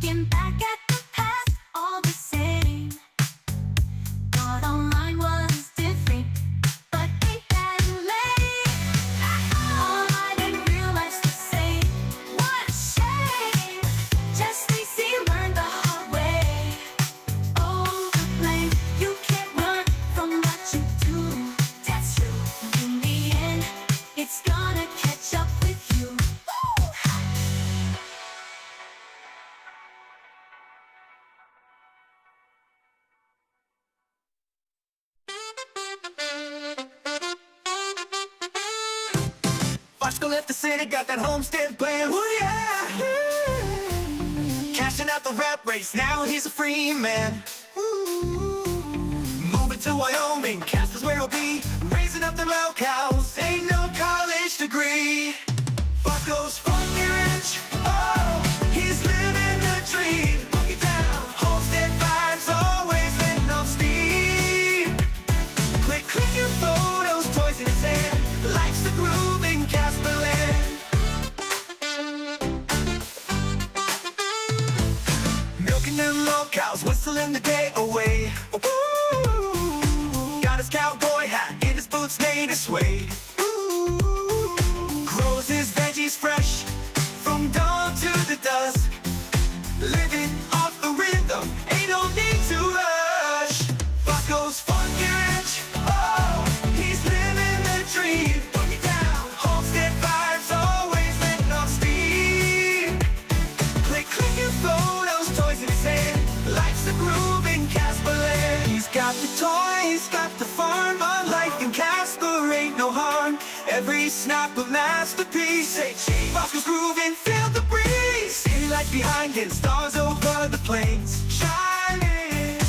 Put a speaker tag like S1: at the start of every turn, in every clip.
S1: Looking back at the past, all the same. Thought online was different, but ain't that late? All I didn't realize the same. What a shame. Just easy, learn the hard way. Oh, the blame. You can't run from what you do. That's true. In the end, it's gonna catch up with you.
S2: Fosco left the city, got that homestead plan. Oh yeah. Cashing out the rap race, now he's a free man. Moving to Wyoming, Casper's where he'll be. Raising up them low cows, ain't no college degree. Fosco's funky rich, oh, he's living the dream. Boogie down, homestead vibes, always letting off steam. Click your photos, toys in his hand. Life's the groove in Casper land. Milking them low cows, whistling the day away. Ooh, got his cowboy hat in his boots made of suede. Ooh, grows his veggies fresh from dawn to the dusk. Living off the rhythm, ain't no need to rush. Fosco's funky rich, oh, he's living the dream. Boogie down, homestead vibes, always letting off steam. Click your photos, toys in his hand. Life's a groove in Casper land. He's got the toys, got the farm. On life in Casper ain't no harm. Every snap a masterpiece. Say cheese. Fosco's grooving, feel the breeze. City lights behind him, stars over the plains. Shining,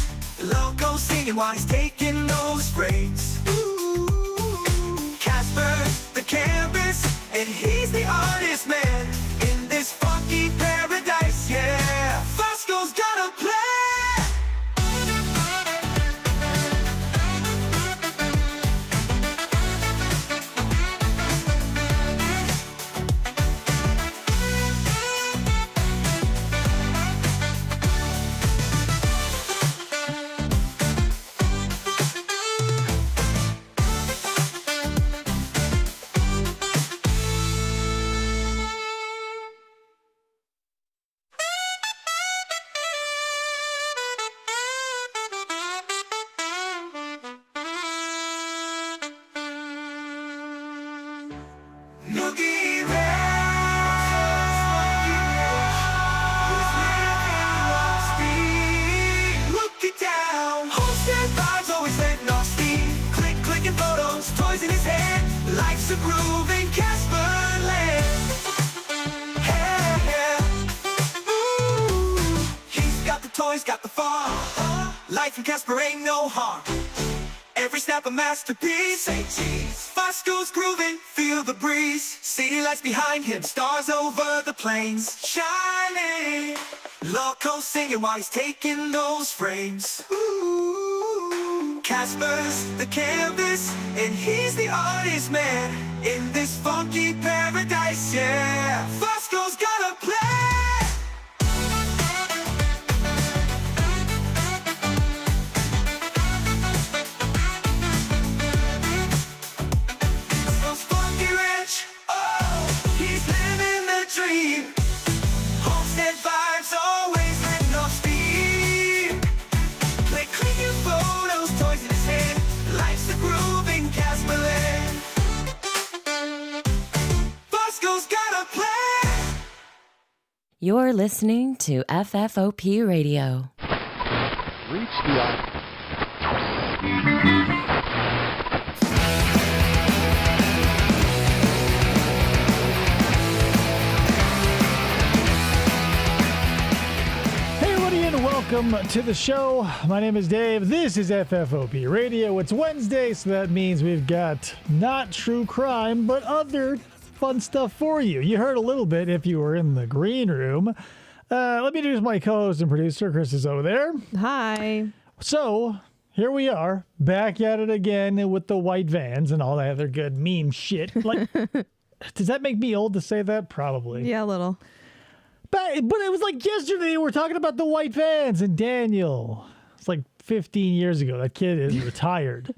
S2: loco singing while he's taking those sprays. Ooh, Casper, the canvas, and he's the artist man. In this funky paradise, yeah. Fosco's gonna play. Noogie Look it down. Homestead vibes, always letting off steam. Clicking photos, toys in his hand. Life's a groove in Casper land. Yeah. Ooh, he's got the toys, got the farm. Life in Casper ain't no harm. Every snap a masterpiece. Say cheese. Fosco's grooving, feel the breeze. City lights behind him, stars over the plains. Shining, loco singing while he's taking those frames. Ooh, Casper's the canvas, and he's the artist man. In this funky paradise, yeah. Fosco's gonna play. Homestead vibes, always letting off steam. Click your photos, toys in his hand. Life's the groove in Casper land. Fosco's gotta play.
S3: You're listening to FFOP Radio.
S4: Reach the Welcome to the show. My name is Dave. This is FFOP Radio. It's Wednesday, so that means we've got not true crime, but other fun stuff for you. You heard a little bit if you were in the green room. Let me introduce my co-host and producer. Chris is over there.
S5: Hi.
S4: So, here we are, back at it again with the white vans and all that other good meme shit. Like, does that make me old to say that? Probably.
S5: Yeah, a little.
S4: But it was like yesterday we were talking about the white vans and Daniel. It's like 15 years ago. That kid is retired.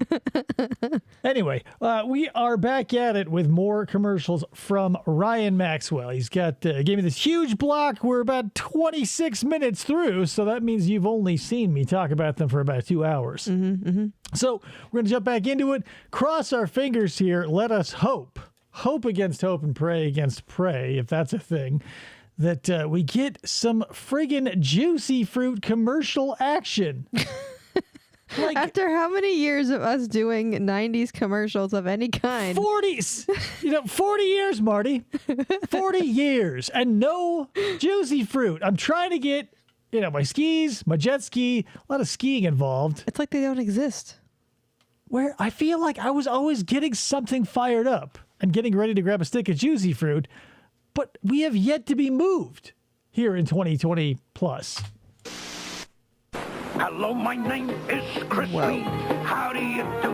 S4: Anyway, we are back at it with more commercials from Ryan Maxwell. He's got gave me this huge block. We're about 26 minutes through, so that means you've only seen me talk about them for about 2 hours. So we're going to jump back into it. Cross our fingers here. Let us hope. Hope against hope and pray against pray, if that's a thing. That we get some friggin' juicy fruit commercial action. Like,
S5: after how many years of us doing 90s commercials of any kind?
S4: 40s. 40 years, Marty. 40 years and no juicy fruit. I'm trying to get, my skis, my jet ski, a lot of skiing involved.
S5: It's like they don't exist.
S4: Where I feel like I was always getting something fired up and getting ready to grab a stick of juicy fruit, but we have yet to be moved here in 2020 plus.
S6: Hello, my name is Crispy. How do you do?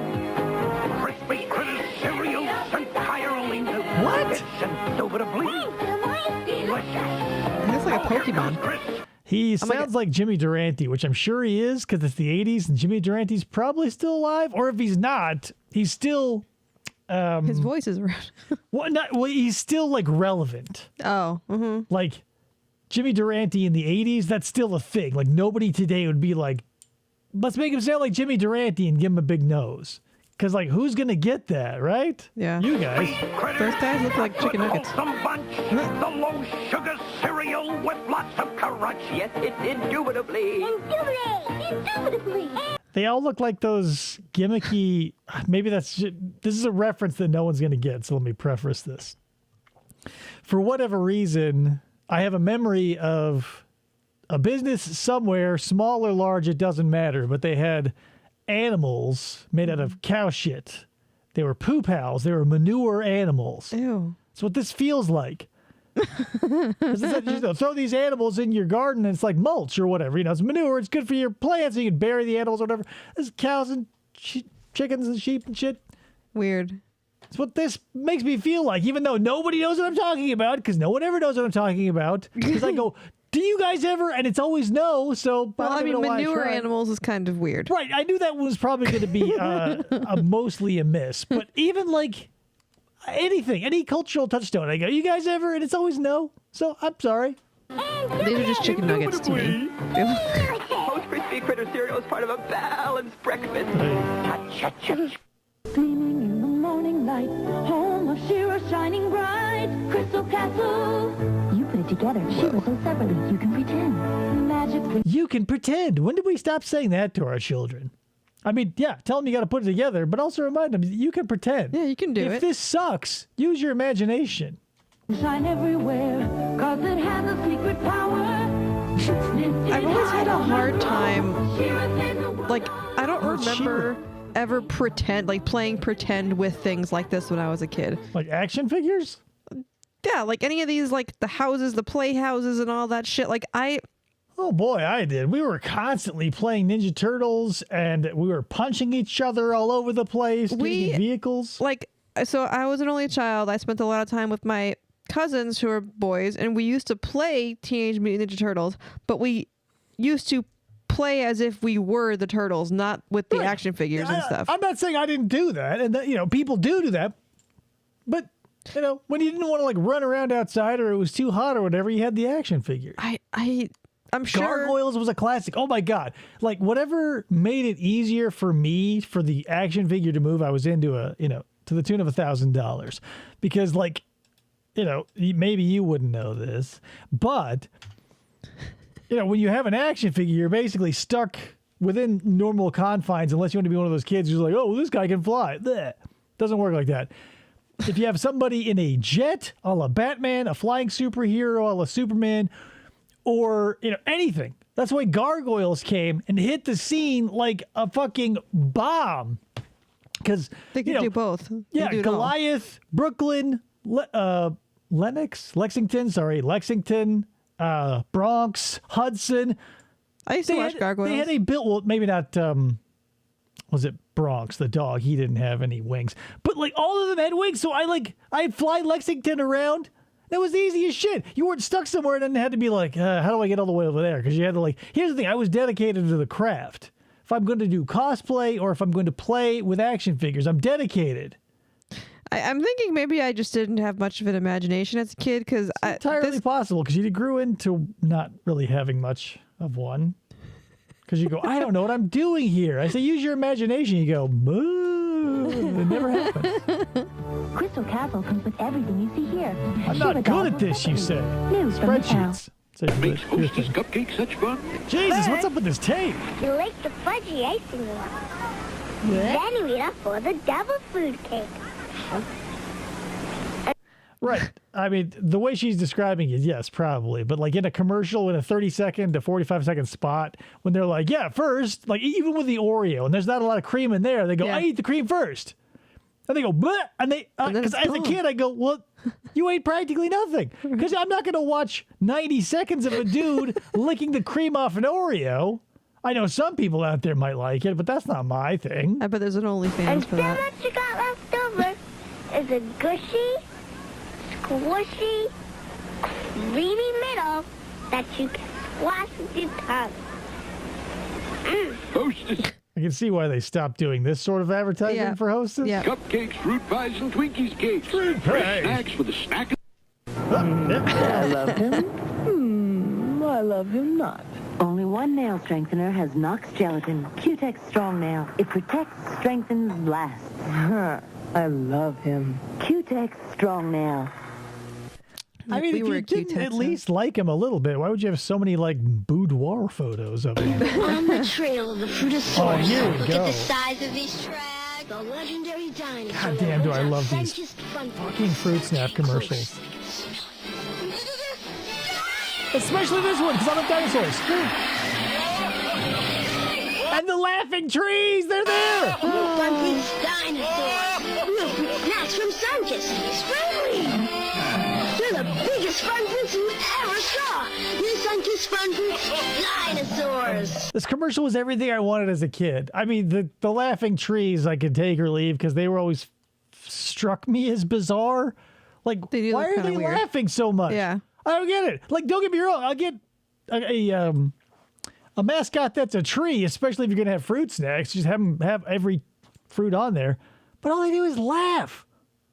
S6: Crispy Critter cereal entirely new.
S4: What?
S6: It's indubitably delicious.
S5: Looks like a Pokemon.
S4: He sounds like Jimmy Durante, which I'm sure he is because it's the 80s and Jimmy Durante's probably still alive. Or if he's not, he's still...
S5: His voice is around.
S4: He's still like relevant.
S5: Oh,
S4: Like Jimmy Durante in the 80s, that's still a thing. Like nobody today would be like, let's make him sound like Jimmy Durante and give him a big nose. Because like, who's going to get that, right?
S5: Yeah.
S4: You guys.
S5: Those guys look like chicken nuggets.
S6: Wholesome bunch, the low sugar cereal with lots of crunch. Yes, it's indubitably.
S1: Indubitably.
S4: They all look like those gimmicky, maybe this is a reference that no one's going to get, so let me preface this. For whatever reason, I have a memory of a business somewhere, small or large, it doesn't matter, but they had animals made out of cow shit. They were poo pals. They were manure animals.
S5: Ew.
S4: That's what this feels like. Throw these animals in your garden and it's like mulch or whatever. It's manure. It's good for your plants. So you can bury the animals or whatever. There's cows and chickens and sheep and shit.
S5: Weird.
S4: It's what this makes me feel like, even though nobody knows what I'm talking about, because no one ever knows what I'm talking about. Because I go, do you guys ever? And it's always no. So
S5: Well, I
S4: don't
S5: mean,
S4: know why I
S5: manure
S4: tried.
S5: animals is kind of weird.
S4: Right. I knew that was probably going to be a mostly a miss. But even like anything, any cultural touchstone, I go, you guys ever? And it's always no. So I'm sorry.
S5: These are just chicken nuggets to me.
S7: Most crispy critter cereal is part of a balanced breakfast.
S1: Gleaming in the morning light, home of Shira shining bright. Crystal Castle. You put it together. Shira so separately. You can pretend. Magically.
S4: You can pretend. When did we stop saying that to our children? I mean, yeah, tell them you got to put it together, but also remind them you can pretend.
S5: Yeah, you can do
S4: if
S5: it.
S4: this sucks, use your imagination.
S1: Shine everywhere. Cause it has a secret power.
S5: I've always had a hard time, like, I don't
S4: What's
S5: remember ever playing pretend with things like this when I was a kid.
S4: Like action figures?
S5: Yeah, like any of these, like the houses, the playhouses and all that shit. Like
S4: Oh boy, I did. We were constantly playing Ninja Turtles and we were punching each other all over the place, getting in vehicles.
S5: So I was an only child. I spent a lot of time with my cousins who are boys, and we used to play Teenage Mutant Ninja Turtles, but we used to play as if we were the turtles, not with the action figures and stuff.
S4: I'm not saying I didn't do that, and that, people do that, but when you didn't want to like run around outside or it was too hot or whatever, you had the action figure.
S5: I'm sure
S4: Gargoyles was a classic. Oh my god! Like whatever made it easier for me for the action figure to move, I was into to the tune of $1,000, because like. Maybe you wouldn't know this, but, when you have an action figure, you're basically stuck within normal confines unless you want to be one of those kids who's like, oh, this guy can fly. Blech. Doesn't work like that. If you have somebody in a jet, a la Batman, a flying superhero, a la Superman, or, anything. That's why Gargoyles came and hit the scene like a fucking bomb. Because
S5: they can do both.
S4: Yeah, Goliath, Brooklyn, Lexington, Bronx, Hudson.
S5: I used to watch Gargoyles.
S4: They had a built, well, maybe not, was it Bronx, the dog? He didn't have any wings. But, like, all of them had wings, so I'd fly Lexington around, That was easy as shit. You weren't stuck somewhere and then had to be like, how do I get all the way over there? Because you had to like, here's the thing, I was dedicated to the craft. If I'm going to do cosplay or if I'm going to play with action figures, I'm dedicated.
S5: I'm thinking maybe I just didn't have much of an imagination as a kid because
S4: Entirely possible because you grew into not really having much of one. Because you go, I don't know what I'm doing here. I say, use your imagination. You go, boo. It never happened.
S8: Crystal Castle comes with everything you see here.
S4: I'm not good at this, you say.
S8: News from the town.
S4: Spreadsheets. So
S6: Makes
S4: here's
S6: Hostess
S4: the-
S6: cupcakes such fun.
S4: Jesus, what's up with this tape?
S9: You like the fudgy icing one. Then we eat up for the double food cake.
S4: Right. I mean, the way she's describing it, yes, probably. But like in a commercial, in a 30-second to 45-second spot, when they're like, yeah, first, like even with the Oreo, and there's not a lot of cream in there, they go,
S5: Yeah.
S4: I eat the cream first. And they go, bleh. And they,
S5: And then
S4: because
S5: it's
S4: as a
S5: gone.
S4: kid, I go, well, you ate practically nothing. Because I'm not going to watch 90 seconds of a dude licking the cream off an Oreo. I know some people out there might like it, but that's not my thing.
S5: I bet there's an OnlyFans
S9: And
S5: for
S9: so
S5: that.
S9: much you got left over is a gushy, squishy, creamy middle that you can squash with your tongue.
S6: Hostess
S4: I can see why they stopped doing this sort of advertising
S5: Yeah.
S4: for Hostess.
S5: Yeah.
S6: cupcakes, fruit pies, and Twinkies cakes.
S4: Fruit
S6: Fresh
S4: pies.
S6: snacks for the snack.
S8: I love him. I love him not. Only one nail strengthener has Nox Gelatin. Q-Tex Strong Nail. It protects, strengthens, lasts. I love him. Q-Tex Strong Nail.
S4: I mean,
S5: We
S4: if
S5: were
S4: you
S5: a cute
S4: didn't at
S5: Texan.
S4: least like him a little bit, why would you have so many like boudoir photos of him?
S9: On the trail of the Fruitosaurus.
S4: Oh, here we
S9: Look
S4: go.
S9: at the size of these tracks. The legendary dinosaur.
S4: God damn, do I
S9: that
S4: love
S9: runs
S4: these
S9: our fun
S4: fucking Fruit Snap commercials. Especially this one, because I love dinosaurs. And the laughing trees, they're there.
S9: Funky's dinosaur. Real fruit snacks from Sunkist. It's friendly. They're the biggest fun fruits you ever saw. New Sunkist fun fruits dinosaurs.
S4: This commercial was everything I wanted as a kid. I mean, the laughing trees I could take or leave because they were always struck me as bizarre. Like,
S5: They do
S4: why
S5: look
S4: are
S5: kinda
S4: they
S5: weird.
S4: laughing so much?
S5: Yeah.
S4: I don't get it. Like, don't get me wrong. I'll get a mascot that's a tree, especially if you're gonna have fruit snacks. Just have them have every fruit on there. But all they do is laugh.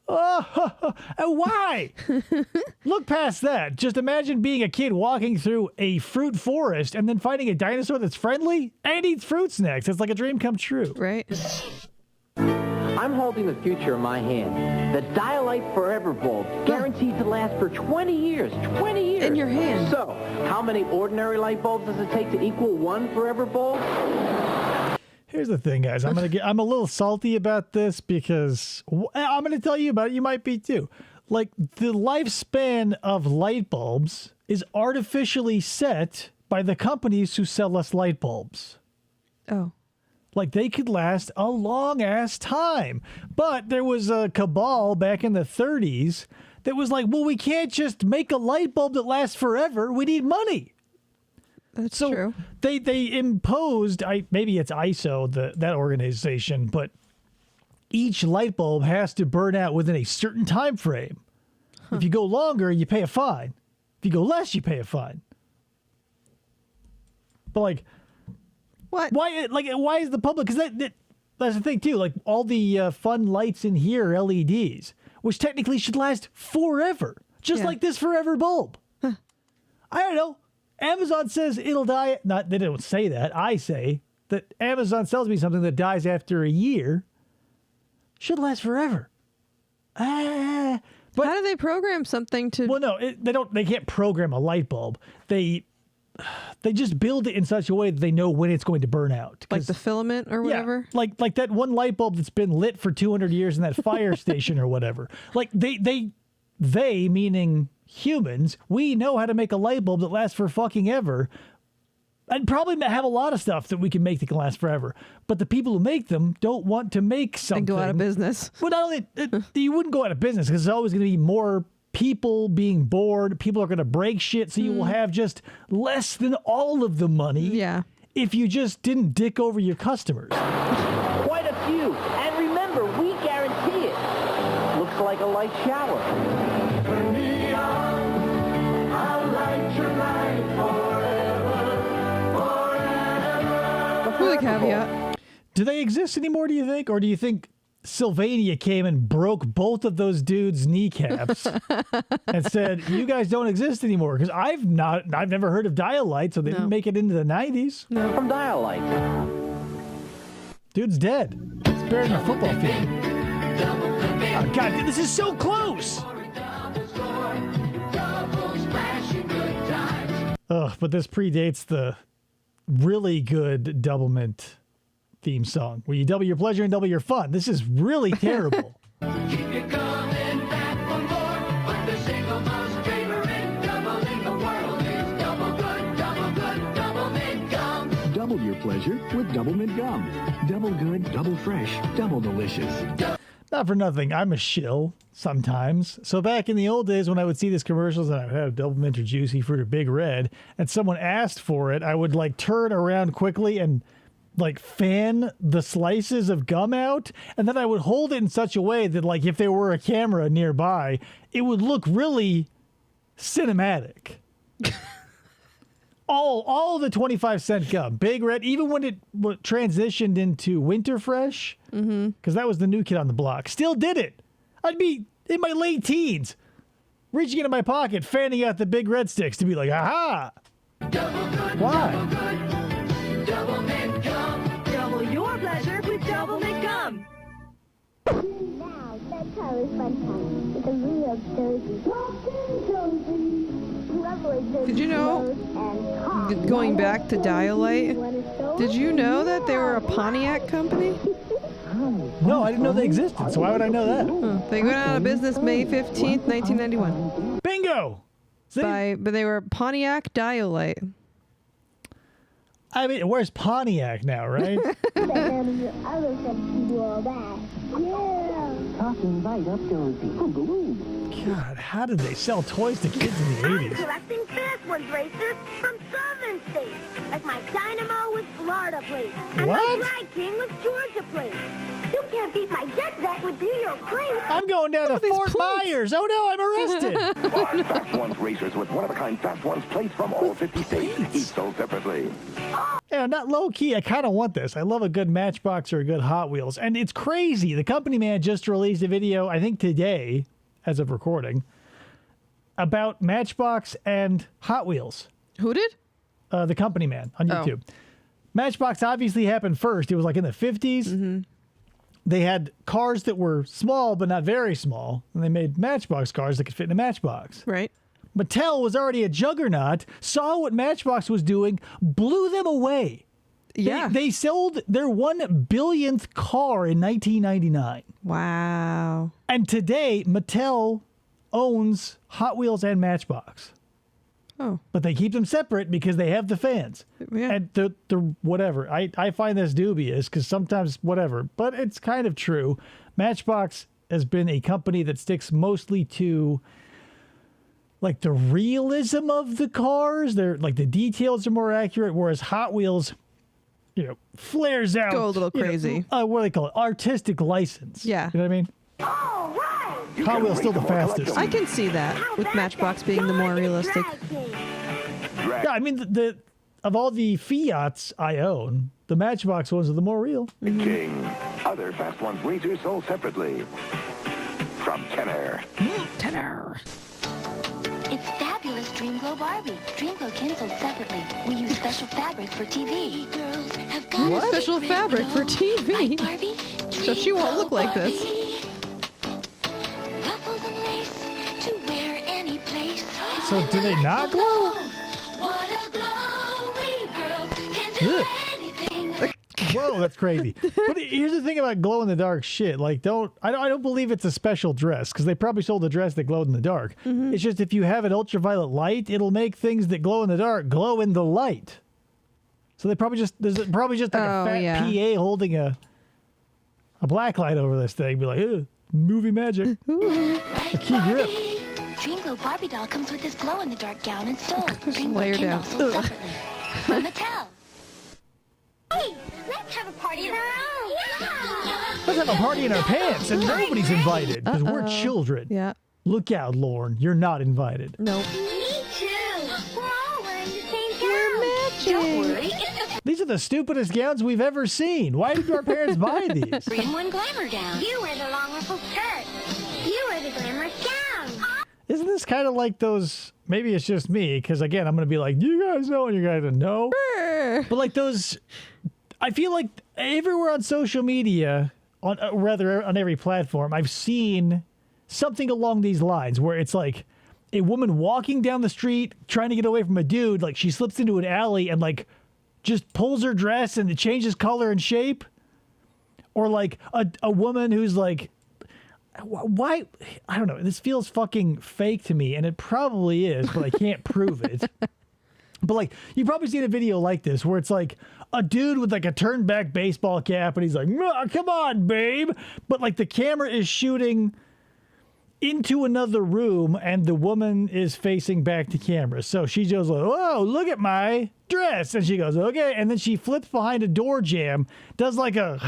S4: Oh, and why? Look past that. Just imagine being a kid walking through a fruit forest and then finding a dinosaur that's friendly and eats fruit snacks. It's like a dream come true.
S5: Right?
S10: I'm holding the future in my hand. The Dialite Forever bulb, guaranteed to last for 20 years. 20 years.
S5: In your hand.
S10: So, how many ordinary light bulbs does it take to equal one Forever bulb?
S4: Here's the thing, guys. I'm a little salty about this because I'm gonna tell you about it. You might be too. Like the lifespan of light bulbs is artificially set by the companies who sell us light bulbs.
S5: Oh.
S4: Like they could last a long ass time. But there was a cabal back in the 30s that was like, well, we can't just make a light bulb that lasts forever. We need money.
S5: That's
S4: So
S5: true.
S4: they imposed, maybe it's ISO, that organization, but each light bulb has to burn out within a certain time frame. If you go longer, you pay a fine. If you go less, you pay a fine. But like,
S5: What?
S4: why is the public? Because that's the thing too. Like all the fun lights in here are LEDs, which technically should last forever, just
S5: Yeah.
S4: like this forever bulb. I don't know. Amazon says it'll die. Not they don't say that. I say that Amazon sells me something that dies after a year. Should last forever. But
S5: How do they program something to?
S4: well, no, they don't. They can't program a light bulb. They just build it in such a way that they know when it's going to burn out.
S5: like
S4: 'Cause-
S5: the filament or whatever?
S4: Yeah, like that one light bulb that's been lit for 200 years in that fire station or whatever. Like they meaning humans, we know how to make a light bulb that lasts for fucking ever. And probably have a lot of stuff that we can make that can last forever. But the people who make them don't want to make something.
S5: And go out of business.
S4: Well, not only you wouldn't go out of business because there's always going to be more people being bored. People are going to break shit, so you will have just less than all of the money.
S5: Yeah.
S4: If you just didn't dick over your customers.
S10: Quite a few. And remember, we guarantee it. Looks like a light shower.
S5: caveat.
S4: Do they exist anymore, do you think? Or do you think Sylvania came and broke both of those dudes' kneecaps and said, you guys don't exist anymore? Because I've never heard of Dialite, so they didn't make it into the 90s.
S10: No. From Dialite.
S4: Dude's dead. It's buried in a football field. Oh, God, this is so close. Ugh, but this predates the really good Doublemint theme song, where you double your pleasure and double your fun. This is really terrible.
S2: Keep you coming back for more, but the single most favorite double in the world is double good, double mint gum.
S6: Double your pleasure with Double Mint Gum. Double good, double fresh, double delicious.
S4: Not for nothing, I'm a shill sometimes. So back in the old days when I would see these commercials and I would have Double Mint or Juicy Fruit or Big Red, and someone asked for it, I would like turn around quickly and like fan the slices of gum out, and then I would hold it in such a way that like if there were a camera nearby, it would look really cinematic. all the 25-cent gum, Big Red, even when it transitioned into Winter Fresh, because that was the new kid on the block, still did it. I'd be in my late teens, reaching into my pocket, fanning out the Big Red sticks to be like, aha! Why?
S2: Double mint gum.
S7: Double your pleasure with Double Mint Gum.
S9: Now, let's have a fun time with a real Josie.
S5: Did you know, going back to Dialite, did you know that they were a Pontiac company?
S4: No, I didn't know they existed, so why would I know that?
S5: They went out of business May 15th, 1991.
S4: Bingo! See?
S5: But they were Pontiac Dialite.
S4: I mean, where's Pontiac now, right?
S8: Talking right up, Josie.
S4: God, how did they sell toys to kids in the 80s?
S9: Collecting fast ones racers from southern states, like my Dynamo with Florida plates, and
S4: What?
S9: my Drag King with Georgia plates. You can't beat my Jet Set with New York plates.
S4: I'm going down to Fort Myers. Oh no, I'm arrested.
S6: Five Fast Ones racers with one-of-a-kind Fast Ones plates from all 50 states, each sold separately.
S4: Yeah, not low key. I kind of want this. I love a good Matchbox or a good Hot Wheels. And it's crazy. The company man just released a video, I think today, as of recording, about Matchbox and Hot Wheels.
S5: Who did?
S4: The company man on YouTube. Matchbox obviously happened first. It was like in the 50s. They had cars that were small, but not very small. And they made Matchbox cars that could fit in a Matchbox.
S5: Right.
S4: Mattel was already a juggernaut, saw what Matchbox was doing, blew them away.
S5: Yeah.
S4: They sold their 1 billionth car in 1999.
S5: Wow.
S4: And today, Mattel owns Hot Wheels and Matchbox.
S5: Oh.
S4: But they keep them separate because they have the fans.
S5: Yeah.
S4: And the whatever. I find this dubious because sometimes whatever. But it's kind of true. Matchbox has been a company that sticks mostly to like the realism of the cars. They're like the details are more accurate, whereas Hot Wheels, flares out.
S5: Go a little crazy.
S4: What do they call it? Artistic license.
S5: Yeah.
S4: You know what I mean?
S9: All right.
S4: Hot Wheels still the fastest.
S5: I can see that with Matchbox being the more realistic.
S4: Yeah, I mean, of all the Fiats I own, the Matchbox ones are the more real.
S6: King. Other Fast Ones racers sold separately. From Kenner.
S5: Tenor.
S11: It's fabulous Dreamglow Barbie. Dreamglow Kin sold separately. We use special fabric for TV. Girls have got
S5: What? Special fabric for TV?
S11: Barbie,
S5: So she won't look like this.
S11: Ruffles and lace to wear any place.
S4: So do they not glow?
S11: What a glowy girl can do
S4: Ugh.
S11: anything.
S4: Whoa, that's crazy. But here's the thing about glow in the dark shit. Like, I don't believe it's a special dress because they probably sold a dress that glowed in the dark. It's just if you have an ultraviolet light, it'll make things that glow in the dark glow in the light. So there's probably just like a fat PA holding a black light over this thing. Be like, ew, movie magic. A key grip.
S11: Dreamglow Barbie doll comes with this glow-in-the-dark gown and stole. Dreamglow
S5: layer
S11: Kin
S5: down.
S11: doll sold separately. From Mattel.
S9: Hey, let's have a party in our own. Yeah.
S4: Let's have a party in our pants, and nobody's invited because we're children.
S5: Yeah.
S4: Look out, Lauren. You're not invited.
S5: Nope.
S9: Me too. We're all wearing the same gown.
S5: We're matching.
S9: Don't worry.
S4: These are the stupidest gowns we've ever seen. Why did our parents buy these?
S9: 3-in-1 glamour gown. You wear the long ruffled skirt. You wear the glamorous gown.
S4: Isn't this kind of like those? Maybe it's just me, because again, I'm going to be like, do you guys know? And you're going to know. But like those, I feel like everywhere on social media, rather on every platform, I've seen something along these lines where it's like a woman walking down the street trying to get away from a dude, like she slips into an alley and like just pulls her dress and it changes color and shape. Or like a woman who's like, why? I don't know. This feels fucking fake to me, and it probably is, but I can't prove it. But like, you've probably seen a video like this where it's like a dude with like a turned back baseball cap and he's like, come on, babe. But like the camera is shooting into another room and the woman is facing back to camera. So she goes like, whoa, look at my dress. And she goes, okay. And then she flips behind a door jamb, does like a,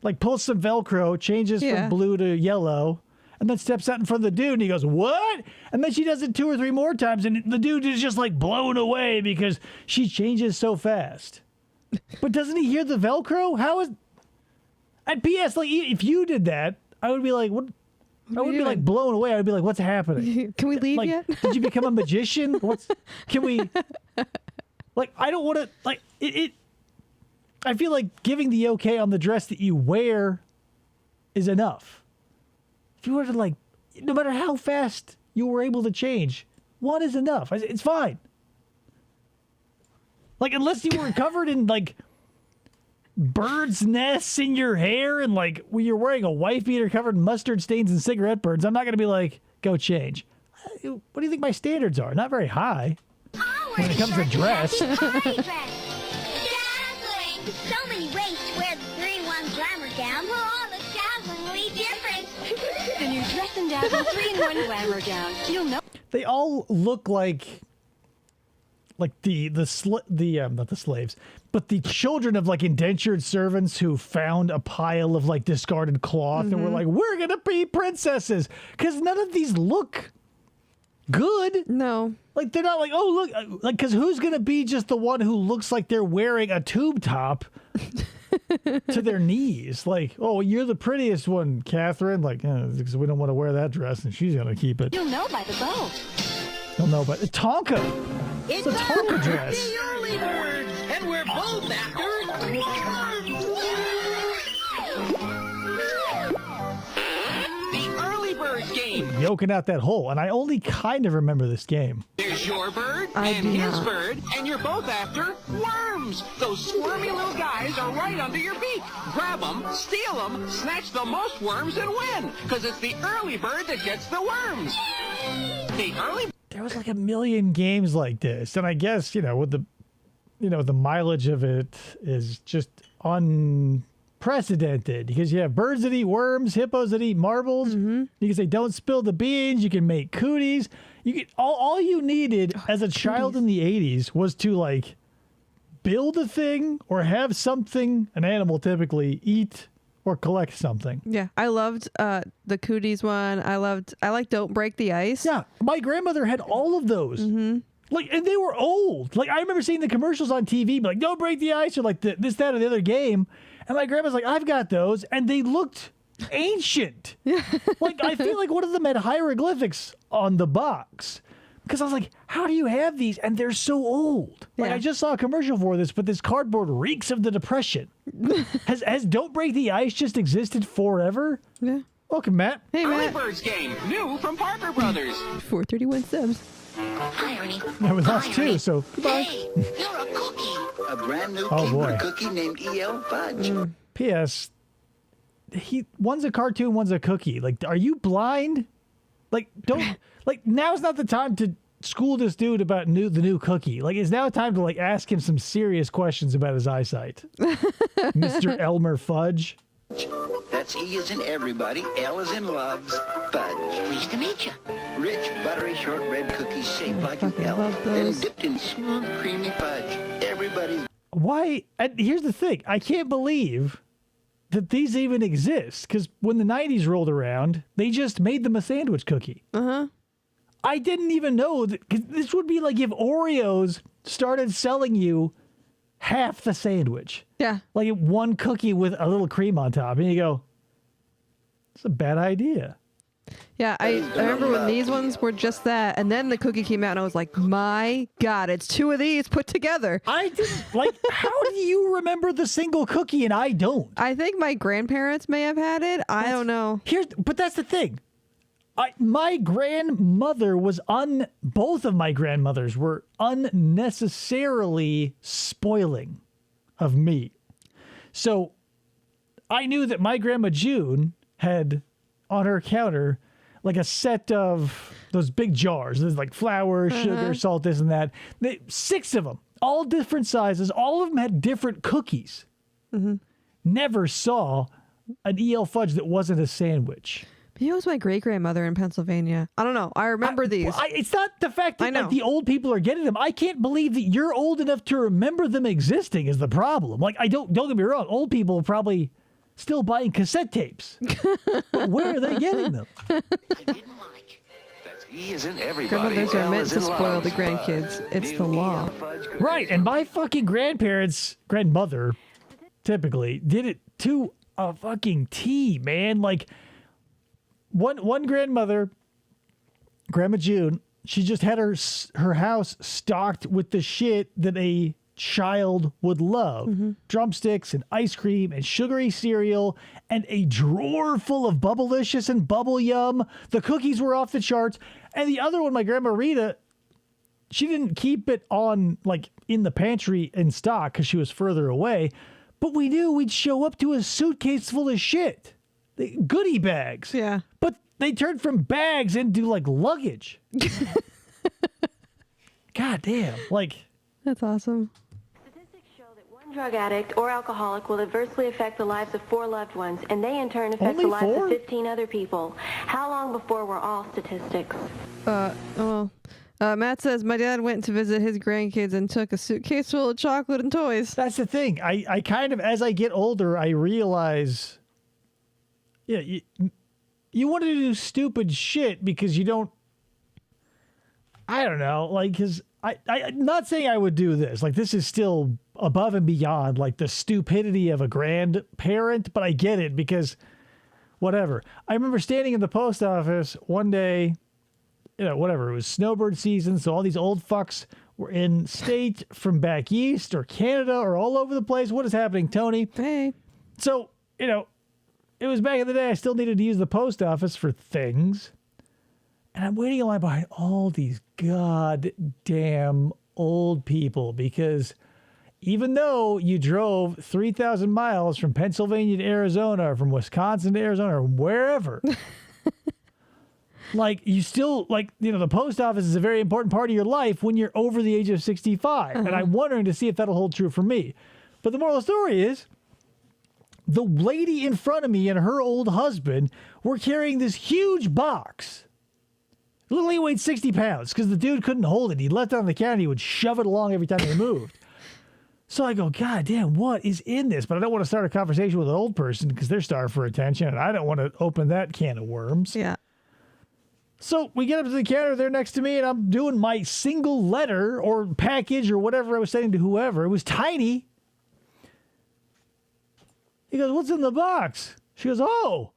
S4: like pulls some Velcro, changes from blue to yellow, and then steps out in front of the dude and he goes, what? And then she does it 2 or 3 more times and the dude is just like blown away because she changes so fast. But doesn't he hear the Velcro? How is... And P.S., like, if you did that, I would be like, what? I would be like blown away. I would be like, what's happening?
S5: Can we leave
S4: like,
S5: yet?
S4: Did you become a magician? Can we... Like, I don't want to... Like, I feel like giving the okay on the dress that you wear is enough. If you were to like, no matter how fast you were able to change, one is enough. It's fine. Like, unless you were covered in like birds' nests in your hair and like when you're wearing a wife beater covered in mustard stains and cigarette burns, I'm not going to be like, go change. What do you think my standards are? Not very high when it comes to dress.
S9: So many ways to wear the 3-in-1 glamour gown. We'll all look dazzlingly different.
S11: The new Dress and Dazzle 3-in-1 glamour gown. You'll know.
S4: They all look like not the slaves, but the children of like indentured servants who found a pile of like discarded cloth and were like, we're gonna be princesses, because none of these look good.
S5: No. Like,
S4: they're not like, oh, look, like, because who's going to be just the one who looks like they're wearing a tube top to their knees? Like, oh, you're the prettiest one, Catherine. Like, because we don't want to wear that dress, and she's going to keep it.
S11: You'll know by the bow.
S4: You'll know by Tonka. It's a Tonka dress.
S6: The early birds, and we're both after bird game.
S4: Yoking out that hole, and I only kind of remember this game.
S6: There's your bird and his bird, and you're both after worms. Those squirmy little guys are right under your beak. Grab them, steal them, snatch the most worms, and win. Because it's the early bird that gets the worms.
S4: There was like a million games like this, and I guess with the mileage of it is just unprecedented, because you have birds that eat worms, hippos that eat marbles. You can say don't spill the beans. You can make cooties. You can all you needed as a child in the 80s was to like build a thing or have something, an animal typically, eat or collect something.
S5: Yeah, I loved the cooties one. I like Don't Break the Ice.
S4: Yeah, my grandmother had all of those. Like, and they were old. Like, I remember seeing the commercials on TV, like, don't break the ice, or like this, that, or the other game. And my grandma's like, I've got those. And they looked ancient. Like, I feel like one of them had hieroglyphics on the box. Because I was like, how do you have these? And they're so old. Like, I just saw a commercial for this, but this cardboard reeks of the Depression. Has Don't Break the Ice just existed forever?
S5: Yeah.
S4: Welcome, Matt.
S5: Hey,
S6: Early
S5: Matt.
S6: Birds game, new from Parker Brothers.
S5: 431 subs.
S11: Hi, Ernie.
S4: That was us too, so goodbye.
S11: Hey, you're a cookie.
S12: A brand new
S4: Oh, boy.
S12: Keebler cookie named E.L. Fudge.
S4: P.S. One's a cartoon, one's a cookie. Like, are you blind? Like, don't like now's not the time to school this dude about the new cookie. Like, it's now time to like ask him some serious questions about his eyesight. Mr. Elmer Fudge.
S12: That's E as in everybody, L as in loves, fudge.
S11: Pleased to meet you.
S12: Rich, buttery shortbread cookies shaped like an L, then dipped in smooth, creamy fudge. Everybody's...
S4: Why? And here's the thing. I can't believe that these even exist, because when the 90s rolled around, they just made them a sandwich cookie. I didn't even know that, 'cause this would be like if Oreos started selling you half the sandwich.
S5: Yeah.
S4: Like one cookie with a little cream on top. And you go, it's a bad idea.
S5: Yeah, I remember when these ones were just that, and then the cookie came out, and I was like, my God, it's two of these put together.
S4: I didn't, like, how do you remember the single cookie and I don't?
S5: I think my grandparents may have had it. I don't know.
S4: But that's the thing. My grandmother both of my grandmothers were unnecessarily spoiling of me. So I knew that my grandma June had on her counter like a set of those big jars. There's like flour, sugar, salt, this and that. 6 of them, all different sizes. All of them had different cookies. Never saw an E.L. fudge that wasn't a sandwich.
S5: Maybe it was my great-grandmother in Pennsylvania. I don't know. I remember these.
S4: It's not the fact that like, the old people are getting them. I can't believe that you're old enough to remember them existing is the problem. Like, don't get me wrong. Old people are probably still buying cassette tapes. But where are they getting them?
S6: He isn't everybody.
S5: Grandmothers are meant to spoil the grandkids. It's the law.
S4: Right, and my fucking grandmother, typically, did it to a fucking T, man. Like, one grandmother, Grandma June, she just had her house stocked with the shit that a child would love. Drumsticks and ice cream and sugary cereal and a drawer full of Bubblicious and Bubble Yum. The cookies were off the charts. And the other one, my Grandma Rita, she didn't keep it on, like, in the pantry in stock because she was further away. But we knew we'd show up to a suitcase full of shit. Goodie bags.
S5: Yeah.
S4: But they turned from bags into, like, luggage. God damn. Like.
S5: That's awesome.
S13: Statistics show that one drug addict or alcoholic will adversely affect the lives of 4 loved ones, and they in turn affect the lives of 15 other people. How long before we're all statistics?
S5: Matt says, my dad went to visit his grandkids and took a suitcase full of chocolate and toys.
S4: That's the thing. I kind of, as I get older, I realize, you want to do stupid shit because you don't, I don't know, like, because I'm not saying I would do this. Like, this is still above and beyond, like, the stupidity of a grandparent, but I get it because whatever. I remember standing in the post office one day, whatever, it was snowbird season, so all these old fucks were in state from back east or Canada or all over the place. What is happening, Tony?
S5: Hey.
S4: So, it was back in the day. I still needed to use the post office for things. And I'm waiting in line behind all these goddamn old people because even though you drove 3,000 miles from Pennsylvania to Arizona or from Wisconsin to Arizona or wherever, like, you still, like, the post office is a very important part of your life when you're over the age of 65. And I'm wondering to see if that'll hold true for me. But the moral of the story is the lady in front of me and her old husband were carrying this huge box. It literally weighed 60 pounds because the dude couldn't hold it. He left it on the counter. He would shove it along every time they moved. So I go, God damn, what is in this? But I don't want to start a conversation with an old person because they're starved for attention, and I don't want to open that can of worms.
S5: Yeah.
S4: So we get up to the counter there next to me, and I'm doing my single letter or package or whatever I was sending to whoever. It was tiny. He goes, what's in the box? She goes, oh,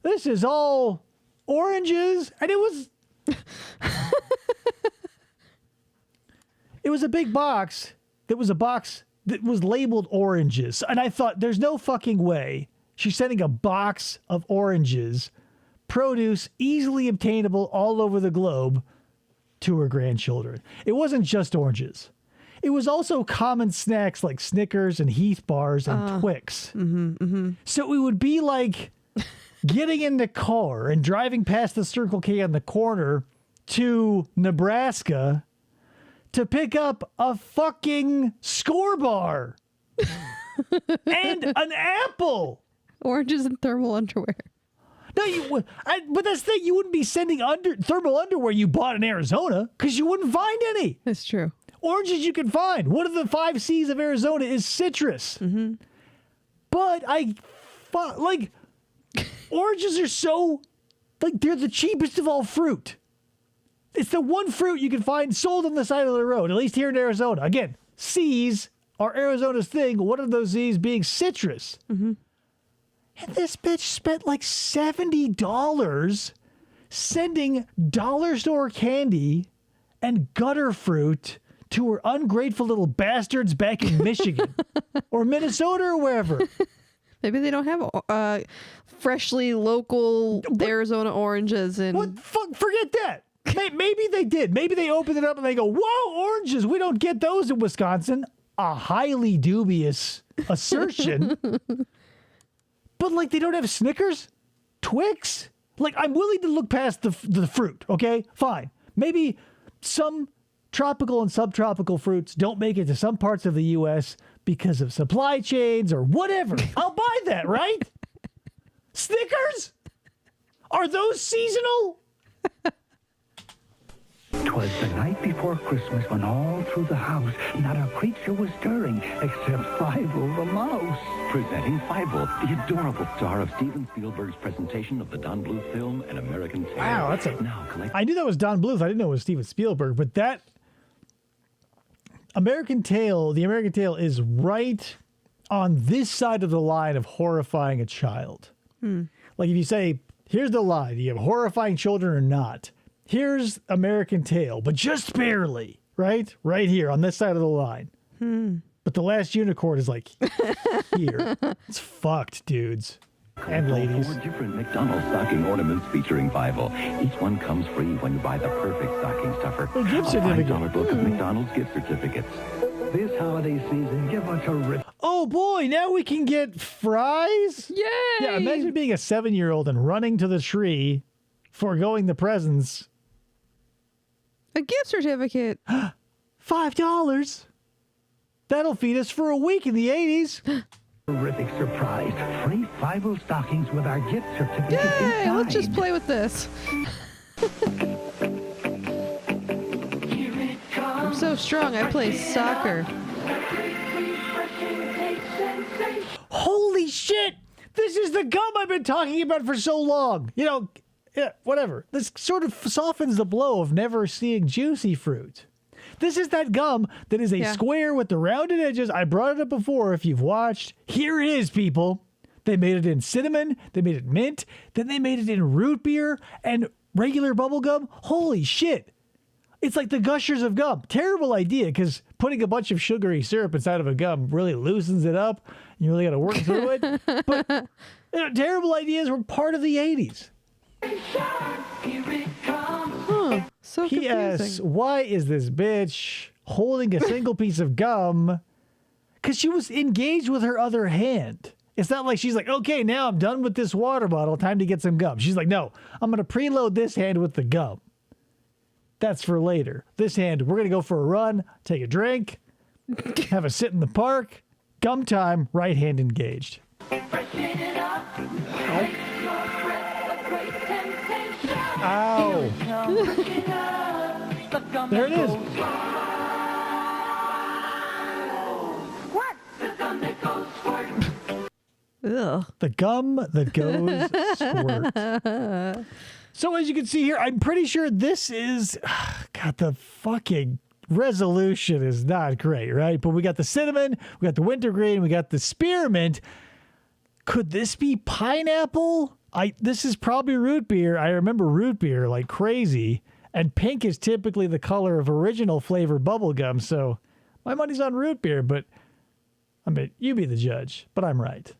S4: this is all oranges. And it was... It was a big box. That was a box that was labeled oranges. And I thought, there's no fucking way she's sending a box of oranges, produce easily obtainable all over the globe, to her grandchildren. It wasn't just oranges. It was also common snacks like Snickers and Heath bars and Twix. So it would be like getting in the car and driving past the Circle K on the corner to Nebraska to pick up a fucking Score bar and an apple.
S5: Oranges and thermal underwear.
S4: No, but that's the thing. You wouldn't be sending thermal underwear you bought in Arizona because you wouldn't find any.
S5: That's true.
S4: Oranges you can find. One of the 5 C's of Arizona is citrus. But oranges are so, like, they're the cheapest of all fruit. It's the one fruit you can find sold on the side of the road, at least here in Arizona. Again, C's are Arizona's thing, one of those Z's being citrus.
S5: Mm-hmm.
S4: And this bitch spent like $70 sending dollar store candy and gutter fruit to her ungrateful little bastards back in Michigan or Minnesota or wherever.
S5: Maybe they don't have freshly local Arizona oranges. And
S4: forget that. Maybe they did. Maybe they opened it up and they go, whoa, oranges. We don't get those in Wisconsin. A highly dubious assertion. But, like, they don't have Snickers? Twix? Like, I'm willing to look past the fruit, okay? Fine. Maybe some tropical and subtropical fruits don't make it to some parts of the U.S. because of supply chains or whatever. I'll buy that, right? Snickers? Are those seasonal?
S14: 'Twas the night before Christmas when all through the house not a creature was stirring except Fievel the mouse.
S15: Presenting Fievel, the adorable star of Steven Spielberg's presentation of the Don Bluth film, An American Tale.
S4: Wow, that's I knew that was Don Bluth. I didn't know it was Steven Spielberg, but that the American Tale is right on this side of the line of horrifying a child. Like if you say, here's the line, do you have horrifying children or not? Here's American Tale, but just barely, right? Right here on this side of the line. But the Last Unicorn is like here. It's fucked, dudes and ladies.
S15: 4 different McDonald's stocking ornaments featuring Fievel. Each one comes free when you buy the perfect stocking stuffer.
S4: A gift certificate.
S15: $5 book of McDonald's gift certificates.
S14: This holiday season, give us a rip.
S4: Oh boy, now we can get fries?
S5: Yay!
S4: Yeah, imagine being a 7-year-old and running to the tree, foregoing the presents.
S5: A gift certificate.
S4: $5. That'll feed us for a week in the 80s.
S14: Terrific surprise. Free Fievel stockings with our gift certificate
S5: Yay!
S14: inside.
S5: Let's just play with this. I'm so strong, I play soccer.
S4: Holy shit! This is the gum I've been talking about for so long. You know, yeah, whatever. This sort of softens the blow of never seeing juicy fruit. This is that gum that is a square with the rounded edges. I brought it up before if you've watched. Here it is, people. They made it in cinnamon. They made it mint. Then they made it in root beer and regular bubble gum. Holy shit. It's like the Gushers of gum. Terrible idea because putting a bunch of sugary syrup inside of a gum really loosens it up. You really got to work through it. But terrible ideas were part of the 80s.
S5: So
S4: P.S.
S5: confusing.
S4: Why is this bitch holding a single piece of gum? Because she was engaged with her other hand. It's not like she's like, okay, now I'm done with this water bottle. Time to get some gum. She's like, no, I'm going to preload this hand with the gum. That's for later. This hand, we're going to go for a run, take a drink, have a sit in the park. Gum time, right hand engaged. Ow. There it is.
S1: What? The gum that goes squirt.
S5: Ugh.
S4: The gum that goes squirt. So as you can see here, I'm pretty sure this is, God, the fucking resolution is not great, right? But we got the cinnamon, we got the wintergreen, we got the spearmint. Could this be pineapple? This is probably root beer. I remember root beer like crazy. And pink is typically the color of original flavor bubblegum. So my money's on root beer, but I mean, you be the judge, but I'm right.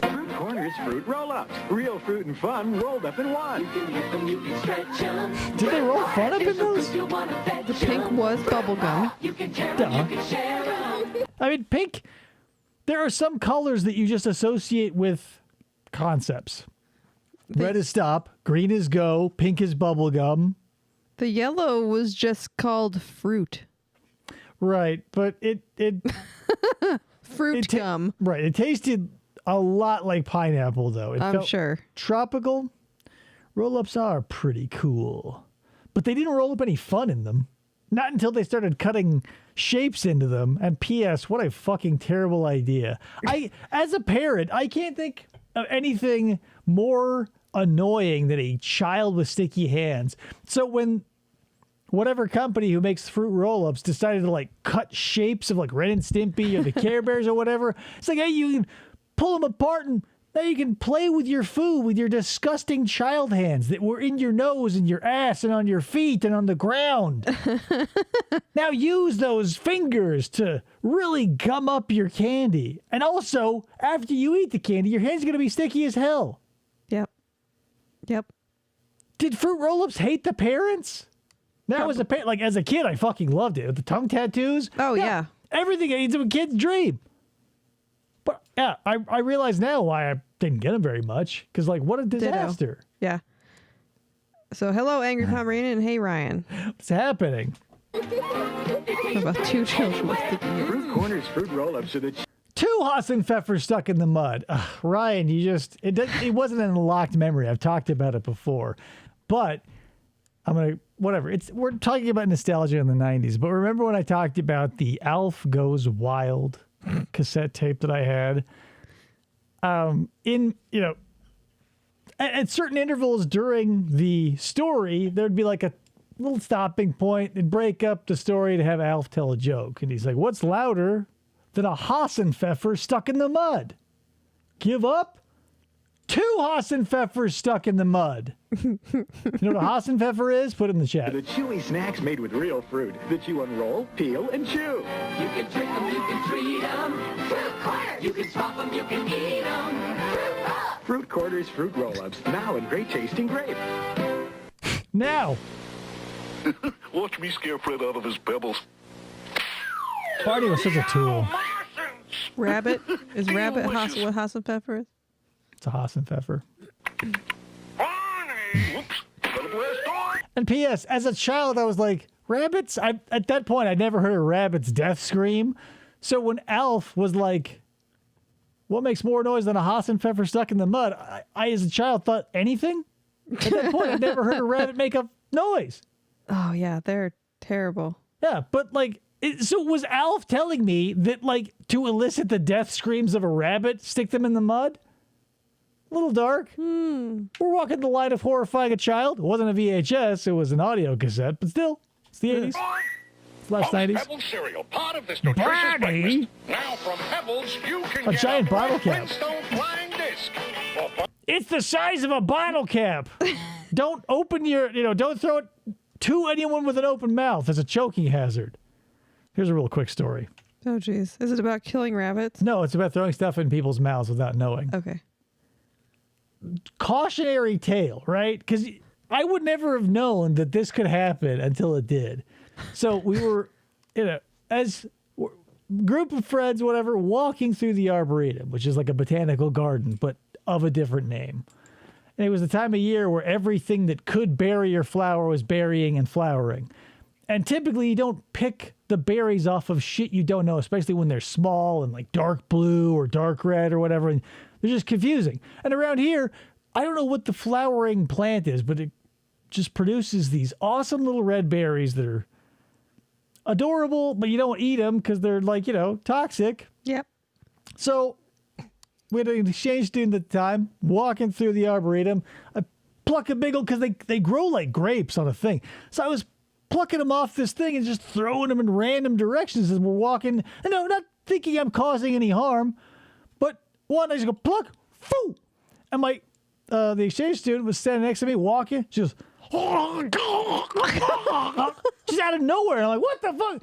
S16: Fruit Corners fruit roll-ups. Real fruit and fun rolled up in one.
S4: Did they roll fun up in those?
S5: The pink was bubblegum.
S4: Duh. I mean, pink, there are some colors that you just associate with concepts. Red is stop, green is go, pink is bubblegum.
S5: The yellow was just called fruit.
S4: Right, but it
S5: fruit gum.
S4: Right, it tasted a lot like pineapple though. It
S5: I'm
S4: felt
S5: sure.
S4: Tropical roll-ups are pretty cool, but they didn't roll up any fun in them. Not until they started cutting shapes into them. And P.S., what a fucking terrible idea. As a parent, I can't think of anything more annoying than a child with sticky hands. So when whatever company who makes fruit roll-ups decided to like cut shapes of like Ren and Stimpy or the Care Bears or whatever. It's like, hey, you can pull them apart and now you can play with your food with your disgusting child hands that were in your nose and your ass and on your feet and on the ground. Now use those fingers to really gum up your candy. And also, after you eat the candy, your hand's going to be sticky as hell.
S5: Yep.
S4: Did fruit roll-ups hate the parents? That was like as a kid, I fucking loved it. With the tongue tattoos.
S5: Oh, yeah.
S4: Everything it's a kid's dream. But yeah, I realize now why I didn't get them very much. Because like, what a disaster.
S5: Ditto. Yeah. So hello, Angry Pomeranian, and hey, Ryan.
S4: What's happening?
S5: About 2 children with sticky ears.
S16: Fruit corners, fruit roll-ups are the
S4: 2 Hassenpfeffer stuck in the mud. Ryan, it wasn't an unlocked memory. I've talked about it before. But we're talking about nostalgia in the 90s. But remember when I talked about the Alf Goes Wild cassette tape that I had? At certain intervals during the story, there'd be like a little stopping point. It'd break up the story to have Alf tell a joke. And he's like, what's louder than a Hassenpfeffer stuck in the mud? Give up? 2 Hassenpfeffers stuck in the mud. You know what a Hassenpfeffer is? Put it in the chat.
S16: The chewy snacks made with real fruit that you unroll, peel, and chew.
S2: You can trick them, you can treat them. Fruit corners. You can stop them, you can eat them. Fruit roll-ups.
S16: Fruit quarters, fruit roll-ups, now in great tasting grape.
S4: Now.
S17: Watch me scare Fred out of his pebbles.
S4: Barney was such a tool.
S5: Rabbit? Is Rabbit what Hassenpfeffer is?
S4: It's a Hassenpfeffer. And P.S. As a child, I was like, rabbits? At that point, I'd never heard a rabbit's death scream. So when Alf was like, what makes more noise than a Hassenpfeffer stuck in the mud? I as a child, thought anything? At that point, I'd never heard a rabbit make a noise.
S5: Oh, yeah. They're terrible.
S4: Yeah, but like, so was Alf telling me that, like, to elicit the death screams of a rabbit, stick them in the mud? A little dark. We're walking the line of horrifying a child. It wasn't a VHS, it was an audio cassette, but still, it's the 80s. It's last 90s.
S17: Pebbles cereal, part of this nutritious breakfast. Now from Pebbles, you can get
S4: giant bottle cap.
S17: Flintstone flying disc.
S4: It's the size of a bottle cap. Don't open don't throw it to anyone with an open mouth as a choking hazard. Here's a real quick story.
S5: Oh, geez. Is it about killing rabbits?
S4: No, it's about throwing stuff in people's mouths without knowing.
S5: Okay.
S4: Cautionary tale, right? Because I would never have known that this could happen until it did. So we were, as a group of friends, whatever, walking through the Arboretum, which is like a botanical garden, but of a different name. And it was the time of year where everything that could berry or flower was berrying and flowering. And typically you don't pick the berries off of shit you don't know, especially when they're small and like dark blue or dark red or whatever. And they're just confusing. And around here, I don't know what the flowering plant is, but it just produces these awesome little red berries that are adorable, but you don't eat them because they're like, toxic.
S5: Yep.
S4: So we had an exchange student at the time walking through the Arboretum. I pluck a big old, because they grow like grapes on a thing. So I was plucking them off this thing and just throwing them in random directions as we're walking. And no, not thinking I'm causing any harm, but one, I just go pluck, foo. And the exchange student was standing next to me walking. She goes, she's out of nowhere. I'm like, what the fuck?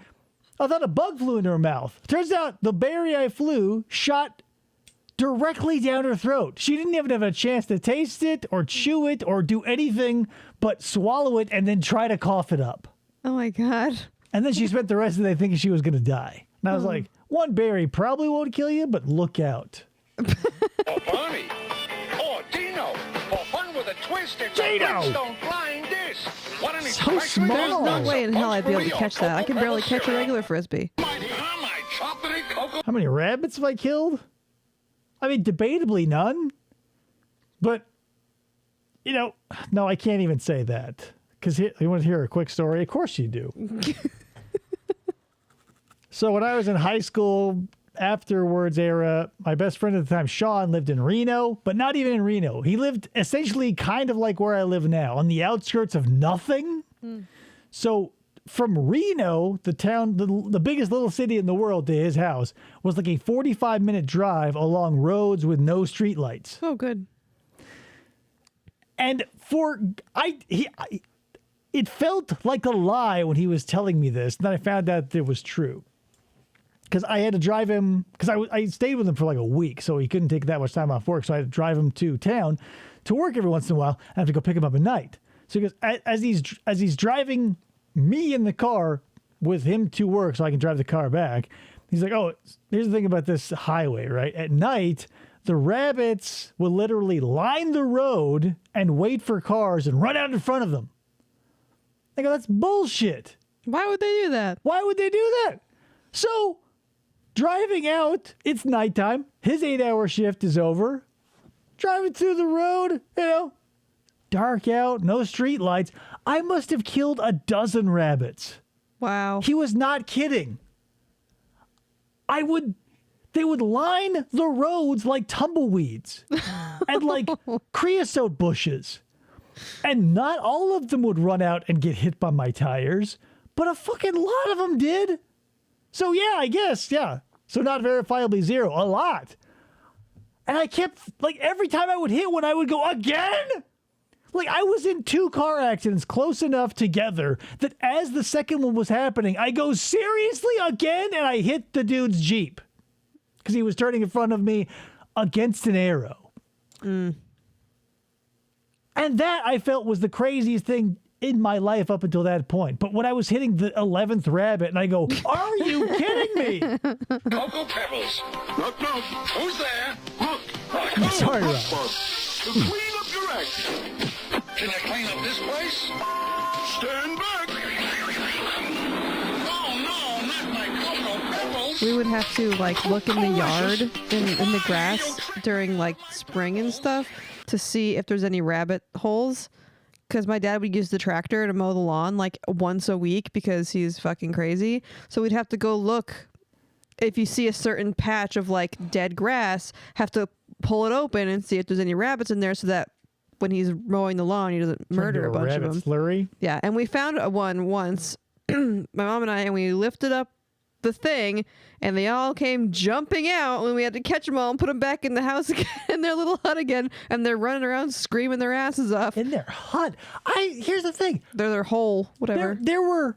S4: I thought a bug flew into her mouth. Turns out the berry I flew shot directly down her throat. She didn't even have a chance to taste it or chew it or do anything but swallow it and then try to cough it up.
S5: Oh my God.
S4: And then she spent the rest of the day thinking she was going to die. And I was like, one berry probably won't kill you, but look out.
S17: Oh, Barney. Oh, Dino. For fun with a twist, it's
S4: Dino.
S17: a Flintstone flying disc. What an
S4: So small.
S5: There's no way in hell I'd be able to catch that. I can barely catch a regular Frisbee.
S4: How many rabbits have I killed? I mean, debatably none. But, no, I can't even say that. Because you want to hear a quick story? Of course you do. So when I was in high school, afterwards era, my best friend at the time, Sean, lived in Reno, but not even in Reno. He lived essentially kind of like where I live now, on the outskirts of nothing. So from Reno, the town, the biggest little city in the world, to his house was like a 45-minute drive along roads with no streetlights.
S5: Oh, good.
S4: And it felt like a lie when he was telling me this. And then I found out that it was true. Because I had to drive him, because I stayed with him for like a week, so he couldn't take that much time off work. So I had to drive him to town to work every once in a while. I have to go pick him up at night. So he goes, as he's driving me in the car with him to work so I can drive the car back, he's like, oh, here's the thing about this highway, right? At night, the rabbits will literally line the road and wait for cars and run out in front of them. I go, that's bullshit.
S5: Why would they do that?
S4: Why would they do that? So, driving out, it's nighttime. His 8-hour shift is over. Driving through the road, dark out, no street lights. I must have killed a dozen rabbits.
S5: Wow.
S4: He was not kidding. They would line the roads like tumbleweeds and like creosote bushes. And not all of them would run out and get hit by my tires, but a fucking lot of them did. So yeah, I guess, yeah. So not verifiably zero, a lot. And I kept, like, every time I would hit one, I would go, again? Like, I was in 2 car accidents close enough together that as the second one was happening, I go, seriously, again? And I hit the dude's Jeep. Because he was turning in front of me against an arrow.
S5: Mm.
S4: And that, I felt, was the craziest thing in my life up until that point. But when I was hitting the 11th rabbit, and I go, are you kidding me?
S17: Cocoa Pebbles. Look, who's there? Look.
S4: Sorry, Rob.
S17: Clean up your act. Can you clean up this place? Stand back. Oh, no, not my Cocoa Pebbles.
S5: We would have to, like, look in the yard, in the grass during, like, spring and stuff to see if there's any rabbit holes. Because my dad would use the tractor to mow the lawn like once a week because he's fucking crazy. So we'd have to go look. If you see a certain patch of like dead grass, have to pull it open and see if there's any rabbits in there so that when he's mowing the lawn, he doesn't murder a bunch of them.
S4: Slurry?
S5: Yeah. And we found one once, my mom and I, and we lifted up the thing and they all came jumping out when we had to catch them all and put them back in the house again, in their little hut again, and they're running around screaming their asses off
S4: in their hut. Here's the thing,
S5: they're their hole, whatever.
S4: There were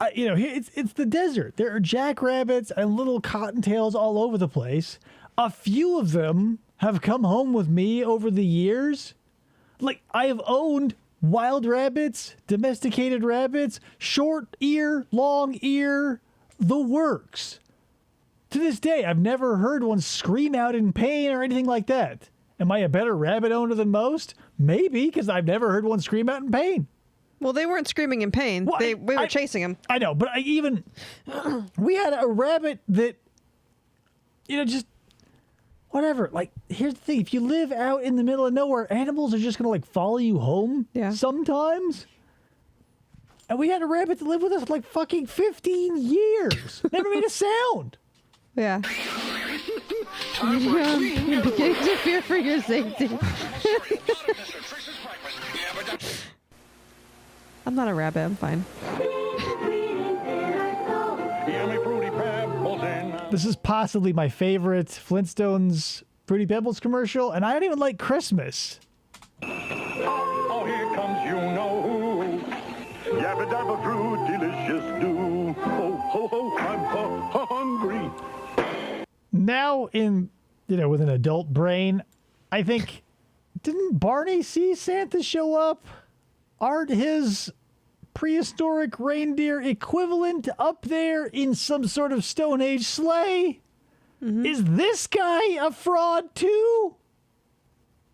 S4: it's the desert. There are jackrabbits and little cottontails all over the place. A few of them have come home with me over the years. Like, I have owned wild rabbits, domesticated rabbits, short ear, long ear, the works. To this day, I've never heard one scream out in pain or anything like that. Am I a better rabbit owner than most? Maybe, because I've never heard one scream out in pain.
S5: Well, they weren't screaming in pain.
S4: Well,
S5: we were chasing him.
S4: I know, but we had a rabbit that, just whatever. Like, here's the thing. If you live out in the middle of nowhere, animals are just going to, like, follow you home sometimes. And we had a rabbit that lived with us for, like, fucking 15 years. Never made a sound.
S5: Yeah. You're beginning to fear for your safety. I'm not a rabbit. I'm fine.
S4: This is possibly my favorite Flintstones Fruity Pebbles commercial, and I don't even like Christmas.
S17: Oh, here comes you-know-who. Yabba dabba fruit, delicious do. Ho, ho, ho, I'm hungry.
S4: Now with an adult brain, I think, didn't Barney see Santa show up? Aren't his prehistoric reindeer equivalent up there in some sort of Stone Age sleigh? Mm-hmm. Is this guy a fraud too?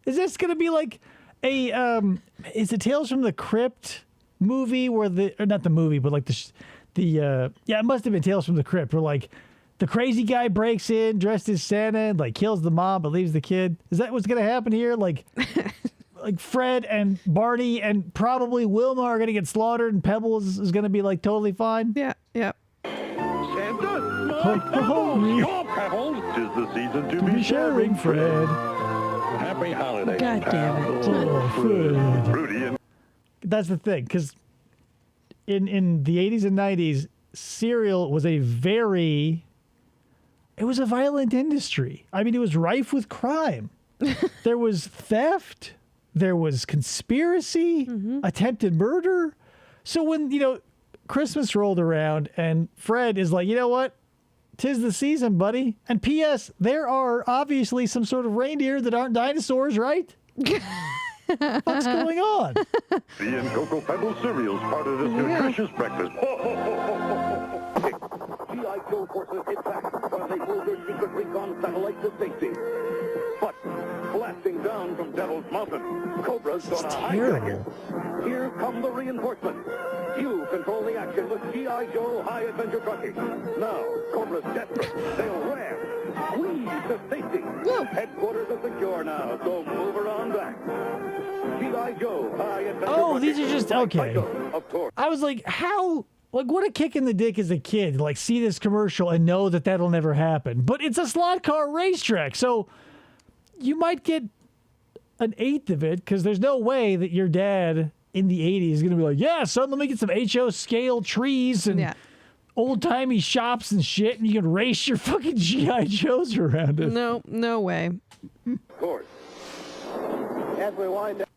S4: Is this going to be like is it Tales from the Crypt movie or not the movie, but like it must have been Tales from the Crypt where like the crazy guy breaks in dressed as Santa and like kills the mom but leaves the kid. Is that what's going to happen here? Like like Fred and Barney and probably Wilma are going to get slaughtered and Pebbles is going to be like totally fine?
S5: Yeah.
S17: Santa, my Pebbles, your Pebbles. 'Tis the season to be
S4: sharing, Fred.
S17: Happy holidays,
S5: God damn it.
S4: Oh, Fred.
S17: Rudy and...
S4: That's the thing, because in the 80s and 90s, cereal was it was a violent industry. I mean, it was rife with crime. There was theft. There was conspiracy, attempted murder. So when, Christmas rolled around and Fred is like, you know what? 'Tis the season, buddy. And P.S., there are obviously some sort of reindeer that aren't dinosaurs, right? What's going on?
S17: Tea and Cocoa Pebbles cereals, part of this nutritious breakfast.
S14: G.I. Joe forces hit back while they move their secret recon satellite to safety. But blasting down from Devil's Mountain, Cobra's gonna hijack it. Here come the reinforcements. You control the action with G.I. Joe High Adventure Trucking. Now, Cobra's desperate. They'll ram, squeeze to safety. Headquarters are secure now, so move her on back. G.I. Joe High Adventure
S4: Oh, these are just, okay.
S14: Of course.
S4: I was like, how? Like, what a kick in the dick as a kid. Like, see this commercial and know that that'll never happen. But it's a slot car racetrack, so you might get an eighth of it because there's no way that your dad in the 80s is going to be like, yeah, son, let me get some HO scale trees and old-timey shops and shit, and you can race your fucking G.I. Joes around it.
S5: No way.
S14: Of course. As we wind up.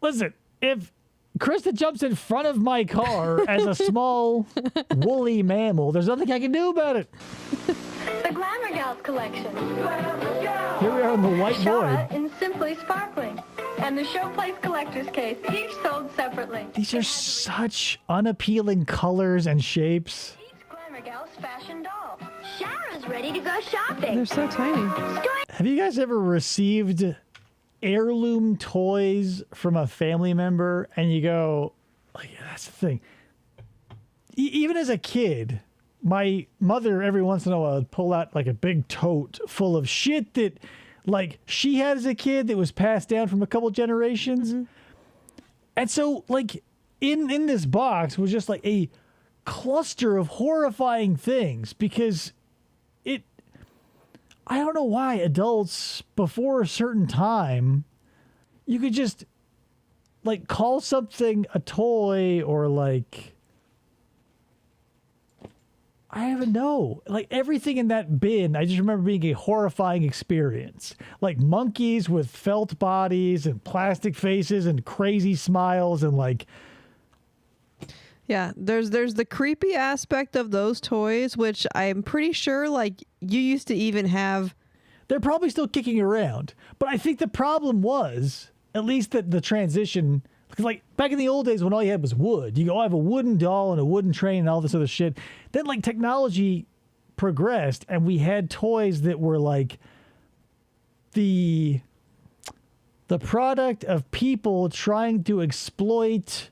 S4: Listen, if Krista jumps in front of my car as a small, woolly mammal, there's nothing I can do about it.
S13: The Glamour Gals collection.
S4: Here we are in the white
S13: Shaw
S4: void.
S13: in Simply Sparkling. And the Showplace Collector's Case, each sold separately.
S4: These are such unappealing colors and shapes.
S13: Glamour Gals fashion doll.
S9: Shara's ready to go shopping.
S5: They're so tiny.
S4: Have you guys ever received heirloom toys from a family member and you go, like, that's the thing. Even as a kid, my mother every once in a while would pull out like a big tote full of shit that like she had as a kid that was passed down from a couple generations. And so like in this box was just like a cluster of horrifying things because I don't know why adults before a certain time you could just like call something a toy or like I don't even know. Like everything in that bin, I just remember being a horrifying experience. Like monkeys with felt bodies and plastic faces and crazy smiles and like.
S5: Yeah, there's the creepy aspect of those toys, which I'm pretty sure like you used to even have.
S4: They're probably still kicking around, but I think the problem was at least that the transition. Because, like, back in the old days when all you had was wood, you go, I have a wooden doll and a wooden train and all this other shit. Then, like, technology progressed and we had toys that were, like, the product of people trying to exploit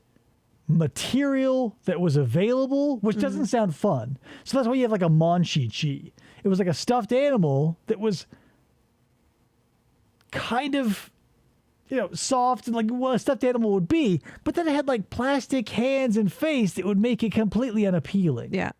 S4: material that was available, which doesn't sound fun. So that's why you have, like, a Monchi-Chi. It was like a stuffed animal that was kind of soft and like what a stuffed animal would be, but then it had like plastic hands and face that would make it completely unappealing.
S5: Yeah.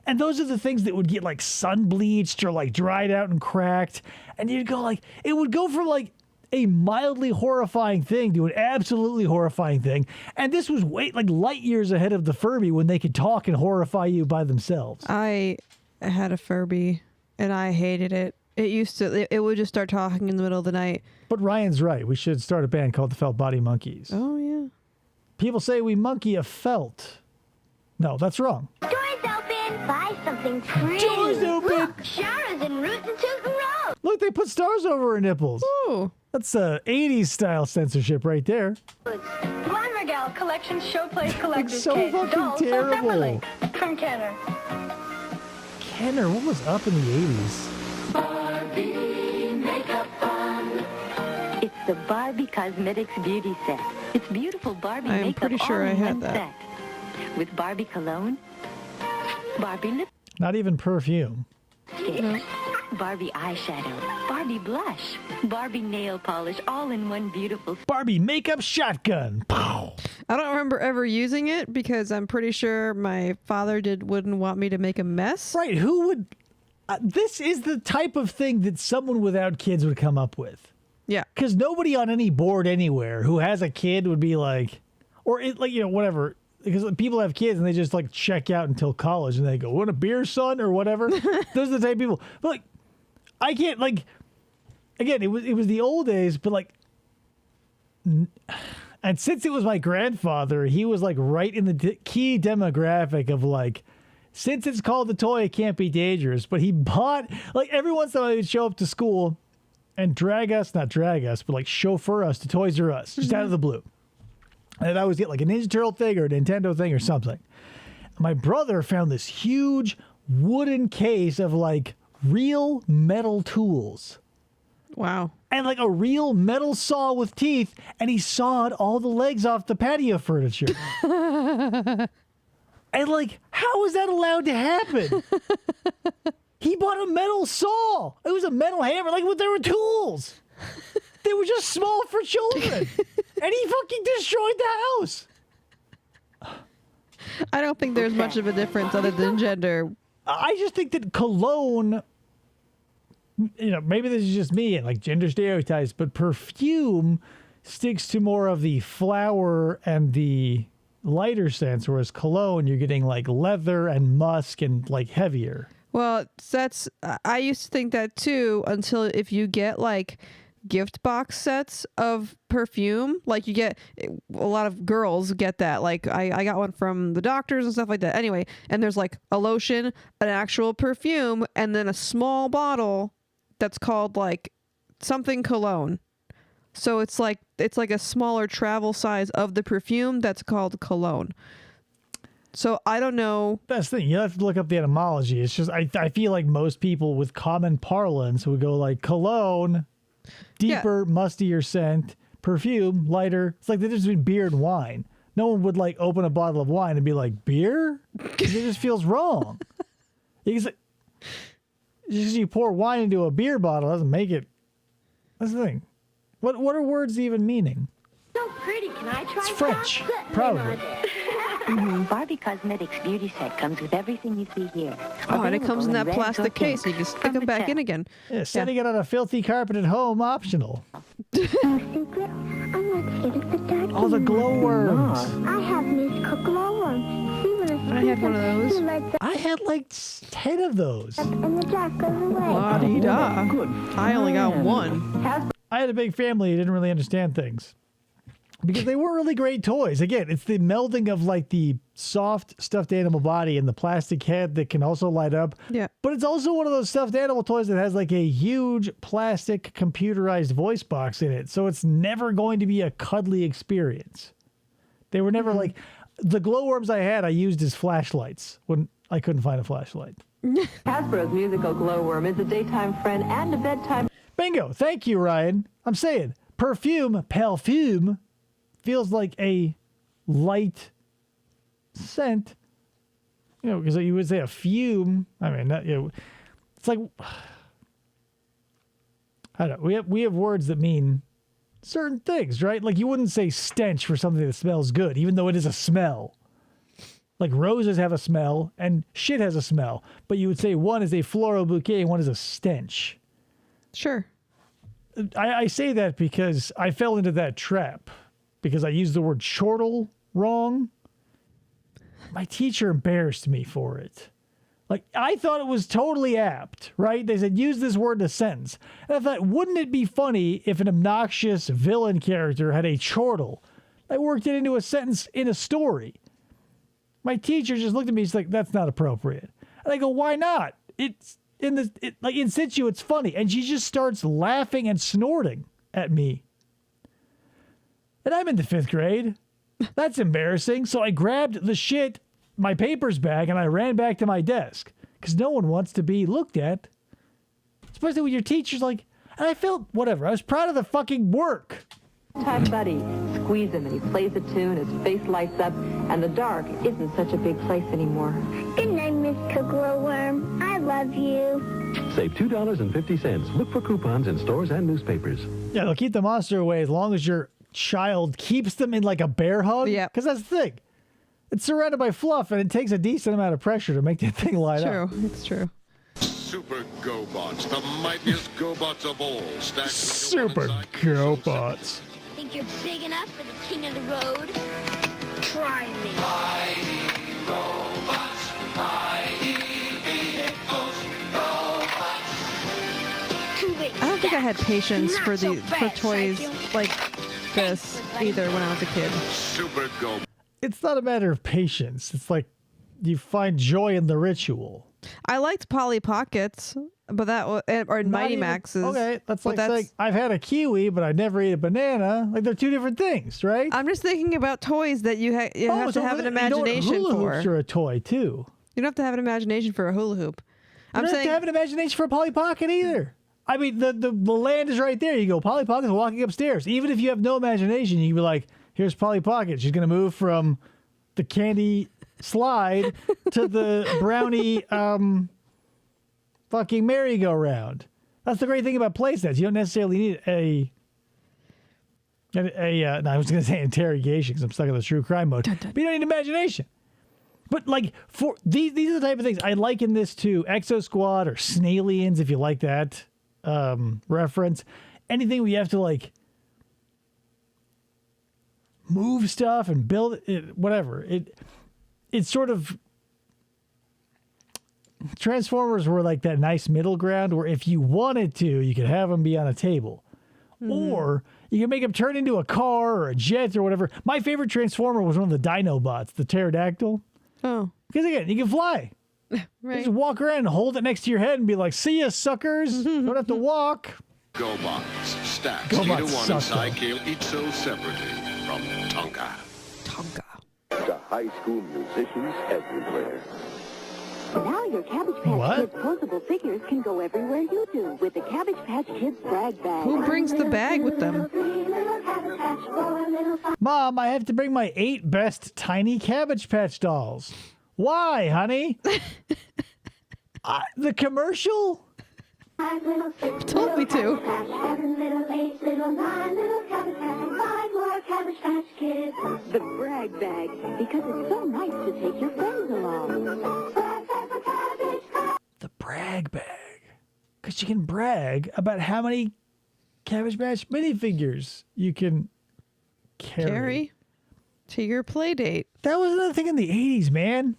S4: And those are the things that would get like sun bleached or like dried out and cracked. And you'd go like, it would go from like a mildly horrifying thing to an absolutely horrifying thing. And this was like light years ahead of the Furby when they could talk and horrify you by themselves.
S5: I had a Furby and I hated it. It would just start talking in the middle of the night.
S4: But Ryan's right. We should start a band called the Felt Body Monkeys.
S5: Oh, yeah.
S4: People say we monkey a felt. No, that's wrong.
S9: Doors open. Buy something free.
S4: Doors open.
S9: Look, Shara's en route to Tootin' Road.
S4: Look, they put stars over her nipples.
S5: Ooh.
S4: That's 80s style censorship right there.
S13: Glamour Gal collection Showplace Collector's
S4: so
S13: Case.
S4: fucking
S13: Dolls sold
S4: terrible.
S13: separately. From Kenner.
S4: Kenner, what was up in the 80s?
S8: Barbie makeup fun. It's the Barbie Cosmetics Beauty Set. It's beautiful Barbie
S5: I'm
S8: makeup
S5: pretty sure
S8: all
S5: I
S8: in
S5: had
S8: one
S5: that.
S8: set. With Barbie cologne, Barbie lipstick,
S4: Not even perfume.
S8: Barbie eyeshadow, Barbie blush, Barbie nail polish, all in one beautiful
S4: Barbie makeup shotgun. Pow.
S5: I don't remember ever using it because I'm pretty sure my father wouldn't want me to make a mess.
S4: Right, who would... this is the type of thing that someone without kids would come up with.
S5: Yeah.
S4: Because nobody on any board anywhere who has a kid would be like... Or, whatever. because people have kids and they just like check out until college and they go, "Want a beer, son?" or whatever. Those are the type of people. But like, I can't like. Again, it was the old days, but like, and since it was my grandfather, he was like right in the key demographic of like, since it's called a toy, it can't be dangerous. But he bought like every once in a while he'd show up to school and not drag us, but like chauffeur us to Toys R Us just out of the blue. And I'd always get like a Ninja Turtle thing or a Nintendo thing or something. My brother found this huge wooden case of like real metal tools.
S5: Wow.
S4: And like a real metal saw with teeth, and he sawed all the legs off the patio furniture. And like, how is that allowed to happen? He bought a metal saw. It was a metal hammer. Like, there were tools. They were just small for children. And he fucking destroyed the house.
S5: I don't think there's much of a difference other than gender.
S4: I just think that cologne, you know, maybe this is just me and like gender stereotypes, but perfume sticks to more of the flower and the lighter scents, whereas cologne, you're getting like leather and musk and like heavier.
S5: Well, I used to think that too, until if you get like gift box sets of perfume, like you get, a lot of girls get that. Like I got one from the doctors and stuff like that. Anyway, and there's like a lotion, an actual perfume, and then a small bottle that's called like something cologne. So it's like a smaller travel size of the perfume that's called cologne. So I don't know.
S4: That's the thing. You have to look up the etymology. It's just I feel like most people with common parlance would go like cologne, deeper, mustier scent, perfume, lighter. It's like the difference between beer and wine. No one would like open a bottle of wine and be like, beer? It just feels wrong. Just because you pour wine into a beer bottle doesn't make it. That's the thing. What are words even meaning?
S11: So pretty. Can I try?
S4: It's French, probably.
S8: Barbie Cosmetics beauty set comes with everything you see here.
S5: Oh, and it comes in that plastic case. You can stick them back in again.
S4: Yeah, setting it on a filthy carpet at home, optional. All the glowworms.
S9: I have mystical glowworms.
S5: I had one of those.
S4: I had like 10 of those.
S9: And the dark goes away.
S5: La-dee-da. I only got one.
S4: I had a big family who didn't really understand things. Because they weren't really great toys. Again, it's the melding of like the soft stuffed animal body and the plastic head that can also light up.
S5: Yeah.
S4: But it's also one of those stuffed animal toys that has like a huge plastic computerized voice box in it. So it's never going to be a cuddly experience. They were never like, the glowworms I had, I used as flashlights when I couldn't find a flashlight.
S7: Hasbro's musical glowworm is a daytime friend and a bedtime.
S4: Bingo. Thank you, Ryan. I'm saying perfume, feels like a light scent, you know, because you would say a fume. I mean, it's like, I don't know. We have words that mean certain things, right? Like you wouldn't say stench for something that smells good, even though it is a smell. Like roses have a smell and shit has a smell, but you would say one is a floral bouquet and one is a stench.
S5: Sure.
S4: I say that because I fell into that trap. Because I used the word chortle wrong. My teacher embarrassed me for it. Like, I thought it was totally apt, right? They said, use this word in a sentence. And I thought, wouldn't it be funny if an obnoxious villain character had a chortle? I worked it into a sentence in a story. My teacher just looked at me, he's like, that's not appropriate. And I go, why not? It's like in situ, it's funny. And she just starts laughing and snorting at me. And I'm in the 5th grade. That's embarrassing. So I grabbed the shit, my papers bag, and I ran back to my desk. Because no one wants to be looked at. Especially when your teacher's like, and I felt, whatever. I was proud of the fucking work.
S7: Time buddy. Squeeze him and he plays a tune, his face lights up, and the dark isn't such a big place anymore.
S9: Good night, Mr. Glowworm. I love you.
S15: Save $2.50. Look for coupons in stores and newspapers.
S4: Yeah, they'll keep the monster away as long as your child keeps them in like a bear hug.
S5: Yeah.
S4: Because that's the thing. It's surrounded by fluff and it takes a decent amount of pressure to make that thing light up.
S5: True. It's true.
S17: Super GoBots, the mightiest GoBots of all.
S4: Super GoBots.
S9: Think you're big enough for the king of the road? Try me.
S5: I don't think I had patience for toys like this either when I was a kid.
S12: Super go.
S4: It's not a matter of patience. It's like you find joy in the ritual.
S5: I liked Polly Pockets, but or Mighty Maxes.
S4: Okay, that's like saying I've had a kiwi, but I never ate a banana. Like they're two different things, right?
S5: I'm just thinking about toys that you have to have an imagination
S4: hula
S5: for.
S4: hoops are a toy too.
S5: You don't have to have an imagination for a hula hoop.
S4: You don't have to have an imagination for a Polly Pocket either. I mean, the land is right there. You go, Polly Pocket's walking upstairs. Even if you have no imagination, you can be like, here's Polly Pocket. She's going to move from the candy slide to the brownie fucking merry-go-round. That's the great thing about playsets. You don't necessarily need no, I was going to say interrogation because I'm stuck in the true crime mode. But you don't need imagination. But like for these are the type of things I like in this too. Exo Squad or Snailians, if you like that reference. Anything where you have to like move stuff and build it, whatever. It's sort of Transformers were like that nice middle ground where if you wanted to, you could have them be on a table. Or you can make them turn into a car or a jet or whatever. My favorite Transformer was one of the Dinobots, the pterodactyl.
S5: Oh.
S4: Because again, you can fly.
S5: Right.
S4: You just walk around and hold it next to your head and be like, see ya, suckers. Don't have to walk.
S12: GoBots. Stacks.
S4: GoBots
S12: Either one
S4: suck,
S12: inside Kale each sold separately from Tonka.
S14: To high school musicians everywhere.
S8: Now your Cabbage Patch
S4: What?
S8: Kids posable figures can go everywhere you do with the Cabbage Patch Kids brag bag.
S5: Who brings the bag with them?
S4: Mom, I have to bring my 8 best tiny Cabbage Patch dolls. Why, honey? The commercial?
S5: Told me to.
S8: The brag bag, because it's so nice to take your friends along.
S4: The brag bag. Because you can brag about how many Cabbage Patch minifigures you can carry
S5: to your play date.
S4: That was another thing in the 80s, man.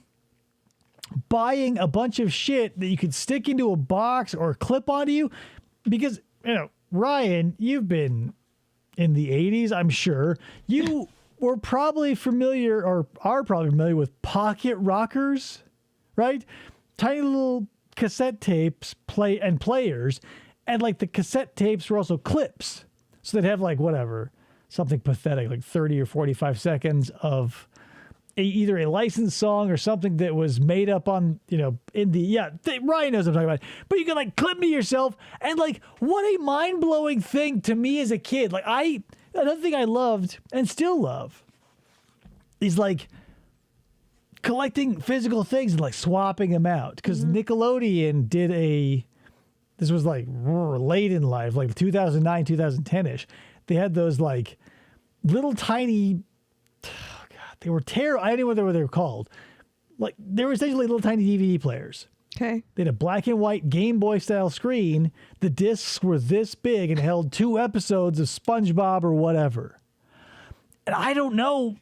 S4: Buying a bunch of shit that you could stick into a box or clip onto you. Because, Ryan, you've been in the 80s, I'm sure. You were probably familiar or are probably familiar with pocket rockers, right? Tiny little cassette tapes players. And like the cassette tapes were also clips. So they'd have like whatever, something pathetic, like 30 or 45 seconds of either a licensed song or something that was made up on, Ryan knows what I'm talking about. But you can like clip me yourself. And like, what a mind-blowing thing to me as a kid. Like another thing I loved and still love is like collecting physical things and like swapping them out. Because Nickelodeon did this was like late in life, like 2009, 2010-ish. They had those like little tiny, they were terrible. I don't know what they were called. Like they were essentially little tiny DVD players.
S5: Okay.
S4: They had a black and white Game Boy style screen. The discs were this big and held 2 episodes of SpongeBob or whatever. And I don't know.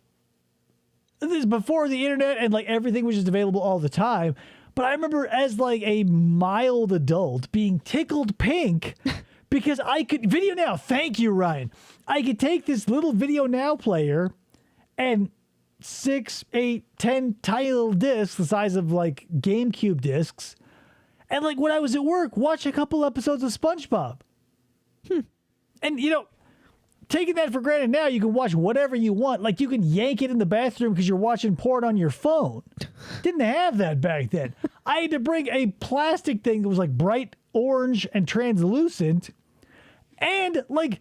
S4: This is before the internet and like everything was just available all the time. But I remember as like a mild adult being tickled pink because I could Video Now. Thank you, Ryan. I could take this little Video Now player and 6, 8, 10 tiny little discs the size of like GameCube discs. And like when I was at work, watch a couple episodes of SpongeBob. And taking that for granted now, you can watch whatever you want. Like you can yank it in the bathroom because you're watching porn on your phone. Didn't have that back then. I had to bring a plastic thing that was like bright orange and translucent and like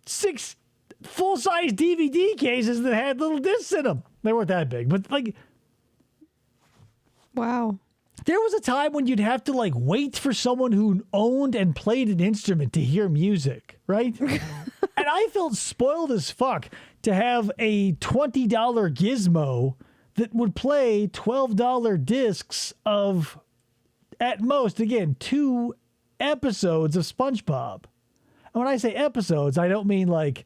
S4: 6 full-size DVD cases that had little discs in them. They weren't that big, but like...
S5: Wow.
S4: There was a time when you'd have to like wait for someone who owned and played an instrument to hear music, right? And I felt spoiled as fuck to have a $20 gizmo that would play $12 discs of, at most, again, 2 episodes of SpongeBob. And when I say episodes, I don't mean like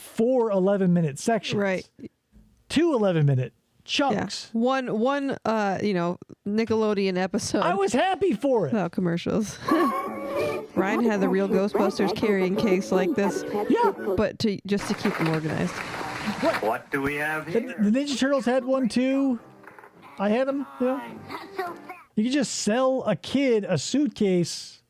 S4: 4 11-minute sections.
S5: Right.
S4: 2 11-minute chunks.
S5: Yeah. One Nickelodeon episode.
S4: I was happy for it.
S5: Without commercials. Ryan had the real Ghostbusters carrying case like this.
S4: Yeah.
S5: But just to keep them organized.
S17: What do we have here?
S4: The Ninja Turtles had one too. I had them. You could just sell a kid a suitcase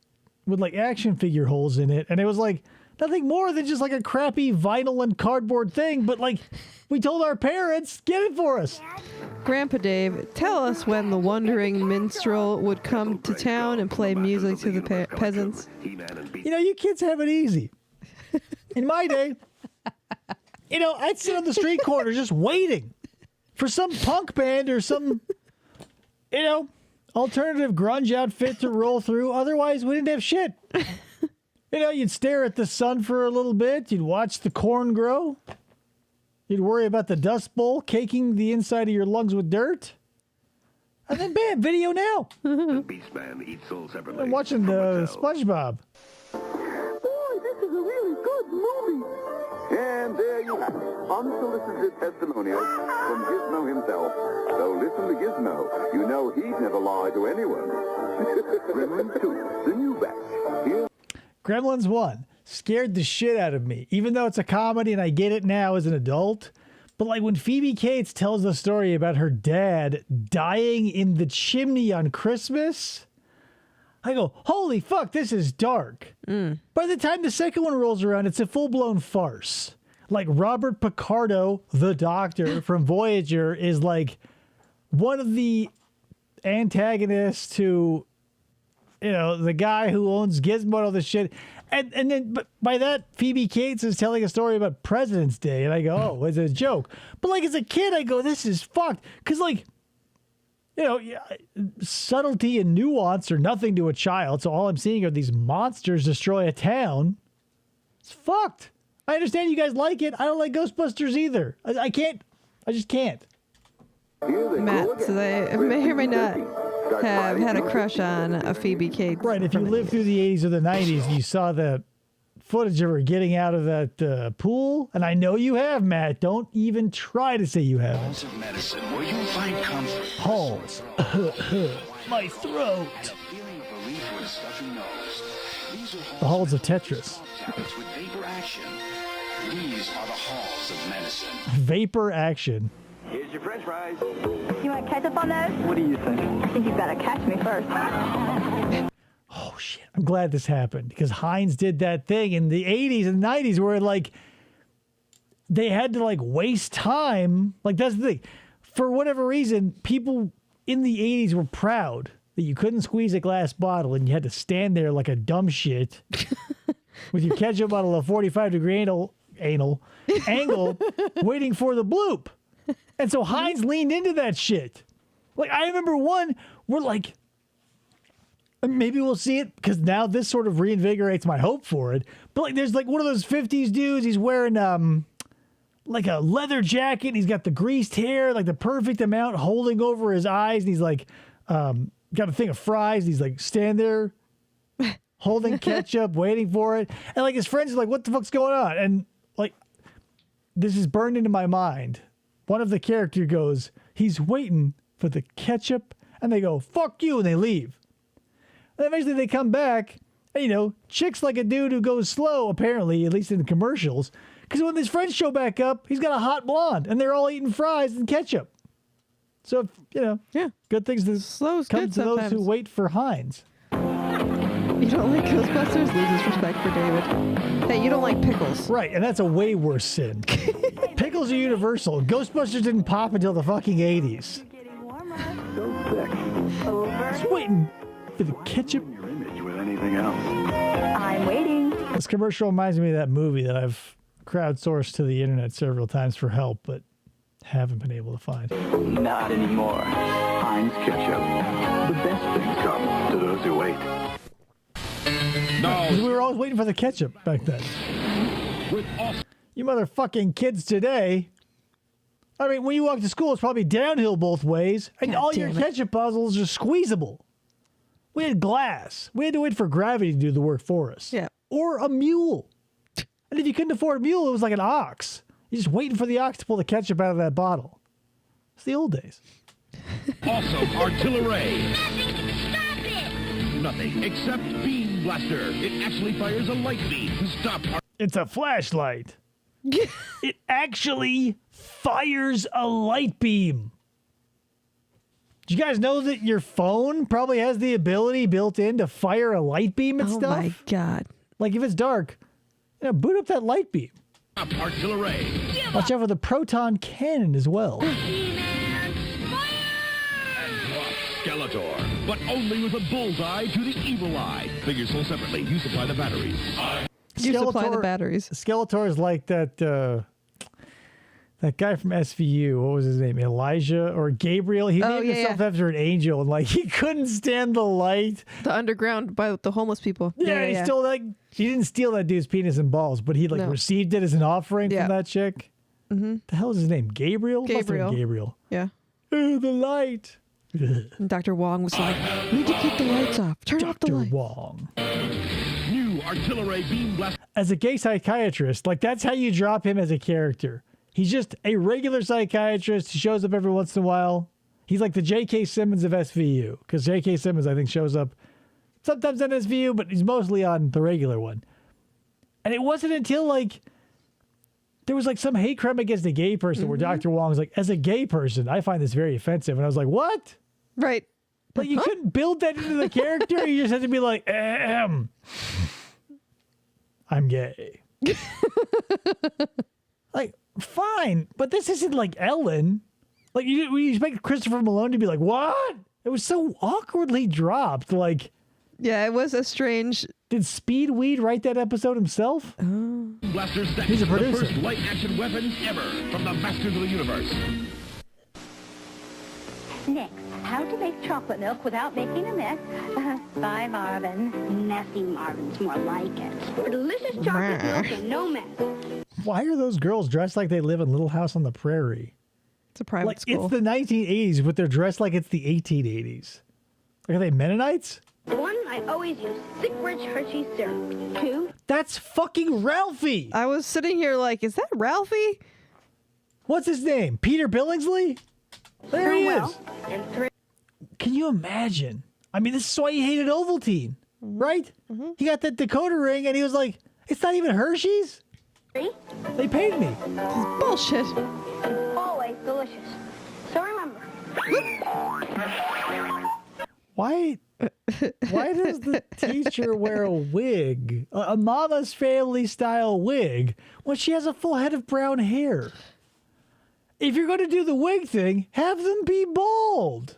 S4: with like action figure holes in it, and it was like nothing more than just like a crappy vinyl and cardboard thing. But like, we told our parents, get it for us.
S5: Grandpa Dave, tell us when the wandering minstrel would come to town and play music to the peasants.
S4: You know, you kids have it easy. In my day, I'd sit on the street corner just waiting for some punk band or some, alternative grunge outfit to roll through. Otherwise, we didn't have shit. You'd stare at the sun for a little bit. You'd watch the corn grow. You'd worry about the Dust Bowl caking the inside of your lungs with dirt. And then, bam, video now.
S15: Beastman eats soul separately.
S4: I'm watching the SpongeBob.
S14: Boy, this is a really good movie. And there you have it. Unsolicited testimonials from Gizmo himself. So listen to Gizmo. You know he'd never lie to anyone. Gremlins 2, the new batch. Here.
S4: Gremlins 1 scared the shit out of me, even though it's a comedy and I get it now as an adult. But like when Phoebe Cates tells the story about her dad dying in the chimney on Christmas, I go, holy fuck, this is dark. By the time the second one rolls around, it's a full-blown farce. Like Robert Picardo, the Doctor from Voyager, is like one of the antagonists to, the guy who owns Gizmo and all this shit. And then, but by that, Phoebe Cates is telling a story about President's Day, and I go, oh, it's a joke. But like as a kid, I go, this is fucked. Because like, subtlety and nuance are nothing to a child. So all I'm seeing are these monsters destroy a town. It's fucked. I understand you guys like it. I don't like Ghostbusters either. I can't. I just can't.
S5: Matt, so they may or may not have had a crush on a Phoebe Cates.
S4: Right. If you lived through the 80s or the 90s, and you saw the footage of her getting out of that pool, and I know you have, Matt. Don't even try to say you haven't.
S15: Halls of medicine, where you find comfort.
S4: Halls. My throat.
S15: Feeling of relief or a stuffy nose. These are
S4: The halls of Tetris.
S15: tablets with vapor action. These are the halls of medicine.
S4: Vapor action.
S16: Here's your french fries.
S8: You want ketchup on those?
S16: What do you think?
S8: I think you've got to catch me first.
S4: Oh, shit. I'm glad this happened because Heinz did that thing in the 80s and 90s where, like, they had to, like, waste time. Like, that's the thing. For whatever reason, people in the 80s were proud that you couldn't squeeze a glass bottle and you had to stand there like a dumb shit with your ketchup bottle of 45-degree angle waiting for the bloop. And so Heinz leaned into that shit. Like, I remember one where, like, maybe we'll see it because now this sort of reinvigorates my hope for it. But, like, there's, like, one of those 50s dudes. He's wearing, like, a leather jacket. And he's got the greased hair, like, the perfect amount holding over his eyes. And he's, like, got a thing of fries. And he's, like, stand there holding ketchup, waiting for it. And, like, his friends are like, what the fuck's going on? And, like, this is burned into my mind. One of the character goes, he's waiting for the ketchup, and they go, fuck you, and they leave. And eventually they come back, and, chicks like a dude who goes slow, apparently, at least in the commercials, because when his friends show back up, he's got a hot blonde, and they're all eating fries and ketchup. So, good things that come to those who wait for Heinz.
S5: You don't like Ghostbusters? Loses respect for David. Hey, you don't like pickles.
S4: Right, and that's a way worse sin. Pickles are universal. Ghostbusters didn't pop until the fucking 80s.
S14: So sick.
S4: Just waiting for the ketchup.
S14: Your image with anything else.
S8: I'm waiting.
S4: This commercial reminds me of that movie that I've crowdsourced to the internet several times for help, but haven't been able to find.
S16: Not anymore. Heinz ketchup. The best things come to those who wait.
S4: Because we were always waiting for the ketchup back then. You motherfucking kids today. I mean, when you walk to school, it's probably downhill both ways, and all your ketchup bottles are squeezable. We had glass. We had to wait for gravity to do the work for us.
S5: Yeah.
S4: Or a mule. And if you couldn't afford a mule, it was like an ox. You're just waiting for the ox to pull the ketchup out of that bottle. It's the old days.
S18: Awesome artillery. Nothing except beam blaster. It actually fires a light beam to stop.
S4: It's a flashlight. It actually fires a light beam. Do you guys know that your phone probably has the ability built in to fire a light beam and stuff?
S5: Oh my God.
S4: Like if it's dark, boot up that light beam.
S18: Artillery.
S4: Watch out for the proton cannon as well.
S18: Skeletor, but only with a bullseye to the evil eye. Figures sold separately. You supply the batteries.
S5: You supply the batteries.
S4: Skeletor is like that guy from SVU. What was his name? Elijah or Gabriel? He named himself after an angel, and like he couldn't stand the light.
S5: The underground by the homeless people.
S4: Yeah, he stole that. He didn't steal that dude's penis and balls, but he received it as an offering from that chick.
S5: Mm-hmm.
S4: The hell is his name? Gabriel?
S5: Gabriel.
S4: Gabriel.
S5: Yeah.
S4: The light.
S5: And Dr. Wong was like, "We need to keep the lights off. Turn off the lights."
S4: Dr. Wong.
S18: New artillery beam blast.
S4: As a gay psychiatrist, like that's how you drop him as a character. He's just a regular psychiatrist. He shows up every once in a while. He's like the J.K. Simmons of SVU, because J.K. Simmons, I think, shows up sometimes on SVU, but he's mostly on the regular one. And it wasn't until like there was like some hate crime against a gay person where Dr. Wong was like, as a gay person, I find this very offensive. And I was like, what?
S5: Right.
S4: Like you couldn't build that into the character. You just had to be like, I'm gay. Like, fine. But this isn't like Ellen. Like you expect Christopher Malone to be like, what? It was so awkwardly dropped. Like,
S5: yeah, it was a strange.
S4: Did Speedweed write that episode himself?
S18: Blaster Stack.
S4: He's a producer.
S18: The first light action weapon ever from the Masters of the Universe.
S8: Next, how to make chocolate milk without making a mess by Marvin. Messy Marvin's more like it. For delicious chocolate milk and no mess.
S4: Why are those girls dressed like they live in Little House on the Prairie?
S5: It's a private school.
S4: It's the 1980s, but they're dressed like it's the 1880s. Like, are they Mennonites?
S8: 1, I always use thick, rich Hershey syrup. 2,
S4: that's fucking Ralphie.
S5: I was sitting here like, is that Ralphie?
S4: What's his name? Peter Billingsley? There he is.
S8: And 3.
S4: Can you imagine? I mean, this is why he hated Ovaltine, right? He got that decoder ring, and he was like, it's not even Hershey's?
S8: 3.
S4: They paid me.
S5: This is bullshit.
S8: And always delicious. So remember.
S4: Why does the teacher wear a wig, a Mama's Family style wig, when she has a full head of brown hair? If you're going to do the wig thing, have them be bald.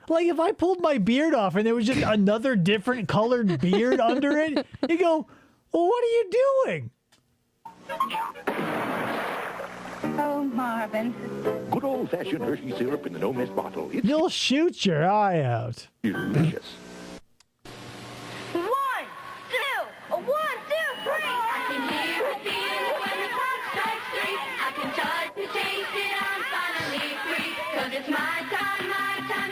S4: Like if I pulled my beard off and there was just another different colored beard under it, you go, well, what are you doing?
S8: Oh, Marvin.
S17: Good old-fashioned Hershey syrup in the no-mess bottle. It's
S4: You'll shoot your eye out.
S17: delicious.
S8: 1, 2, 1, 2, 3.
S1: I can hear it feel when the clock strikes 3. I can touch and taste it, I'm finally free. 'Cause it's my time,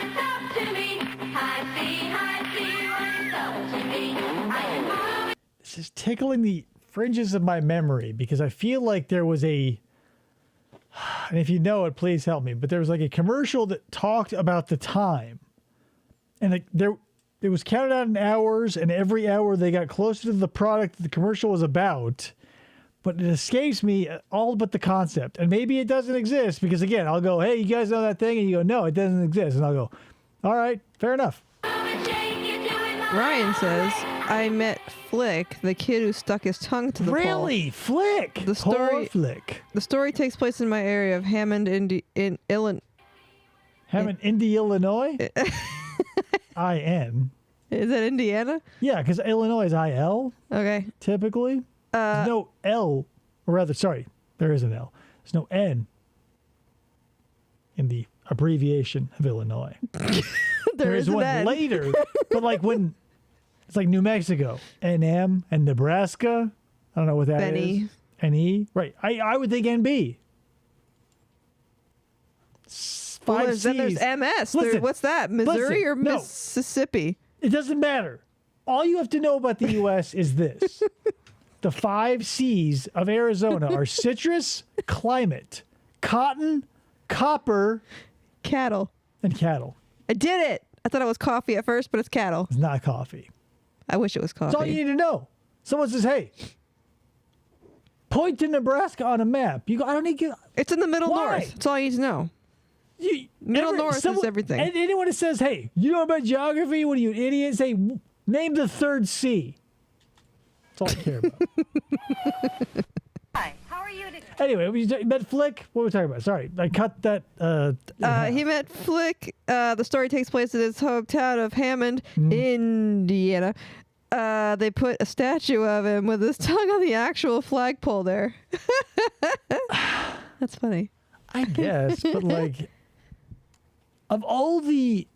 S1: it's up to me. I see when it's up to me. I can move.
S4: This is tickling the fringes of my memory because I feel like there was and if you know it, please help me, but there was like a commercial that talked about the time. And it was counted out in hours, and every hour they got closer to the product that the commercial was about. But it escapes me all but the concept. And maybe it doesn't exist because, again, I'll go, hey, you guys know that thing? And you go, no, it doesn't exist. And I'll go, all right, fair enough.
S5: Ryan says, I met Flick, the kid who stuck his tongue to the pole.
S4: Really? Flick?
S5: The story,
S4: Poor Flick.
S5: The story takes place in my area of Hammond, Illinois.
S4: Hammond, Illinois? I-N.
S5: Is that Indiana?
S4: Yeah, because Illinois is I-L.
S5: Okay.
S4: Typically. There's no L, or rather, sorry, there is an L. There's no N in the abbreviation of Illinois. there is one
S5: N.
S4: later, but like when it's like New Mexico, NM, and Nebraska. I don't know what that is. NE. Right. I would think NB.
S5: Well, then there's MS.
S4: Listen,
S5: what's that? Missouri or
S4: no.
S5: Mississippi?
S4: It doesn't matter. All you have to know about the U.S. is this. the 5 C's of Arizona are citrus, climate, cotton, copper,
S5: cattle.
S4: And cattle.
S5: I did it. I thought it was coffee at first, but it's cattle.
S4: It's not coffee.
S5: I wish it was coffee.
S4: That's all you need to know. Someone says, hey, point to Nebraska on a map. You go, I don't need to.
S5: It's in the middle
S4: Why?
S5: north. That's all you need to know. Middle north is everything.
S4: And anyone that says, hey, you know about geography? What are you, an idiot? Say, name the 3rd C. That's all I care about.
S19: Hi, how are you today?
S4: Anyway, we met Flick. What were we talking about? Sorry, I cut that.
S5: He met Flick. The story takes place in his hometown of Hammond, Indiana. They put a statue of him with his tongue on the actual flagpole there. That's funny.
S4: I guess, but like, of all the,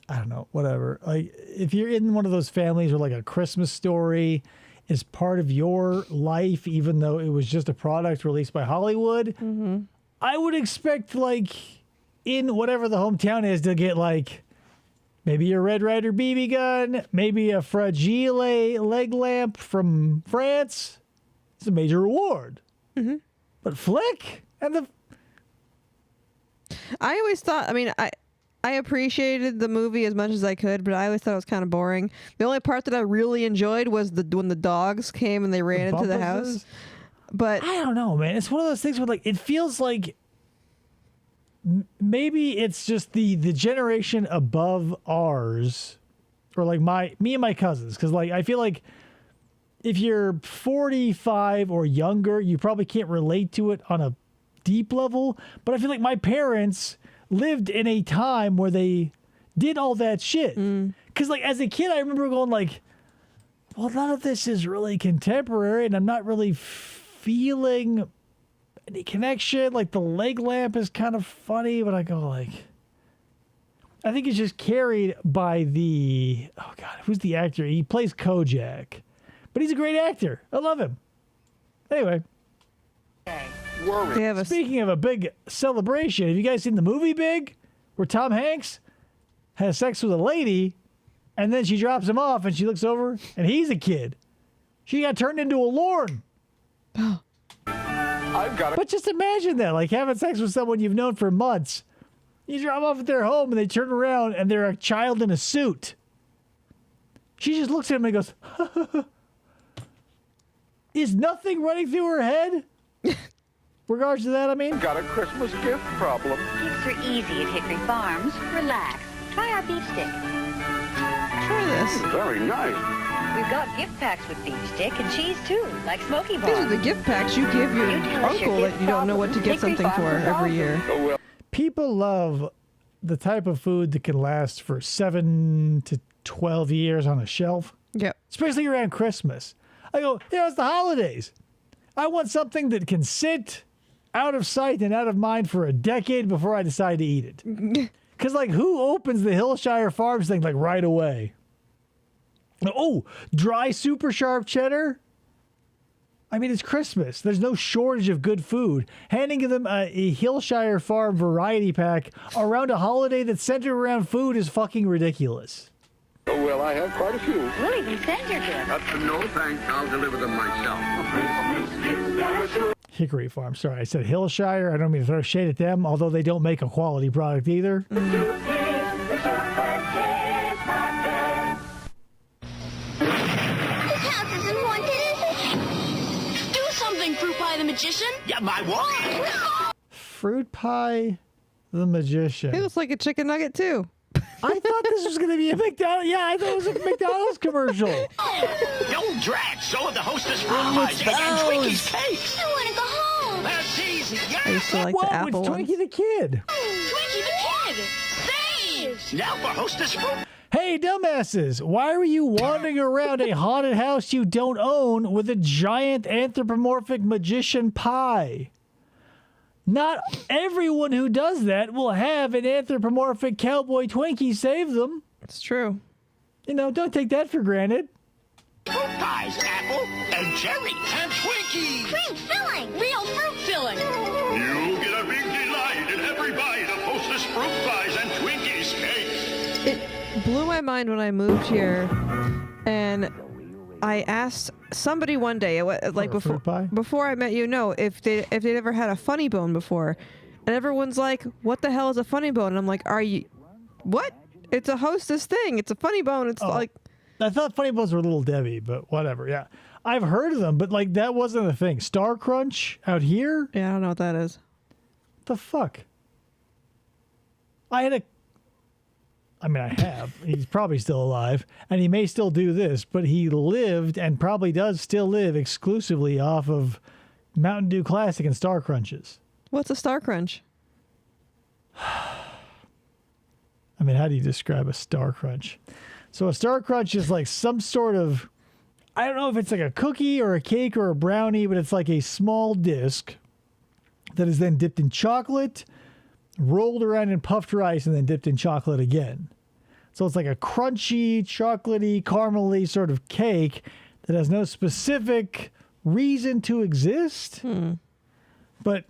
S4: I don't know, whatever. Like, if you're in one of those families where like a Christmas Story is part of your life, even though it was just a product released by Hollywood, I would expect like in whatever the hometown is to get like maybe a Red Ryder BB gun, maybe a Fragile leg lamp from France. It's a major reward. But Flick and the...
S5: I always thought, I mean, I appreciated the movie as much as I could, but I always thought it was kind of boring. The only part that I really enjoyed was when the dogs came and they ran into the house. But
S4: I don't know, man. It's one of those things where like it feels like maybe it's just the generation above ours, or like me and my cousins, because like I feel like if you're 45 or younger, you probably can't relate to it on a deep level. But I feel like my parents lived in a time where they did all that shit. Because like as a kid, I remember going like, well, none of this is really contemporary, and I'm not really feeling any connection. Like the leg lamp is kind of funny, but I go like, I think it's just carried by the, oh God, who's the actor? He plays Kojak. But he's a great actor. I love him. Anyway. Speaking of a big celebration, have you guys seen the movie Big? Where Tom Hanks has sex with a lady, and then she drops him off, and she looks over, and he's a kid. She got turned into a Lorne. But just imagine that, like having sex with someone you've known for months. You drop off at their home, and they turn around, and they're a child in a suit. She just looks at him and goes, is nothing running through her head? Regards to that, I mean?
S17: Got a Christmas gift problem.
S19: Gifts are easy at Hickory Farms. Relax. Try our beef stick.
S5: Try this.
S17: Very nice.
S19: We've got gift packs with beef stick and cheese too, like Smoky Bar.
S5: These are the gift packs you give your uncle that you don't know what to get something for every year.
S4: People love the type of food that can last for 7 to 12 years on a shelf.
S5: Yep.
S4: Especially around Christmas. I go, it's the holidays. I want something that can sit out of sight and out of mind for a decade before I decide to eat it. Because, like, who opens the Hillshire Farms thing, like, right away? Oh, dry super sharp cheddar? I mean, it's Christmas. There's no shortage of good food. Handing them a Hillshire Farm variety pack around a holiday that's centered around food is fucking ridiculous.
S17: Oh, well, I have quite a few.
S19: We'll even send your gift.
S12: No, thanks. I'll deliver them myself.
S4: Hickory Farm. Sorry, I said Hillshire. I don't mean to throw shade at them, although they don't make a quality product either.
S19: The house isn't haunted, is it? Do something, Fruit Pie the Magician.
S6: Yeah, my what?
S4: Fruit Pie the Magician.
S5: It looks like a chicken nugget, too.
S4: I thought this was going to be a McDonald's. Yeah, I thought it was a McDonald's commercial.
S6: Don't drag. So are the Hostess fruit pies and Twinkies cakes.
S19: I want to go home.
S6: That's easy.
S5: I used to like
S4: Whoa,
S5: the apple
S4: it's
S5: ones.
S4: Twinkie the Kid.
S19: Twinkie the Kid. Thanks.
S6: Now for Hostess fruit.
S4: Hey, dumbasses, why are you wandering around a haunted house you don't own with a giant anthropomorphic magician pie? Not everyone who does that will have an anthropomorphic cowboy Twinkie save them.
S5: It's true.
S4: You know, don't take that for granted.
S6: Fruit pies, apple, and cherry, and Twinkies.
S19: Cream filling. Real fruit filling.
S17: You get a big delight in every bite of Hostess fruit pies and Twinkies cakes.
S5: It blew my mind when I moved here, and I asked somebody one day, like before I met you, if they'd ever had a funny bone before, and everyone's like, "What the hell is a funny bone?" And I'm like, "Are you what? It's a Hostess thing. It's a funny bone. It's like."
S4: I thought funny bones were Little Debbie, but whatever. Yeah, I've heard of them, but like that wasn't a thing. Star Crunch out here?
S5: Yeah, I don't know what that is.
S4: What the fuck? I have. He's probably still alive, and he may still do this, but he lived and probably does still live exclusively off of Mountain Dew Classic and Star Crunches.
S5: What's a Star Crunch?
S4: I mean, how do you describe a Star Crunch? So a Star Crunch is like some sort of, I don't know if it's like a cookie or a cake or a brownie, but it's like a small disc that is then dipped in chocolate, rolled around in puffed rice, and then dipped in chocolate again. So it's like a crunchy, chocolatey, caramely sort of cake that has no specific reason to exist. But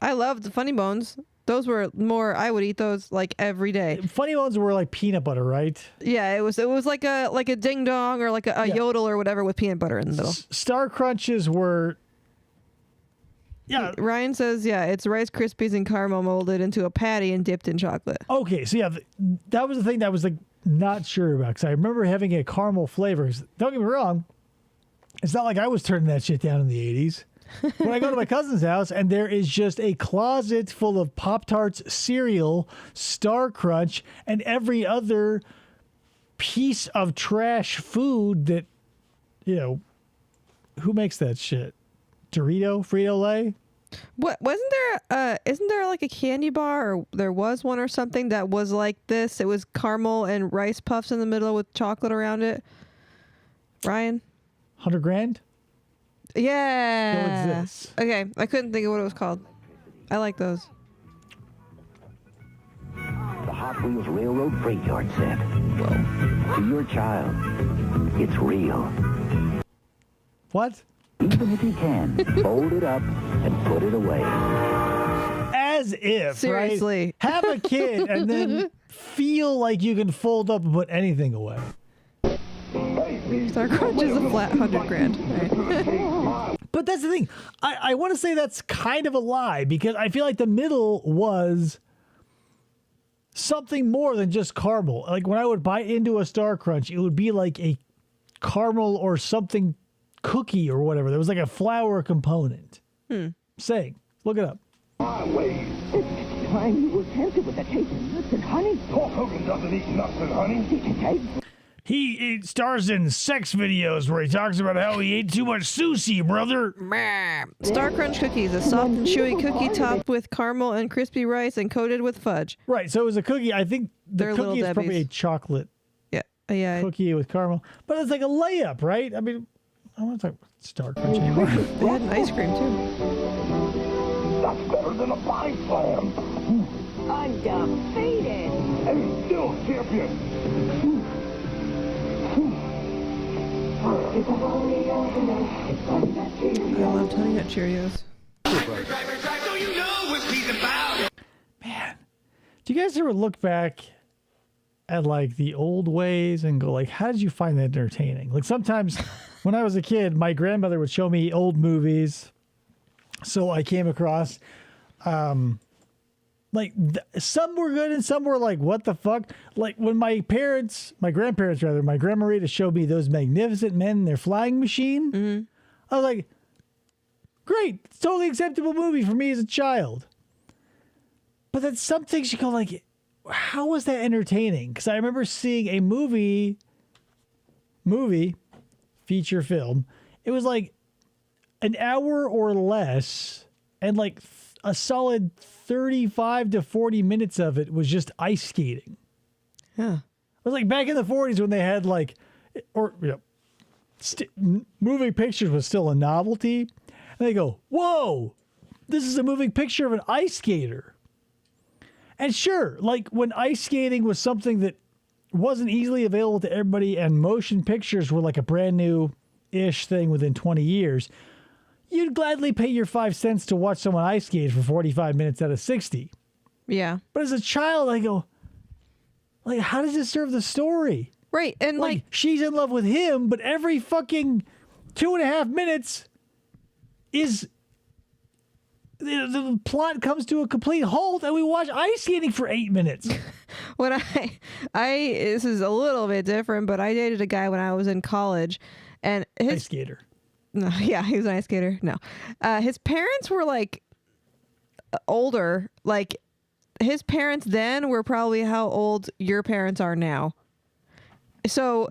S5: I loved the Funny Bones. Those were more, I would eat those like every day.
S4: Funny Bones were like peanut butter, right?
S5: Yeah, it was like a ding dong or like a yodel or whatever with peanut butter in the middle.
S4: Star Crunches were... Yeah.
S5: Ryan says, it's Rice Krispies and caramel molded into a patty and dipped in chocolate.
S4: Okay, so yeah, that was the thing that I was like not sure about, because I remember having a caramel flavor. 'Cause don't get me wrong, it's not like I was turning that shit down in the 80s. When I go to my cousin's house and there is just a closet full of Pop-Tarts, cereal, Star Crunch, and every other piece of trash food that, who makes that shit? Dorito, Frito-Lay?
S5: What wasn't there? Isn't there like a candy bar, or there was one or something that was like this? It was caramel and rice puffs in the middle with chocolate around it. Ryan,
S4: 100 Grand?
S5: Yeah.
S4: Still exists.
S5: Okay, I couldn't think of what it was called. I like those.
S15: The Hot Wheels Railroad Freight Yard set. Whoa. To your child, it's real.
S4: What?
S15: Even if you can, fold it up and put it away.
S4: As if,
S5: seriously,
S4: right? Have a kid and then feel like you can fold up and put anything away.
S5: Star Crunch is a flat 100 grand. Right?
S4: But that's the thing. I want to say that's kind of a lie, because I feel like the middle was something more than just caramel. Like when I would bite into a Star Crunch, it would be like a caramel or something cookie or whatever. There was like a flour component. Saying, look it up.
S9: It's time you were tempted with a taste of nuts and honey.
S14: Hulk Hogan doesn't eat nuts and honey.
S4: He stars in sex videos where he talks about how he ate too much sushi, brother.
S5: Star Crunch cookies, a soft and chewy cookie topped with caramel and crispy rice and coated with fudge.
S4: Right, so it was a cookie. I think the cookie is probably a chocolate cookie with caramel. But it's like a layup, right? I mean, I don't want to talk about Star Crunch anymore.
S5: They had an ice cream, too.
S14: That's better than a pie slam.
S9: Undefeated.
S14: And still champion.
S5: I love Honey Nut Cheerios.
S4: Man, do you guys ever look back at like the old ways and go like, how did you find that entertaining? Like sometimes when I was a kid, my grandmother would show me old movies. So I came across, some were good and some were like, what the fuck? Like when my grandparents, my grandma Rita showed me Those Magnificent Men and Their Flying Machine. I was like, great, it's a totally acceptable movie for me as a child. But then some things you go like, how was that entertaining? Because I remember seeing a movie, feature film. It was like an hour or less, and like a solid 35 to 40 minutes of it was just ice skating.
S5: Yeah.
S4: It was like back in the 40s when they had like, moving pictures was still a novelty. And they go, whoa, this is a moving picture of an ice skater. And sure, like when ice skating was something that wasn't easily available to everybody and motion pictures were like a brand new-ish thing within 20 years, you'd gladly pay your 5 cents to watch someone ice skate for 45 minutes out of 60.
S5: Yeah.
S4: But as a child, I go, like, how does this serve the story?
S5: Right. And like
S4: she's in love with him, but every fucking 2.5 minutes is the plot comes to a complete halt, and we watch ice skating for 8 minutes.
S5: When I this is a little bit different, but I dated a guy when I was in college, and his
S4: ice skater.
S5: No, yeah, he was an ice skater. No, his parents were like older. Like his parents then were probably how old your parents are now. So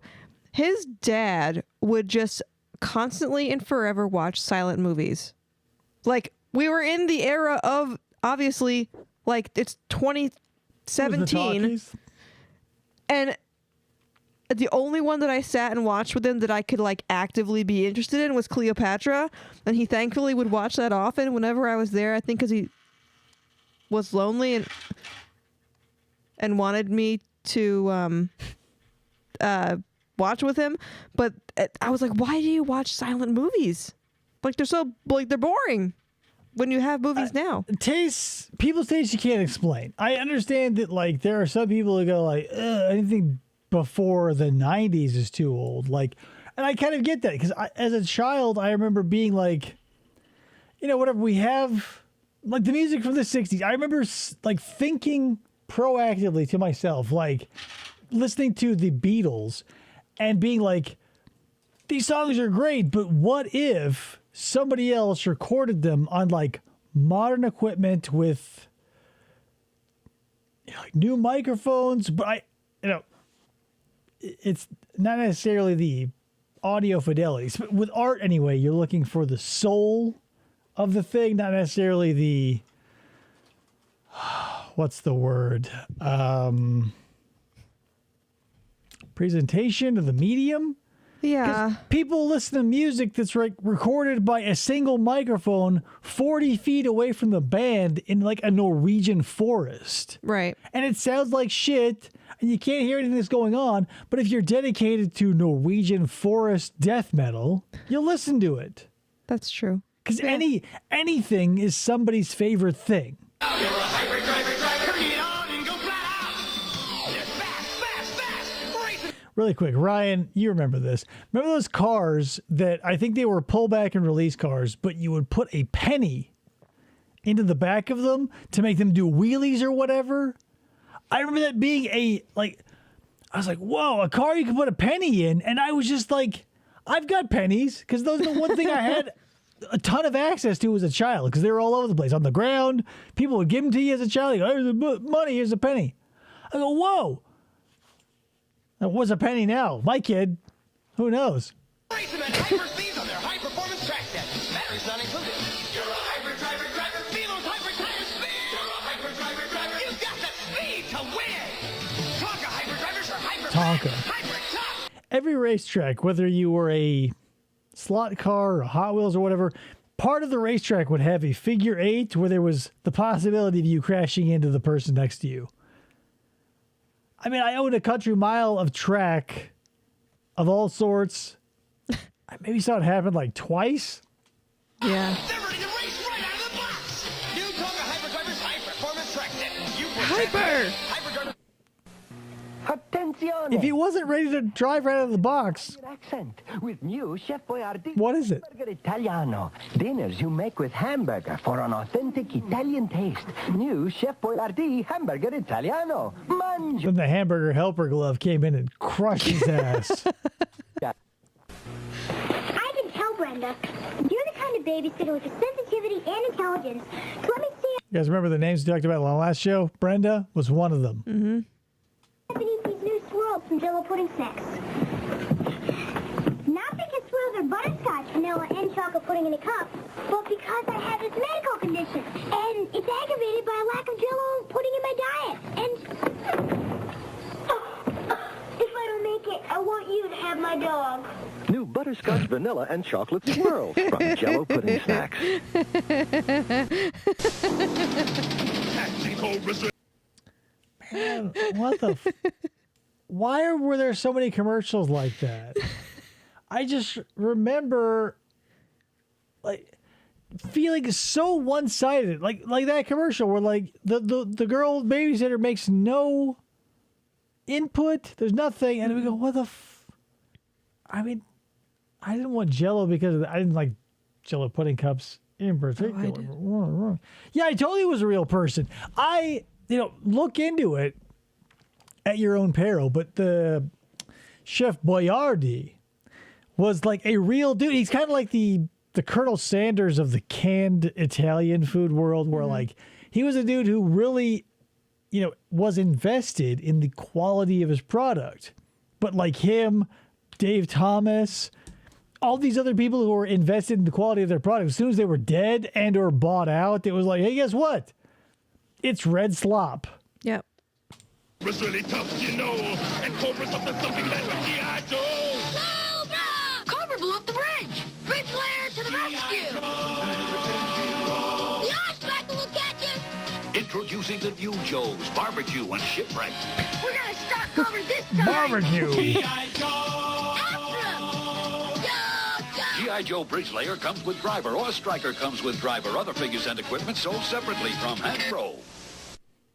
S5: his dad would just constantly and forever watch silent movies. Like we were in the era of obviously like it's 2017 and the only one that I sat and watched with him that I could like actively be interested in was Cleopatra, and he thankfully would watch that often whenever I was there. I think because he was lonely and wanted me to watch with him. But I was like, why do you watch silent movies? Like they're boring when you have movies now.
S4: People's tastes you can't explain. I understand that like there are some people who go like anything before the 90s is too old. Like, and I kind of get that because as a child I remember being like, whatever we have, like the music from the 60s. I remember like thinking proactively to myself, like listening to the Beatles and being like, these songs are great, but what if somebody else recorded them on like modern equipment with like new microphones? But it's not necessarily the audio fidelities, but with art anyway, you're looking for the soul of the thing, not necessarily the what's the word? Presentation of the medium.
S5: Yeah.
S4: People listen to music that's recorded by a single microphone 40 feet away from the band in like a Norwegian forest.
S5: Right.
S4: And it sounds like shit and you can't hear anything that's going on. But if you're dedicated to Norwegian forest death metal, you'll listen to it.
S5: That's true.
S4: Because anything is somebody's favorite thing. Really quick, Ryan, you remember this. Remember those cars that I think they were pullback and release cars, but you would put a penny into the back of them to make them do wheelies or whatever? I remember that being I was like, whoa, a car you can put a penny in. And I was just like, I've got pennies because those are the one thing I had a ton of access to as a child because they were all over the place on the ground. People would give them to you as a child. You go, here's the money, here's a penny. I go, whoa. That was a penny now. My kid, who knows?
S6: Racing at hyper speeds on their high-performance track set. Batteries not included. You're a hyper-driver. Feel those hyper-tire speeds. You're a hyper-driver. You've got the speed to win. Tonka hyper-drivers are
S4: Tonka.
S6: hyper-tough.
S4: Every racetrack, whether you were a slot car or Hot Wheels or whatever, part of the racetrack would have a figure 8 where there was the possibility of you crashing into the person next to you. I mean, I owned a country mile of track of all sorts. I maybe saw it happen like twice.
S5: Yeah.
S6: They're ready to race right out of the box. New Tonka hyper-drivers high-performance track set. You
S5: Hyper!
S15: Attenzione!
S4: If he wasn't ready to drive right out of the box,
S15: Accent with new Chef Boyardee.
S4: What is it?
S15: Hamburger Italiano. Dinners you make with hamburger for an authentic Italian taste. New Chef Boyardee Hamburger Italiano. Mangi.
S4: then the hamburger helper glove came in and crushed his ass.
S9: I can tell, Brenda. You're the kind of babysitter with the sensitivity and intelligence. So let me see
S4: You guys remember the names we talked about on the last show? Brenda was one of them.
S5: Mm-hmm.
S9: beneath these new swirls from Jello pudding snacks. Not because swirls are butterscotch, vanilla, and chocolate pudding in a cup, but because I have this medical condition, and it's aggravated by a lack of Jello pudding in my diet. And if I don't make it, I want you to have my dog.
S14: New butterscotch, vanilla, and chocolate swirls from Jello pudding snacks.
S4: Man, what the? Why were there so many commercials like that? I just remember, like, feeling so one-sided, like that commercial where like the girl babysitter makes no input. There's nothing. And we go, what the I mean, I didn't want Jell-O because I didn't like Jell-O pudding cups in particular. Yeah, I told you it was a real person. Look into it at your own peril. But the Chef Boyardee was like a real dude. He's kind of like the Colonel Sanders of the canned Italian food world, where like he was a dude who really, was invested in the quality of his product. But like him, Dave Thomas, all these other people who were invested in the quality of their product, as soon as they were dead and or bought out, it was like, hey, guess what? It's red slop.
S5: Yep.
S18: Cobra's really tough, you know, and Cobra's up to something that's a G.I. Joe.
S19: Cobra! Cobra blew up the bridge. Bridge layer to the rescue. The ice back to look at you.
S6: Introducing the new Joes, Barbecue and Shipwreck.
S19: We're gonna start Cobra this time.
S4: Barbecue.
S6: G.I. Joe Bridge Layer comes with driver, or Striker comes with driver. Other figures and equipment sold separately from Hasbro.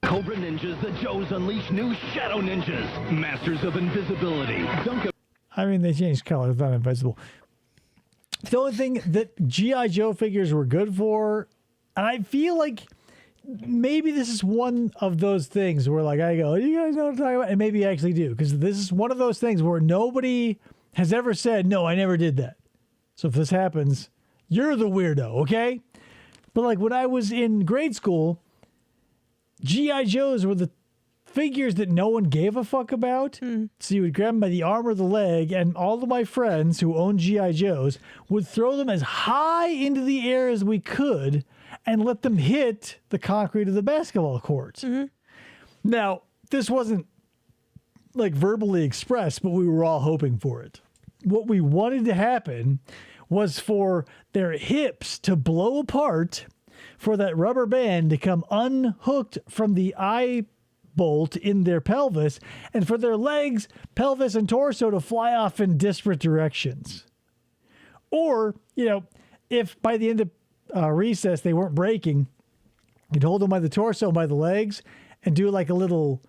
S18: Cobra Ninjas, the Joes unleash new Shadow Ninjas, masters of invisibility.
S4: I mean, they changed color. It's not invisible. The only thing that G.I. Joe figures were good for, and I feel like maybe this is one of those things where like I go, you guys know what I'm talking about? And maybe I actually do, because this is one of those things where nobody has ever said, no, I never did that. So if this happens, you're the weirdo, okay? But like when I was in grade school, G.I. Joes were the figures that no one gave a fuck about. So you would grab them by the arm or the leg, and all of my friends who owned G.I. Joes would throw them as high into the air as we could and let them hit the concrete of the basketball court. Now, this wasn't like verbally expressed, but we were all hoping for it. What we wanted to happen was for their hips to blow apart, for that rubber band to come unhooked from the eye bolt in their pelvis, and for their legs, pelvis, and torso to fly off in disparate directions. Or, if by the end of recess they weren't breaking, you'd hold them by the torso, by the legs, and do like a little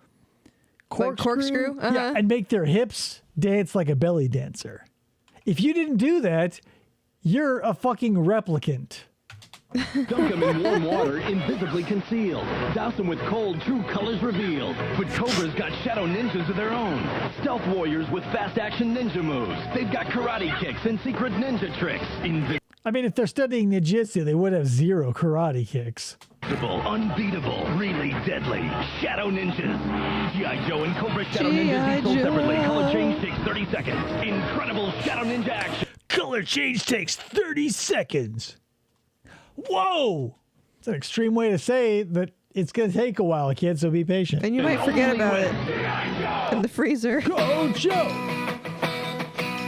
S4: corkscrew. Yeah, and make their hips dance like a belly dancer. If you didn't do that, you're a fucking replicant.
S18: Dunk them in warm water, invisibly concealed. Douse them with cold, true colors revealed. But Cobra's got Shadow Ninjas of their own. Stealth warriors with fast-action ninja moves. They've got karate kicks and secret ninja tricks.
S4: I mean, if they're studying ninjutsu, they would have 0 karate kicks.
S18: Unbeatable, really deadly. Shadow Ninjas. G.I. Joe and Cobra Shadow Ninjas sold separately. Color change takes 30 seconds. Incredible Shadow Ninja action.
S4: Color change takes 30 seconds. Whoa! It's an extreme way to say that it's going to take a while, kids, so be patient.
S5: And you might forget about it in the freezer.
S4: Go, Joe!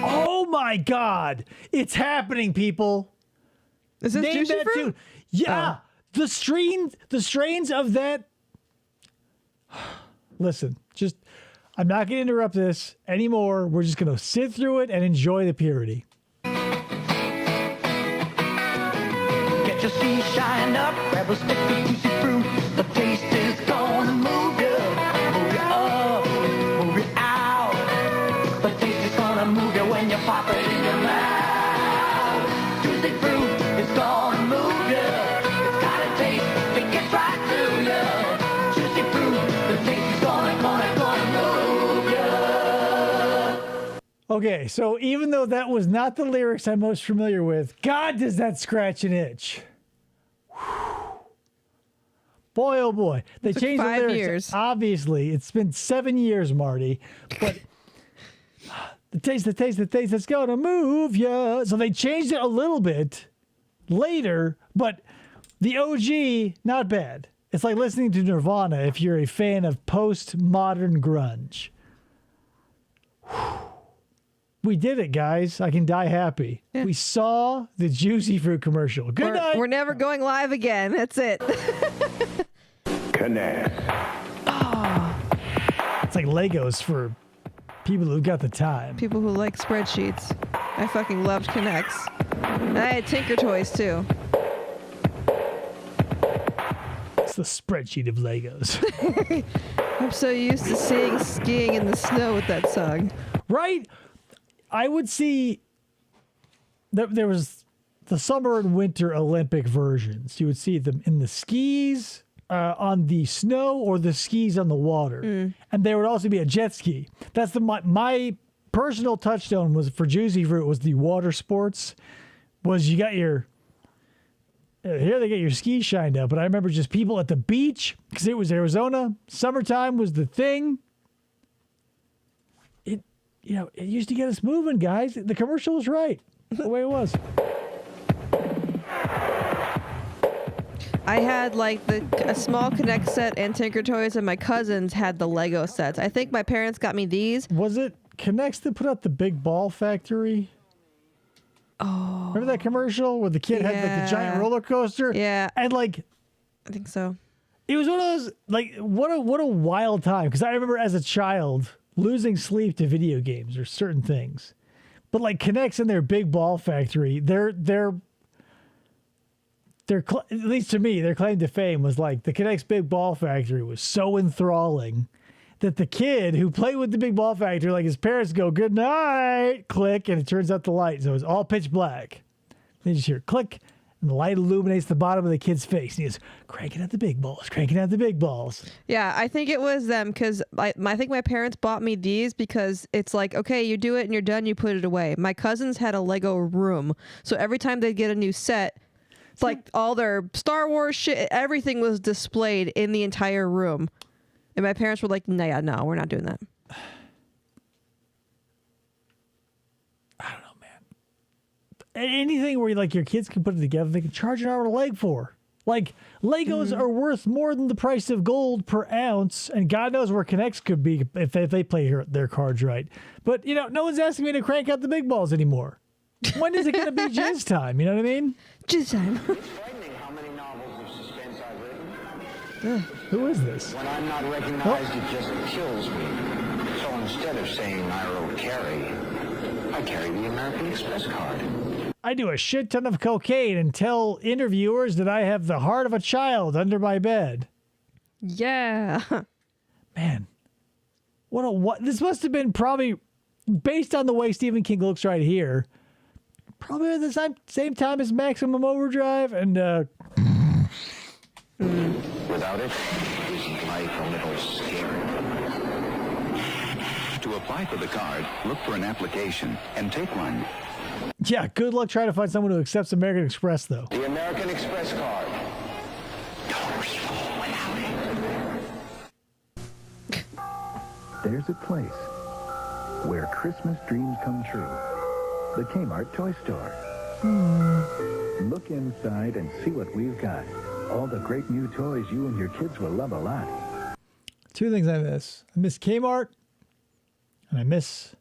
S4: Oh my God! It's happening, people.
S5: Is this
S4: Name
S5: juicy
S4: that
S5: fruit?
S4: tune. Yeah, the strains of that. Listen, I'm not going to interrupt this anymore. We're just going to sit through it and enjoy the purity.
S2: Get your sea shine up, grab a stick of juicy fruit. The taste is gonna move you up, move you out. The taste is gonna move you when you pop it in your mouth. Juicy fruit is gonna move you. It's got a taste that gets right through you. Juicy fruit, the taste is gonna move you.
S4: Okay, so even though that was not the lyrics I'm most familiar with, God, does that scratch an itch. Boy, oh boy. They changed the
S5: 5
S4: lyrics.
S5: years.
S4: Obviously, it's been 7 years, Marty. But the taste that's going to move you. So they changed it a little bit later, but the OG, not bad. It's like listening to Nirvana if you're a fan of postmodern grunge. We did it, guys. I can die happy. Yeah. We saw the Juicy Fruit commercial. Good night.
S5: We're never going live again. That's it.
S17: Connect.
S4: It's like Legos for people who've got the time.
S5: People who like spreadsheets. I fucking loved Connects. And I had Tinker Toys, too.
S4: the spreadsheet of Legos.
S5: I'm so used to seeing skiing in the snow with that song.
S4: Right? I would see that there was the summer and winter Olympic versions. You would see them in the skis on the snow or the skis on the water. And there would also be a jet ski. That's my personal touchstone was for Juicy Fruit was the water sports. Was you got your here they get your skis shined up, but I remember just people at the beach because it was Arizona. Summertime was the thing. It used to get us moving, guys. The commercial was right. The way it was.
S5: I had like a small Connect set and Tinker Toys, and my cousins had the Lego sets. I think my parents got me these.
S4: Was it Connects that put out the Big Ball Factory?
S5: Oh.
S4: Remember that commercial where the kid had like the giant roller coaster?
S5: Yeah.
S4: And like,
S5: I think so.
S4: It was one of those, like, what a wild time. Because I remember as a child losing sleep to video games or certain things. But like Connects and their Big Ball Factory, at least to me, their claim to fame was like the Connect's Big Ball Factory was so enthralling that the kid who played with the Big Ball Factory, like his parents go, "Good night," click, and it turns out the light. So it's all pitch black. Then you just hear click, and the light illuminates the bottom of the kid's face. And he goes, cranking out the big balls, cranking out the big balls.
S5: Yeah, I think it was them because I think my parents bought me these because it's like, okay, you do it and you're done, you put it away. My cousins had a Lego room. So every time they'd get a new set, it's like all their Star Wars shit, everything was displayed in the entire room. And my parents were like, no, we're not doing that.
S4: I don't know, man. Anything where like your kids can put it together, they can charge an arm and a leg for. Like Legos are worth more than the price of gold per ounce, and God knows where Connects could be if they play their cards right. But no one's asking me to crank out the big balls anymore. When is it going to be jizz time? You know what I mean?
S5: Jizz time.
S12: It's frightening how many novels of suspense I've written.
S4: Who is this?
S12: When I'm not recognized, it just kills me. So instead of saying I wrote Carrie, I carry the American Express card.
S4: I do a shit ton of cocaine and tell interviewers that I have the heart of a child under my bed.
S5: Yeah.
S4: Man. What this must have been probably based on the way Stephen King looks right here. Probably at the same time as Maximum Overdrive and
S12: Without it, is life a little scary?
S20: To apply for the card, look for an application and take one.
S4: Yeah, good luck trying to find someone who accepts American Express, though.
S12: The American Express card.
S20: Doors fall without it.
S21: There's a place where Christmas dreams come true. The Kmart Toy Store. Look inside and see what we've got. All the great new toys you and your kids will love a lot.
S4: Two things I miss. I miss Kmart, and I miss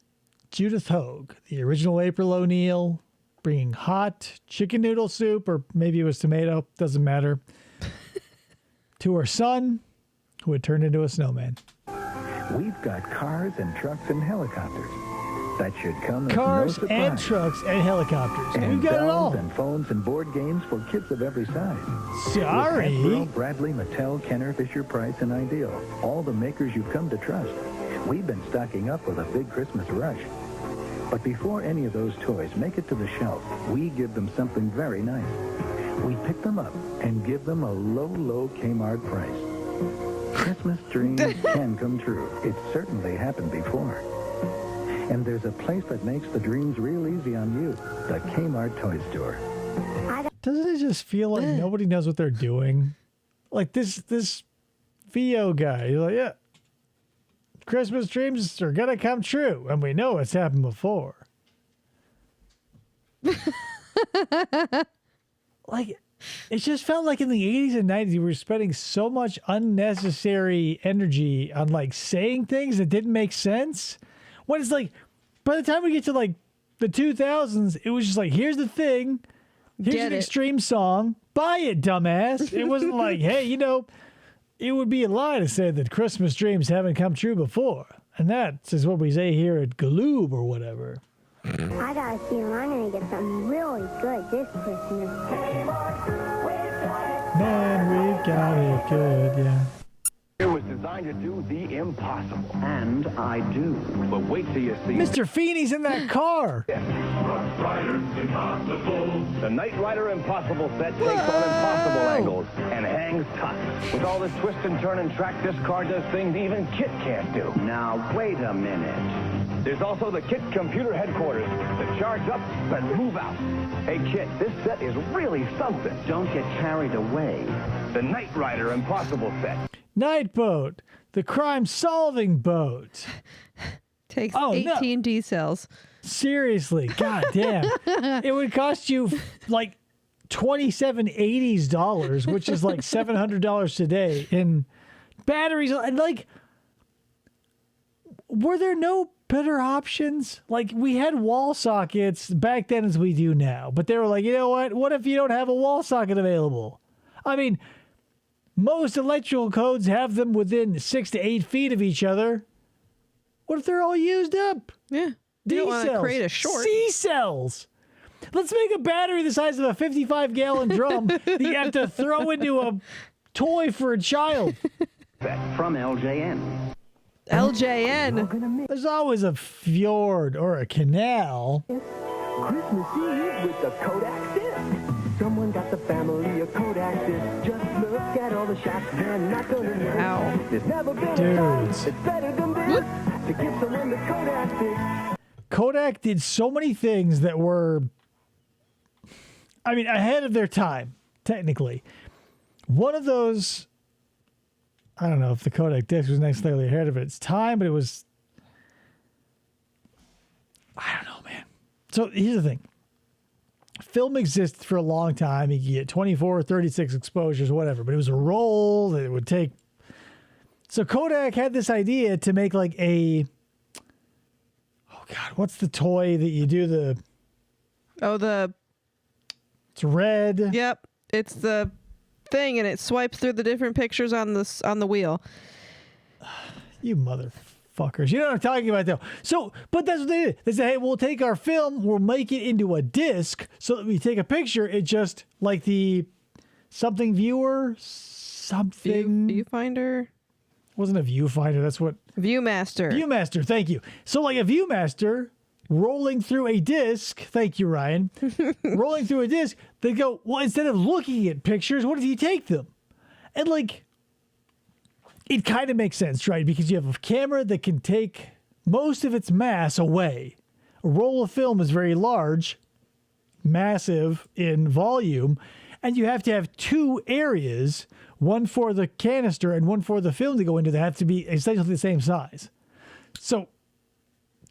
S4: Judith Hogue, the original April O'Neil, bringing hot chicken noodle soup, or maybe it was tomato, doesn't matter, to her son, who had turned into a snowman.
S21: We've got cars and trucks and helicopters. That should come as
S4: Cars
S21: no surprise.
S4: and trucks and helicopters.
S21: And
S4: We've got it all.
S21: dolls and phones and board games for kids of every size.
S4: Sorry.
S21: With Hasbro, Bradley, Mattel, Kenner, Fisher-Price, and Ideal. All the makers you've come to trust. We've been stocking up with a big Christmas rush. But before any of those toys make it to the shelf, we give them something very nice. We pick them up and give them a low Kmart price. Christmas dreams can come true. It certainly happened before. And there's a place that makes the dreams real easy on you. The Kmart Toy Store.
S4: Doesn't it just feel like nobody knows what they're doing? Like this VO guy, you're like, yeah, Christmas dreams are gonna come true, and we know it's happened before. Like, it just felt like in the 80s and 90s we were spending so much unnecessary energy on like saying things that didn't make sense. When it's like, by the time we get to like the 2000s, it was just like, here's the thing, here's an extreme song, buy it, dumbass. It wasn't like, hey, it would be a lie to say that Christmas dreams haven't come true before. And that is what we say here at Galoob or whatever.
S9: I got a feeling I'm going to get something really good this Christmas.
S4: Man, we've got it good, yeah.
S16: It was designed to do the impossible. And I do. But wait till you see...
S4: Mr. Feeney's in that car.
S16: The Knight Rider Impossible set takes on impossible angles and hangs tough. With all the twist and turn and track, this car does things even Kit can't do. Now, wait a minute. There's also the Kit computer headquarters to charge up and move out. Hey, Kit, this set is really something. Don't get carried away. The Knight Rider Impossible set.
S4: Night boat, the crime-solving boat.
S5: Takes 18 D cells.
S4: Seriously, goddamn. It would cost you like $27.80, which is like $700 today in batteries. And like, were there no better options? Like, we had wall sockets back then as we do now, but they were like, you know what? What if you don't have a wall socket available? I mean, most electrical codes have them within 6 to 8 feet of each other. What if they're all used up?
S5: Yeah. You don't want to create a short.
S4: C cells. Let's make a battery the size of a 55-gallon drum that you have to throw into a toy for a child.
S12: From LJN.
S5: LJN.
S4: There's always a fjord or a canal.
S15: Christmas Eve with the Kodak disc. Someone got the family a Kodak disc. Just look at all the shots they're not gonna miss.
S5: Ow.
S15: There's never been a time
S4: Dudes.
S15: it's better than this to give someone the Kodak disc.
S4: Kodak did so many things that were, I mean, ahead of their time, technically. One of those, I don't know if the Kodak disc was necessarily ahead of its time, but it was, I don't know, man. So here's the thing. Film existed for a long time. You could get 24, 36 exposures, whatever, but it was a roll that it would take. So Kodak had this idea to make like a, oh God, what's the toy that you do the...
S5: Oh,
S4: It's red.
S5: Yep. It's the thing, and it swipes through the different pictures on the wheel.
S4: You motherfuckers. You know what I'm talking about, though. So, but that's what they did. They said, hey, we'll take our film, we'll make it into a disc, so that we take a picture, it just, like the something viewer, something...
S5: Viewfinder?
S4: Wasn't a viewfinder, that's what...
S5: Viewmaster.
S4: Viewmaster, thank you. So, like a Viewmaster rolling through a disc, thank you, Ryan, rolling through a disc, they go, well, instead of looking at pictures, what if you take them? And, like... It kind of makes sense, right? Because you have a camera that can take most of its mass away. A roll of film is very large, massive in volume, and you have to have two areas, one for the canister and one for the film to go into that have to be essentially the same size. So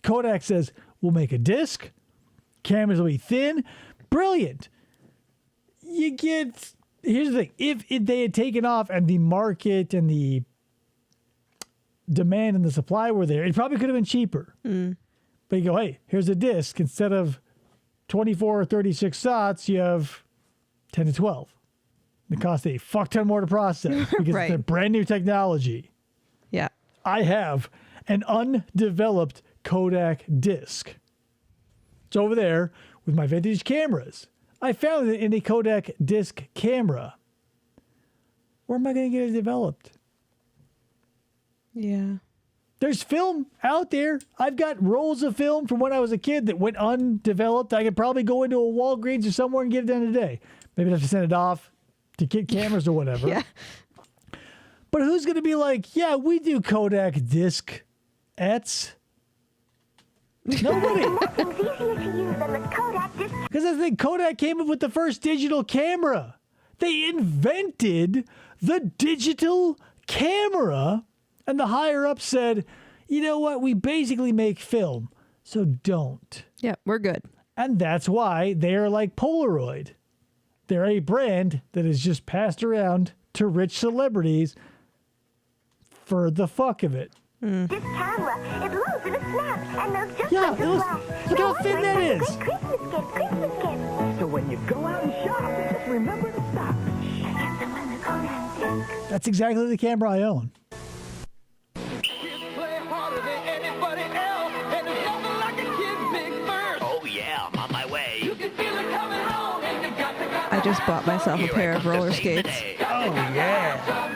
S4: Kodak says, we'll make a disc, cameras will be thin. Brilliant. You get, here's the thing, if they had taken off and the market and the demand and the supply were there, it probably could have been cheaper. But you go, hey, here's a disc. Instead of 24 or 36 shots, you have 10 to 12. It costs a fuck ton more to process because
S5: Right.
S4: it's a brand new technology.
S5: Yeah.
S4: I have an undeveloped Kodak disc. It's over there with my vintage cameras. I found it in a Kodak disc camera. Where am I going to get it developed?
S5: Yeah.
S4: There's film out there. I've got rolls of film from when I was a kid that went undeveloped. I could probably go into a Walgreens or somewhere and get it done today. Maybe I have to send it off to Kit Cameras or whatever.
S5: Yeah.
S4: But who's going to be like, yeah, we do Kodak disc-ettes? Nobody. Because I think Kodak came up with the first digital camera. They invented the digital camera. And the higher up said, you know what? We basically make film, so don't.
S5: Yeah, we're good.
S4: And that's why they're like Polaroid. They're a brand that is just passed around to rich celebrities for the fuck of it.
S9: This camera, it moves in a snap and looks just
S4: Yeah,
S9: like
S4: it
S9: a
S4: looks,
S9: flash.
S4: look how thin that is.
S9: Great Christmas gift, Christmas gift.
S15: So when you go out and shop, just remember to stop.
S9: Give someone the Kodak disc.
S4: That's exactly the camera I own.
S5: I just bought myself a pair of roller skates.
S4: Oh, yeah.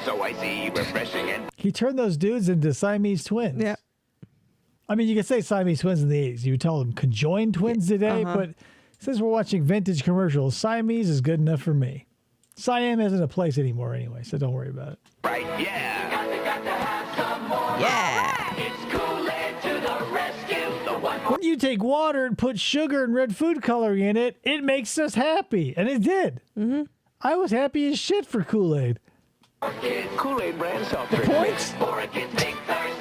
S2: So I see refreshing and
S4: He turned those dudes into Siamese twins.
S5: Yeah.
S4: I mean, you could say Siamese twins in the 80s. You would tell them conjoined twins today,
S5: Uh-huh.
S4: but since we're watching vintage commercials, Siamese is good enough for me. Siam isn't a place anymore anyway, so don't worry about it.
S2: right, yeah.
S5: Yeah.
S2: It's Kool-Aid to the rescue. The one
S4: When you take water and put sugar and red food coloring in it, it makes us happy. And it did. Mm-hmm. I was happy as shit for Kool-Aid.
S2: Kool-Aid brand soft
S4: The
S2: drink.
S4: points?
S2: For a kid's big thirst.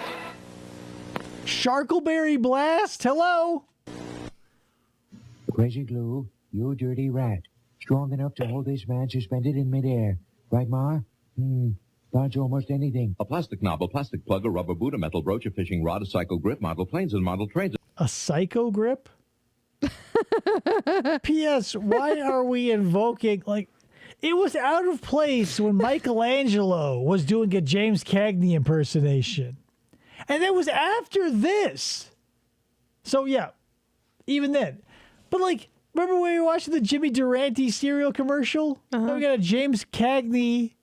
S4: Sharkleberry Blast? Hello?
S3: Crazy Glue, you dirty rat. Strong enough to hold this man suspended in midair. Right, Ma? Dodge almost anything.
S22: A plastic knob, a plastic plug, a rubber boot, a metal brooch, a fishing rod, a cycle grip, model planes, and model trains.
S4: A psycho grip? P.S. Why are we invoking, like, it was out of place when Michelangelo was doing a James Cagney impersonation. And it was after this. So, yeah, even then. But, like, remember when we were watching the Jimmy Durante cereal commercial? Uh-huh. We got a James Cagney,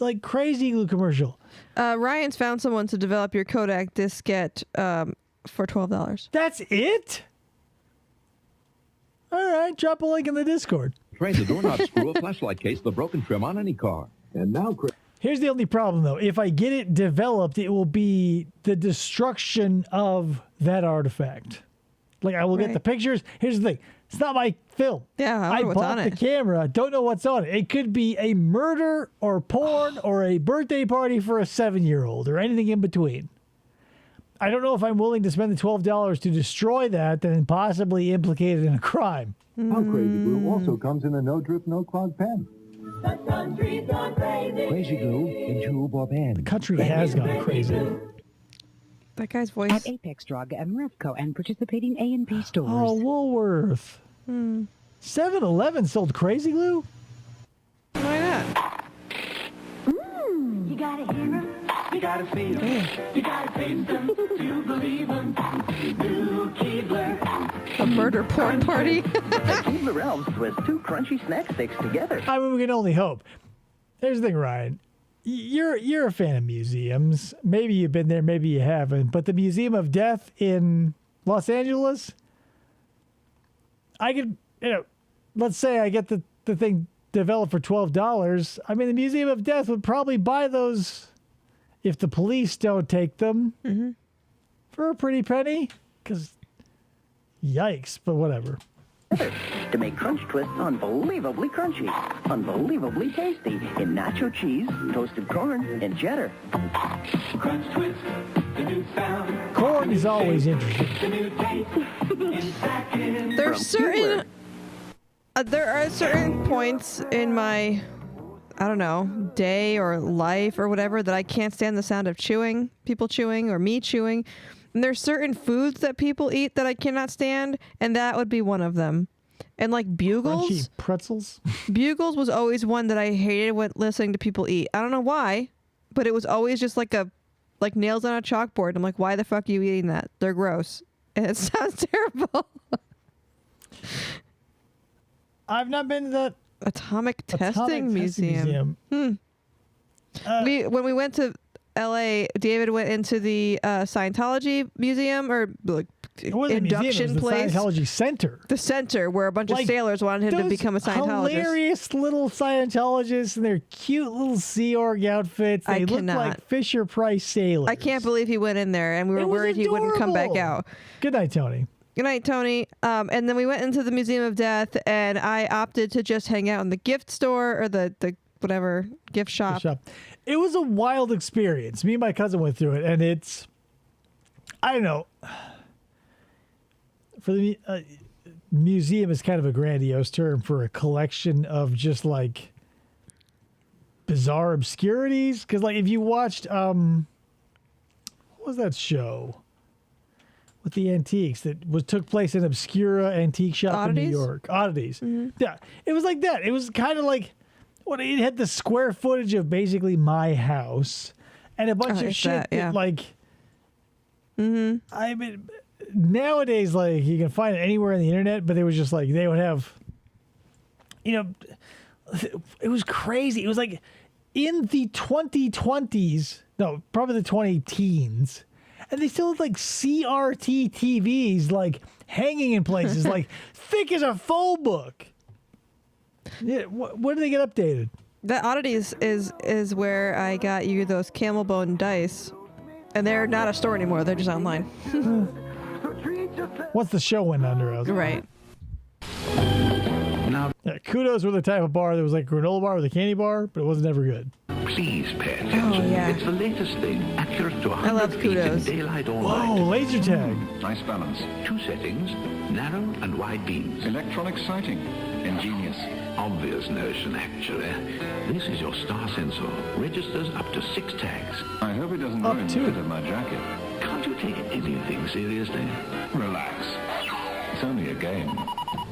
S4: like, Crazy Glue commercial.
S5: Ryan's found someone to develop your Kodak diskette for $12.
S4: That's it? All right, drop a link in the Discord.
S22: Trains, a doorknob screw, a flashlight case, the broken trim on any car.
S3: And now, Chris.
S4: Here's the only problem, though. If I get it developed, it will be the destruction of that artifact. Like, I will get the pictures. Here's the thing. It's not my film.
S5: Yeah, I
S4: I
S5: wonder what's
S4: bought
S5: on
S4: the
S5: it.
S4: camera. Don't know what's on it. It could be a murder or porn or a birthday party for a 7-year-old or anything in between. I don't know if I'm willing to spend the $12 to destroy that and possibly implicate it in a crime.
S21: How Crazy Glue also comes in a no-drip, no-clog pen.
S1: The country's gone crazy.
S3: Crazy Glue in tube or pen.
S4: The country has gone crazy.
S5: That guy's voice.
S23: At Apex Drug and Revco and participating A&P stores.
S4: Oh, Woolworth. 7-Eleven sold Crazy Glue?
S5: Why not?
S1: You gotta hear 'em, you gotta feel 'em, you gotta taste 'em to believe 'em. New Keebler.
S5: A murder porn party?
S10: Keebler Elves twist 2 crunchy snack sticks together.
S4: I mean, we can only hope. Here's the thing, Ryan. You're a fan of museums. Maybe you've been there, maybe you haven't. But the Museum of Death in Los Angeles, I could, let's say I get the thing developed for $12. I mean, the Museum of Death would probably buy those if the police don't take them for a pretty penny. Because, yikes, but whatever.
S10: To make crunch twists unbelievably crunchy, unbelievably tasty in nacho cheese, toasted corn, and cheddar.
S1: Crunch twist, the new sound.
S4: Corn is always interesting.
S1: The new taste in packing.
S5: There's certain there are certain points in my, I don't know, day or life or whatever that I can't stand the sound of chewing, people chewing or me chewing. And there's certain foods that people eat that I cannot stand, and that would be one of them. And like Bugles.
S4: Crunchy pretzels.
S5: Bugles was always one that I hated when listening to people eat. I don't know why, but it was always just like nails on a chalkboard. I'm like, why the fuck are you eating that? They're gross. And it sounds terrible.
S4: I've not been to that
S5: Atomic Testing Museum. When we went to LA, David went into the Scientology Museum or like
S4: it wasn't
S5: induction
S4: a museum, it was
S5: place.
S4: the Scientology Center.
S5: The center where a bunch of sailors wanted him to become a Scientologist.
S4: Hilarious little Scientologists in their cute little Sea Org outfits. They look like Fisher Price sailors.
S5: I can't believe he went in there, and we were worried he wouldn't come back out.
S4: Good night, Tony.
S5: Good night, Tony. And then we went into the Museum of Death, and I opted to just hang out in the gift store or the whatever gift shop.
S4: It was a wild experience. Me and my cousin went through it, and it's, I don't know. For the museum is kind of a grandiose term for a collection of just like bizarre obscurities. Because like if you watched, what was that show with the antiques that took place in Obscura Antique Shop in New York? Oddities. Mm-hmm. Yeah, it was like that. It was kind of like it had the square footage of basically my house and a bunch of shit that like. I mean. nowadays, like, you can find it anywhere on the internet, but they was just like, they would have, you know, it was crazy. It was like in the 2020s, no, probably the 20-teens, and they still had like CRT TVs, like, hanging in places, like, thick as a phone book. Yeah, when did they get updated?
S5: That Oddities is where I got you those camel bone dice, and they're not a store anymore. They're just online.
S4: Once the show went under, I was
S5: right.
S4: Yeah, Kudos were the type of bar that was like a granola bar with a candy bar, but it wasn't ever good.
S7: Please pay attention.
S5: Oh, yeah.
S7: It's the latest thing, accurate to 100
S5: I love
S7: feet
S5: Kudos.
S7: in daylight or
S4: Whoa,
S7: night.
S4: laser tag.
S7: Nice balance. 2 settings, narrow and wide beams.
S20: Electronic sighting. Ingenious.
S7: Obvious notion, actually. This is your star sensor. Registers up to 6 tags.
S20: I hope it doesn't
S4: Up
S20: ruin the
S4: to.
S20: fit of my jacket.
S7: Can't you take anything seriously?
S20: Relax. It's only a game.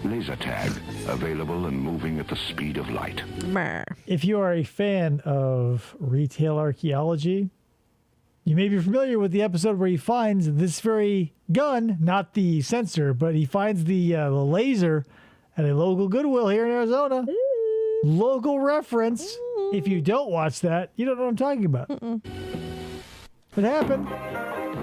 S7: Laser tag, available and moving at the speed of light.
S4: If you are a fan of retail archaeology, you may be familiar with the episode where he finds this very gun, not the sensor, but he finds the laser at a local Goodwill here in Arizona. Local reference. If you don't watch that, you don't know what I'm talking about. It happened.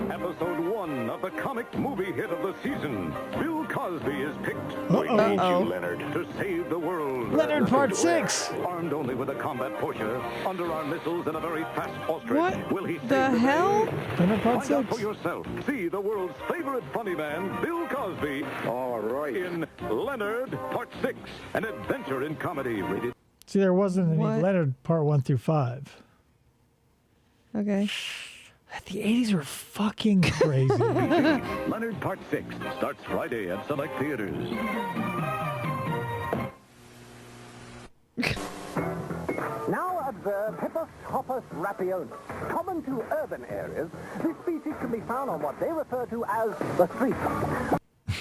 S14: Episode 1 of the comic movie hit of the season. Bill Cosby is picked.
S4: Uh-oh.
S14: We need you, Leonard, to save the world.
S4: Leonard Part 6.
S14: Armed only with a combat Porsche, under our missiles and a very fast ostrich.
S5: What
S14: Will he save
S5: the hell?
S4: Leonard Part
S14: Find out
S4: 6.
S14: for yourself. See the world's favorite funny man, Bill Cosby. All right. In Leonard Part 6, an adventure in comedy. Rated.
S4: See, there wasn't any
S5: What?
S4: Leonard Part 1 through 5.
S5: Okay.
S4: The 80s were fucking crazy.
S14: Leonard Part 6 starts Friday at select theaters.
S11: Now observe Hippus hoppus rapionus. Common to urban areas, this species can be found on what they refer to as the street.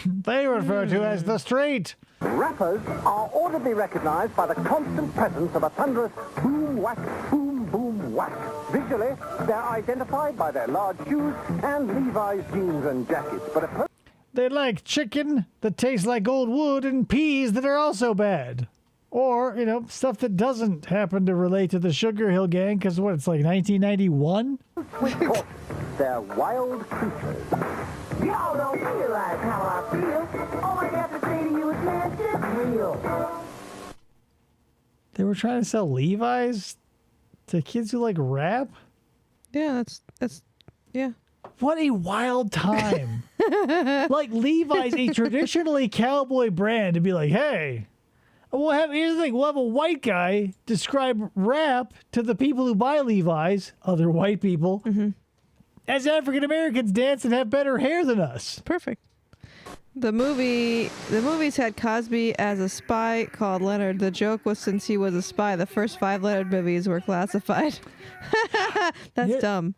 S4: They refer to as the street.
S11: Rappers are audibly recognized by the constant presence of a thunderous boom, whack, boom, boom, whack. Visually, they're identified by their large shoes and Levi's jeans and jackets. But
S4: They like chicken that tastes like old wood and peas that are also bad. Or, you know, stuff that doesn't happen to relate to the Sugar Hill Gang, because what, it's like 1991?
S11: with caution, they're wild creatures.
S9: Y'all don't realize how I feel. All I have to say to you is, man, just real.
S4: They were trying to sell Levi's to kids who like rap?
S5: Yeah, yeah.
S4: What a wild time. Like Levi's, a traditionally cowboy brand, to be like, hey, here's the thing, we'll have a white guy describe rap to the people who buy Levi's, other white people, as African Americans dance and have better hair than us.
S5: Perfect. The movies had Cosby as a spy called Leonard. The joke was, since he was a spy, the first 5 Leonard movies were classified. That's dumb.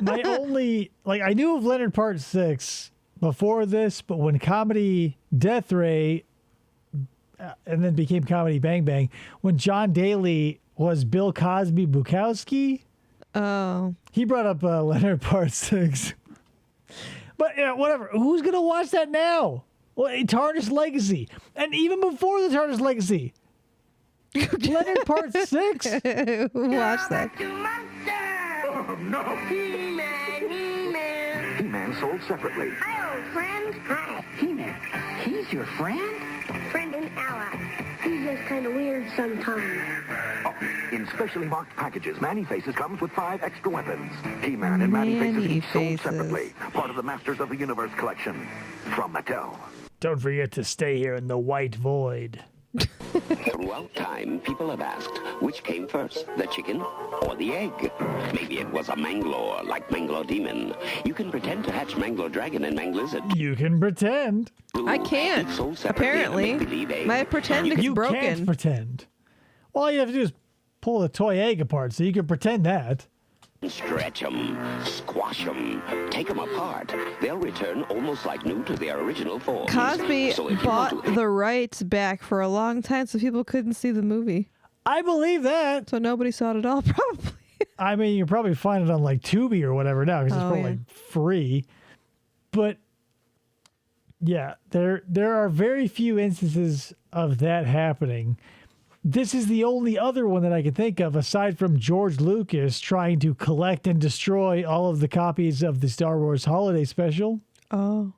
S4: My only, I knew of Leonard Part 6 before this, but when Comedy Death Ray and then became Comedy Bang Bang, when John Daly was Bill Cosby Bukowski, he brought up Leonard Part 6. But, whatever. Who's going to watch that now? Well, a Tarnished Legacy. And even before the Tarnished Legacy. Leonard Part 6?
S5: Watch that.
S14: Oh, no.
S9: He-Man.
S7: He-Man sold separately.
S9: Hi, old friend. Hi.
S15: He-Man, he's your friend?
S9: Friend and ally. He's just kind of weird sometimes.
S7: Oh, in specially marked packages, Man-E-Faces comes with 5 extra weapons. He-Man and Man-E-Faces each sold separately. Part of the Masters of the Universe collection. From Mattel.
S4: Don't forget to stay here in the white void.
S13: Throughout time, people have asked, which came first, the chicken or the egg? Maybe it was a Manglore, like Manglore Demon. You can pretend to hatch Manglore Dragon and Manglizard.
S4: You can pretend.
S5: I can't. Apparently. My pretend is broken.
S4: You can't pretend. All you have to do is pull the toy egg apart, so you can pretend that.
S13: Stretch them, squash them, take them apart. They'll return almost like new to their original form.
S5: Cosby bought the rights back for a long time so people couldn't see the movie.
S4: I believe that.
S5: So nobody saw it at all, probably.
S4: I mean, you can probably find it on Tubi or whatever now because it's probably free. But Yeah, there are very few instances of that happening. This is the only other one that I can think of, aside from George Lucas trying to collect and destroy all of the copies of the Star Wars Holiday Special.
S5: Oh.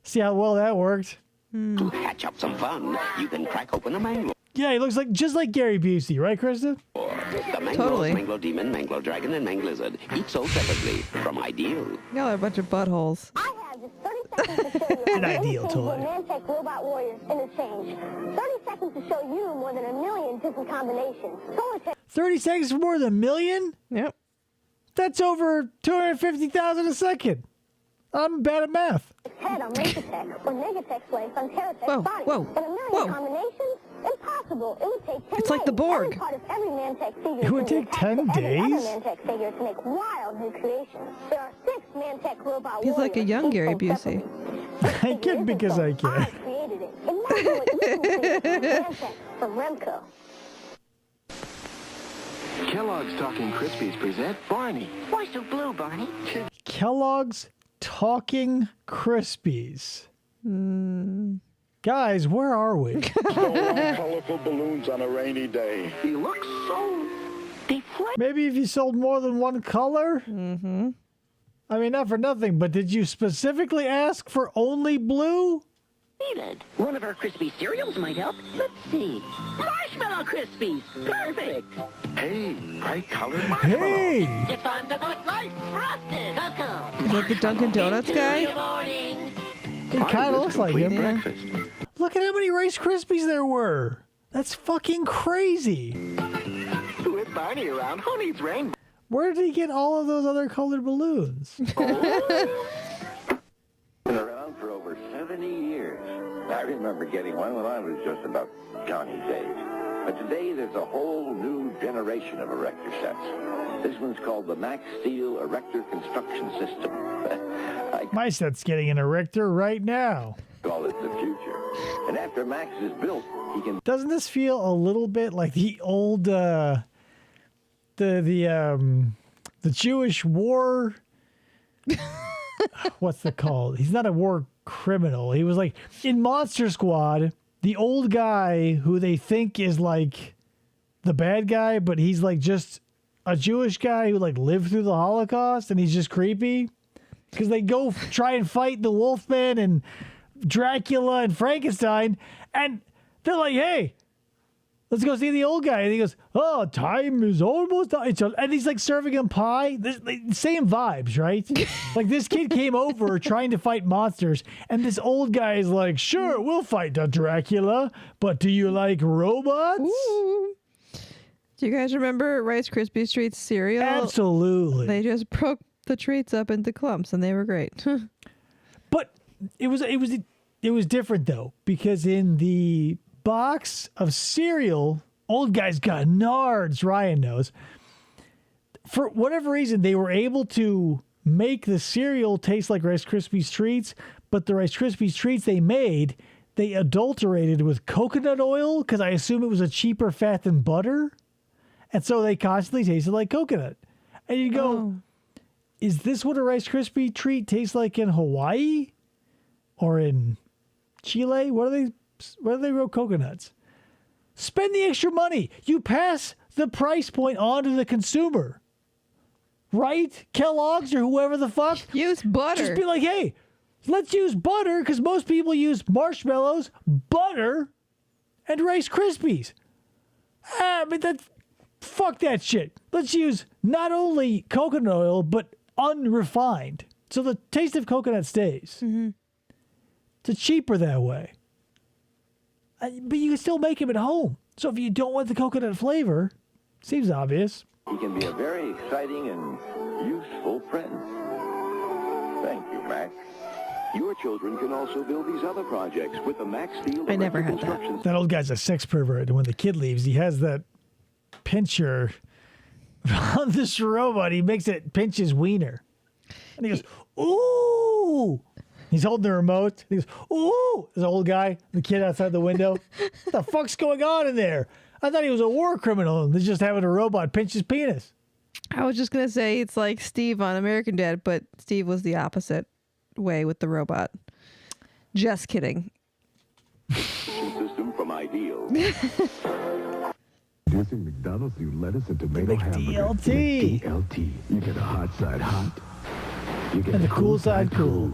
S4: See how well that worked?
S13: To hatch up some fun, you can crack open a mango.
S4: Yeah, he looks like just like Gary Busey, right, Krista?
S13: The mangoes,
S5: Totally.
S13: mango demon, mango dragon, and mango lizard, each sold separately from Ideal.
S5: Y'all are a bunch of buttholes.
S9: I have just 30 seconds to show you
S4: An ideal toy.
S9: Mantech robot warriors interchange. 30 seconds to show you more than 1 million different combinations. Solitaire
S4: 30 seconds for more than 1 million?
S5: Yep.
S4: That's over 250,000 a second. I'm bad at math.
S9: head on Lasertech or Megatech's legs on Terratech's
S5: Whoa,
S9: body.
S5: whoa,
S9: And 1 million
S5: whoa.
S9: combinations? Impossible. It would take 10
S5: It's like the
S9: days.
S5: Borg.
S9: Every part of every Mantech figure
S4: It would
S9: can be
S4: take
S9: attached
S4: 10
S9: to every
S4: days?
S9: other Mantech figure to make wild new creations. There are 6 Mantech robot
S5: He's like a
S9: warriors,
S5: young
S9: each
S5: Gary
S9: sold
S5: Busey.
S9: separately.
S4: I can because I
S9: I
S4: can.
S9: created it. Imagine what you can create from Mantech from Remco.
S12: Kellogg's Talking Krispies present Barney.
S9: Why so blue, Barney?
S4: Kellogg's Talking Krispies. Guys, where are we?
S17: Colorful balloons on a rainy day.
S12: He looks so deflated.
S4: Maybe if you sold more than one color?
S5: Mm-hmm.
S4: I mean, not for nothing, but did you specifically ask for only blue?
S10: One of our crispy cereals might help. Let's see. Marshmallow Krispies. Perfect.
S12: Hey, bright colored marshmallow.
S4: Hey!
S10: It's time to put life frosted. Cocoa.
S5: Is that the Dunkin' Donuts guy?
S4: It kind of looks like him.
S12: Breakfast.
S4: Look at how many Rice Krispies there were. That's fucking crazy.
S12: With Barney around, who needs rain?
S4: Where did he get all of those other colored balloons?
S14: Been around for over 70 years. I remember getting one when I was just about Johnny's age. But today there's a whole new generation of erector sets. This one's called the Max Steel Erector Construction System. I
S4: My set's getting an erector right now.
S14: call it the future. And after Max is built, he can
S4: Doesn't this feel a little bit like the old the Jewish war? What's it called? He's not a war criminal. He was like in Monster Squad, the old guy who they think is like the bad guy, but he's like just a Jewish guy who like lived through the Holocaust, and he's just creepy because they go try and fight the Wolfman and Dracula and Frankenstein, and they're like, hey, let's go see the old guy. And he goes, oh, time is almost done. And he's like serving him pie. Same vibes, right? Like this kid came over trying to fight monsters, and this old guy is like, sure, we'll fight the Dracula, but do you like robots?
S5: Ooh. Do you guys remember Rice Krispies Treats cereal?
S4: Absolutely.
S5: They just broke the treats up into clumps, and they were great.
S4: But it was different though, because in the box of cereal, old guys got nards, Ryan knows. For whatever reason, they were able to make the cereal taste like Rice Krispies Treats, but the Rice Krispies Treats they made, they adulterated with coconut oil, because I assume it was a cheaper fat than butter. And so they constantly tasted like coconut. And you go, is this what a Rice Krispie treat tastes like in Hawaii? Or in Chile? Where do they grow coconuts? Spend the extra money. You pass the price point on to the consumer. Right? Kellogg's or whoever the fuck.
S5: Use butter.
S4: Just be like, hey, let's use butter, because most people use marshmallows, butter, and Rice Krispies. Fuck that shit. Let's use not only coconut oil, but unrefined. So the taste of coconut stays. Mm-hmm. It's cheaper that way. But you can still make them at home. So if you don't want the coconut flavor, seems obvious.
S14: he can be a very exciting and useful friend. Thank you, Max. Your children can also build these other projects with the Max Steel
S5: I never had
S14: Construction
S4: That old guy's a sex pervert, and when the kid leaves, he has that pincher on this robot. He makes it pinch his wiener. And he goes, ooh! He's holding the remote. He goes, ooh! This old guy, the kid outside the window. What the fuck's going on in there? I thought he was a war criminal, and they're just having a robot pinch his penis.
S5: I was just going to say it's like Steve on American Dad, but Steve was the opposite way with the robot. Just kidding.
S14: System from Ideal.
S6: Introducing McDonald's new lettuce and tomato hamburger.
S4: DLT.
S6: DLT. You get the hot side hot. You get
S4: And the cool side cool.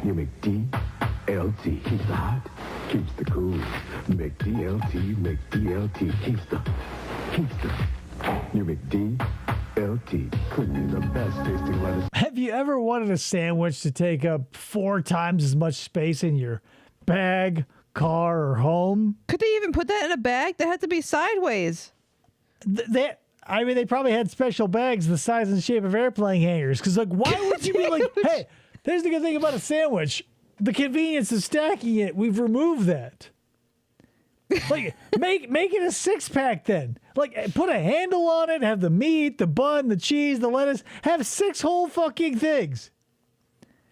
S6: You make DLT. Keeps the hot, keeps the cool. Make DLT, make DLT. Keeps the. You make DLT. Couldn't be the best tasting lettuce.
S4: Have you ever wanted a sandwich to take up 4 times as much space in your bag, car, or home?
S5: Could they even put that in a bag? That had to be sideways.
S4: They probably had special bags the size and shape of airplane hangers. Because, like, why would you be like, hey, there's the good thing about a sandwich. The convenience of stacking it, we've removed that. Like, make it a 6-pack then. Like, put a handle on it, have the meat, the bun, the cheese, the lettuce. Have 6 whole fucking things.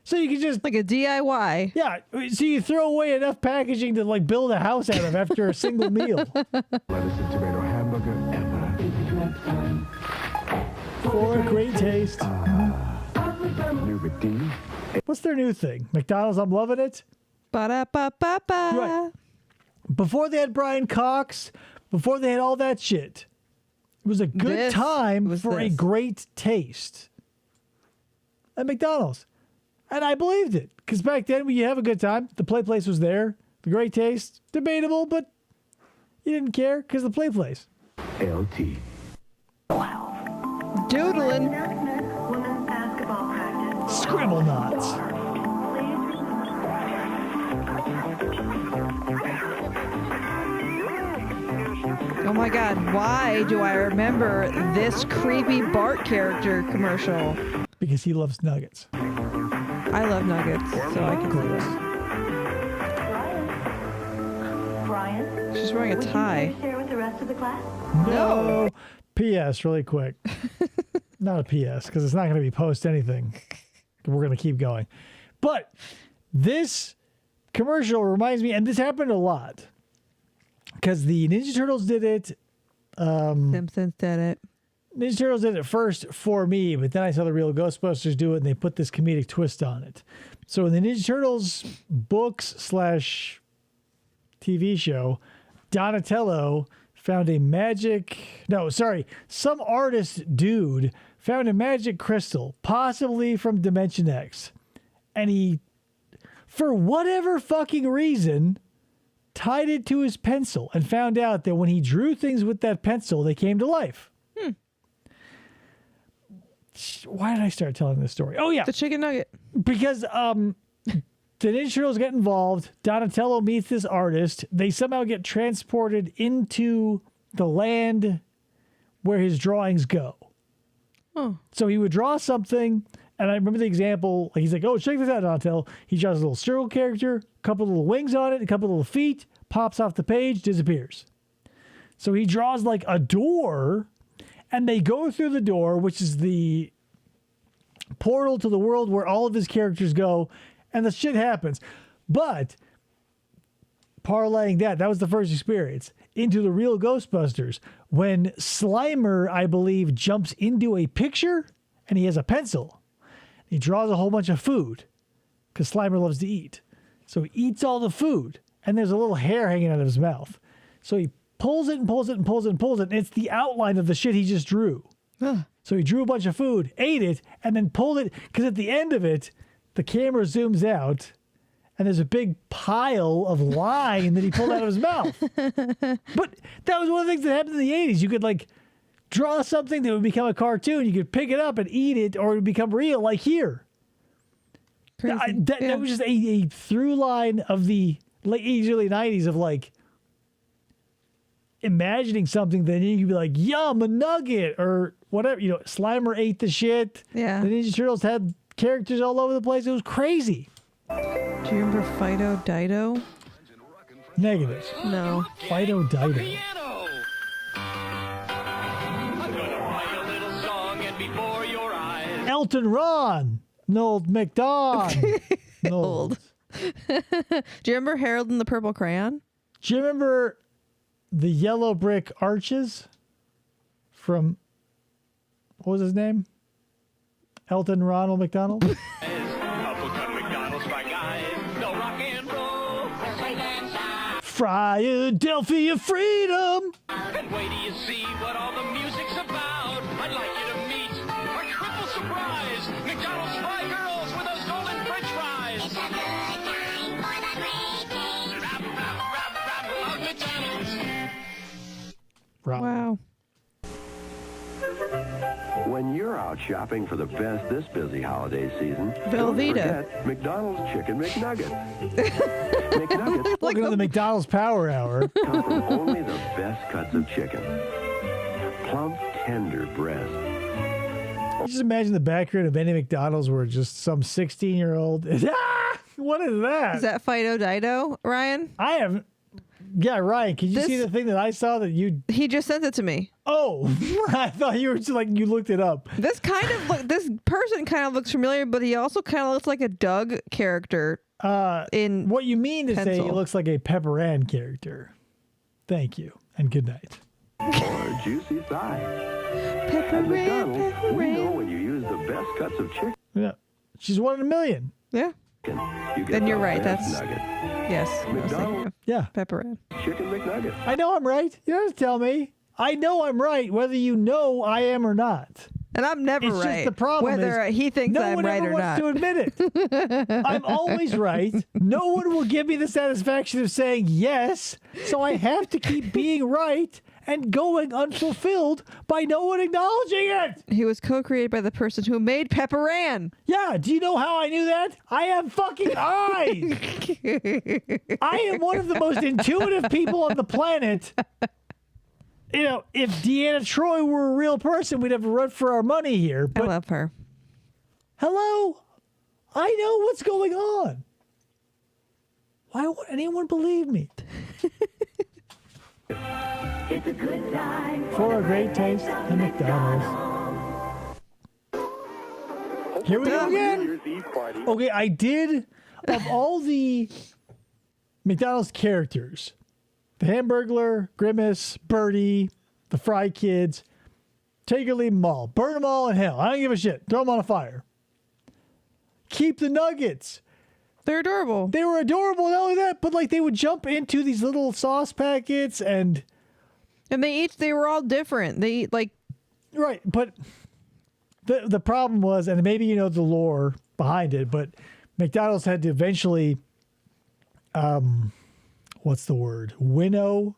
S4: So you can just...
S5: Like a DIY.
S4: Yeah, so you throw away enough packaging to, like, build a house out of after a single meal.
S6: Lettuce and tomato hamburger ever.
S4: For a great taste.
S6: New McD.
S4: What's their new thing? McDonald's, I'm loving it?
S5: Ba-da-ba-ba-ba.
S4: Right. Before they had Brian Cox, before they had all that shit, it was a good time for a great taste at McDonald's. And I believed it. Because back then, when you have a good time, the play place was there. The great taste, debatable, but you didn't care because the play place.
S6: LT.
S5: Doodling.
S4: Scribble knots.
S5: Oh my God, why do I remember this creepy Bart character commercial?
S4: Because he loves nuggets.
S5: I love nuggets, so I can see this.
S8: Brian?
S5: She's wearing a tie.
S8: Share with the rest of the class?
S4: No. P.S. really quick. Not a P.S. because it's not going to be post anything. We're going to keep going. But this commercial reminds me, and this happened a lot, because the Ninja Turtles did it.
S5: Simpsons did it.
S4: Ninja Turtles did it first for me, but then I saw the real Ghostbusters do it, and they put this comedic twist on it. So in the Ninja Turtles books / TV show, Donatello found some artist dude found a magic crystal, possibly from Dimension X. And he, for whatever fucking reason, tied it to his pencil and found out that when he drew things with that pencil, they came to life. Why did I start telling this story? Oh, yeah.
S5: The chicken nugget.
S4: Because the Ninja Turtles get involved. Donatello meets this artist. They somehow get transported into the land where his drawings go.
S5: Oh.
S4: So he would draw something, and I remember the example. He's like, oh, check this out, Donatello. He draws a little circle character, a couple little wings on it, a couple little feet, pops off the page, disappears. So he draws like a door, and they go through the door, which is the portal to the world where all of his characters go, and the shit happens. But parlaying that was the first experience into the real Ghostbusters, when Slimer, I believe, jumps into a picture, and he has a pencil. He draws a whole bunch of food, because Slimer loves to eat. So he eats all the food, and there's a little hair hanging out of his mouth. So he pulls it and pulls it and pulls it and pulls it, and it's the outline of the shit he just drew. So he drew a bunch of food, ate it, and then pulled it, because at the end of it, the camera zooms out, and there's a big pile of line that he pulled out of his mouth. But that was one of the things that happened in the 80s. You could, like, draw something that would become a cartoon. You could pick it up and eat it, or it would become real, like here. That was just a through line of the late 80s, early 90s of, like, imagining something that you could be like, yum, a nugget, or whatever. You know, Slimer ate the shit.
S5: Yeah.
S4: The Ninja Turtles had characters all over the place. It was crazy.
S5: Do you remember Fido Dido?
S4: Negative.
S5: No.
S4: Fido Dido. Elton Ron. Nold McDonald.
S5: Old. Do you remember Harold and the Purple Crayon?
S4: Do you remember the yellow brick arches from, what was his name? Elton Ronald McDonald?
S2: McDonald's by guys. No rock and
S4: Philadelphia freedom.
S2: And wait till you see what all the music's about. I'd like you to meet our triple surprise McDonald's Fry Girls with those golden French fries. Love McDonald's.
S5: Wow.
S6: When you're out shopping for the best this busy holiday season, don't
S5: Velveeta.
S6: forget McDonald's Chicken McNuggets. McNuggets
S4: Welcome to the McDonald's Power Hour.
S6: come from only the best cuts of chicken. Plump, tender breast.
S4: Just imagine the background of any McDonald's where just some 16-year-old. Ah! What is that?
S5: Is that Fido Dido, Ryan?
S4: I haven't. Yeah, Ryan, can you see the thing that I saw that you...
S5: He just sent it to me.
S4: Oh, I thought you were just like, you looked it up.
S5: This person kind of looks familiar, but he also kind of looks like a Doug character. In
S4: what you mean to say
S5: pencil.
S4: he looks like a Pepper Ann character. Thank you, and good night.
S6: Or juicy thigh.
S5: Pepper
S6: At
S5: Ann,
S6: McDonald's,
S5: Pepper
S6: we know
S5: Ann.
S6: when you use the best cuts of chicken.
S4: Yeah, she's one in a million.
S5: Yeah.
S6: You get
S5: Then you're
S6: the
S5: right.
S6: best
S5: That's
S6: nugget.
S5: yes. I was thinking
S6: McDonald's
S5: of
S4: Yeah.
S5: Pepper Ann.
S6: Chicken McNuggets.
S4: I know I'm right. You don't have to tell me. I know I'm right, whether you know I am or not.
S5: And I'm never
S4: It's
S5: right.
S4: just the problem
S5: whether
S4: is
S5: he thinks
S4: no
S5: I'm
S4: one
S5: right
S4: ever
S5: or
S4: wants
S5: not.
S4: to admit it. I'm always right. No one will give me the satisfaction of saying yes, so I have to keep being right and going unfulfilled by no one acknowledging it.
S5: He was co-created by the person who made Pepper Ann.
S4: Yeah, do you know how I knew that? I have fucking eyes. I am one of the most intuitive people on the planet. You know, if Deanna Troy were a real person, we'd have a run for our money here.
S5: I
S4: But
S5: love her.
S4: hello? I know what's going on. Why would anyone believe me?
S1: It's a good time
S4: For a great taste at McDonald's. Here we go again. Okay, I did, of all the McDonald's characters, the Hamburglar, Grimace, Birdie, the Fry Kids, take or leave them all. Burn them all in hell. I don't give a shit. Throw them on a fire. Keep the nuggets.
S5: They're adorable.
S4: They were adorable. Not only that, but like they would jump into these little sauce packets and
S5: they were all different. They eat like
S4: right, but the problem was, and maybe you know the lore behind it, but McDonald's had to eventually what's the word? Winnow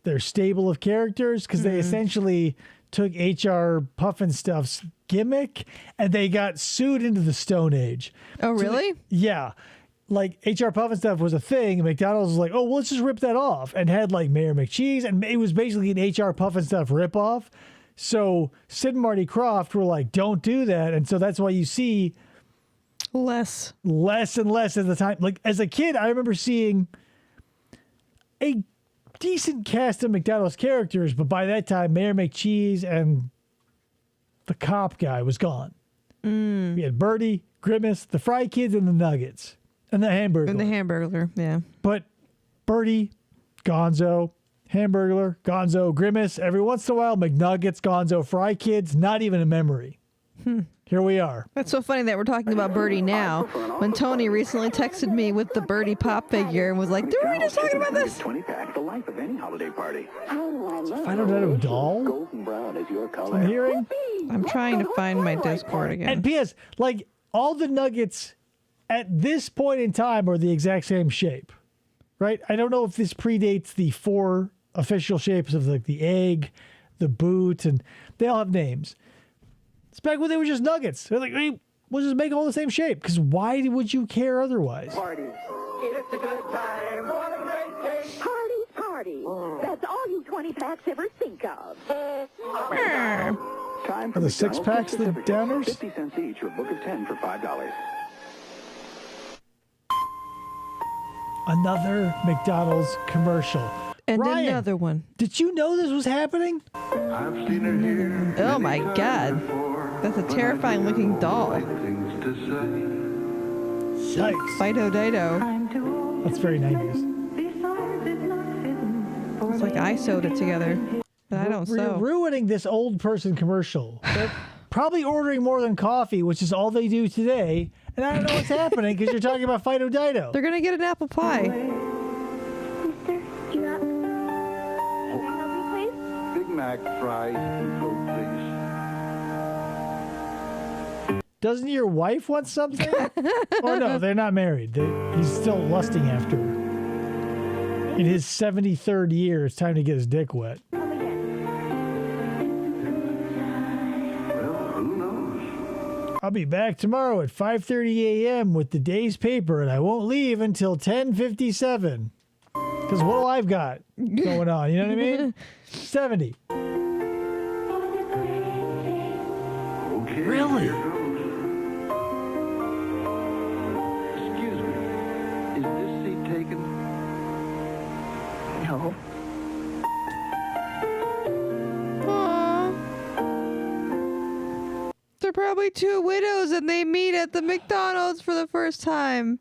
S4: their stable of characters because they essentially took HR Puffinstuff's gimmick and they got sued into the Stone Age.
S5: Oh, really?
S4: Yeah. Like HR Puffinstuff was a thing and McDonald's was like, oh, well, let's just rip that off and had like Mayor McCheese and it was basically an HR Puffinstuff ripoff. So Sid and Marty Krofft were like, don't do that. And so that's why you see
S5: less
S4: and less at the time. Like as a kid, I remember seeing a decent cast of McDonald's characters, but by that time, Mayor McCheese and the cop guy was gone. We had Birdie, Grimace, the Fry Kids, and the Nuggets, and the Hamburglar.
S5: And the Hamburglar, yeah.
S4: But Birdie, Gonzo, Hamburglar, Gonzo, Grimace, every once in a while, McNuggets, Gonzo, Fry Kids, not even a memory. Here we are.
S5: That's so funny that we're talking about Birdie now. When Tony recently texted me with the Birdie pop figure and was like, "Were we just talking about this?"
S7: 20-pack, the life of any holiday party.
S4: Fido Dido doll?
S7: Golden brown is your color.
S4: I'm hearing.
S5: I'm trying to find my Discord again.
S4: And P.S. like all the Nuggets at this point in time are the exact same shape, right? I don't know if this predates the 4 official shapes of like the egg, the boot, and they all have names. It's back when they were just Nuggets. They're like, hey, we'll just make all the same shape. Because why would you care otherwise?
S1: Party. It's a good time. What a great day.
S8: Party. That's all you 20-packs ever think of.
S7: Time
S4: Are the 6-packs the downers?
S7: 50 cents each, or a book of 10 for $5.
S4: Another McDonald's commercial.
S5: And
S4: Ryan,
S5: another one.
S4: Did you know this was happening?
S6: I've seen her here.
S5: Oh my God. That's a terrifying looking doll.
S4: Yikes.
S5: Fido Dido.
S4: That's very 90s.
S5: It's like I sewed it together. But I don't
S4: You're
S5: sew.
S4: ruining this old person commercial. They're probably ordering more than coffee, which is all they do today. And I don't know what's happening because you're talking about Fido Dido.
S5: They're going to get an apple pie.
S14: Mac fries, people, please.
S4: Doesn't your wife want something? Or no, they're not married. He's still lusting after her. In his 73rd year, it's time to get his dick wet.
S14: Well, who knows?
S4: I'll be back tomorrow at 5:30 a.m. with the day's paper, and I won't leave until 10:57. Because what do I've got going on? You know what I mean? 70.
S14: Okay.
S4: Really?
S14: Here goes. Excuse me. Is this seat taken?
S15: No.
S5: Aw. They're probably two widows and they meet at the McDonald's for the first time.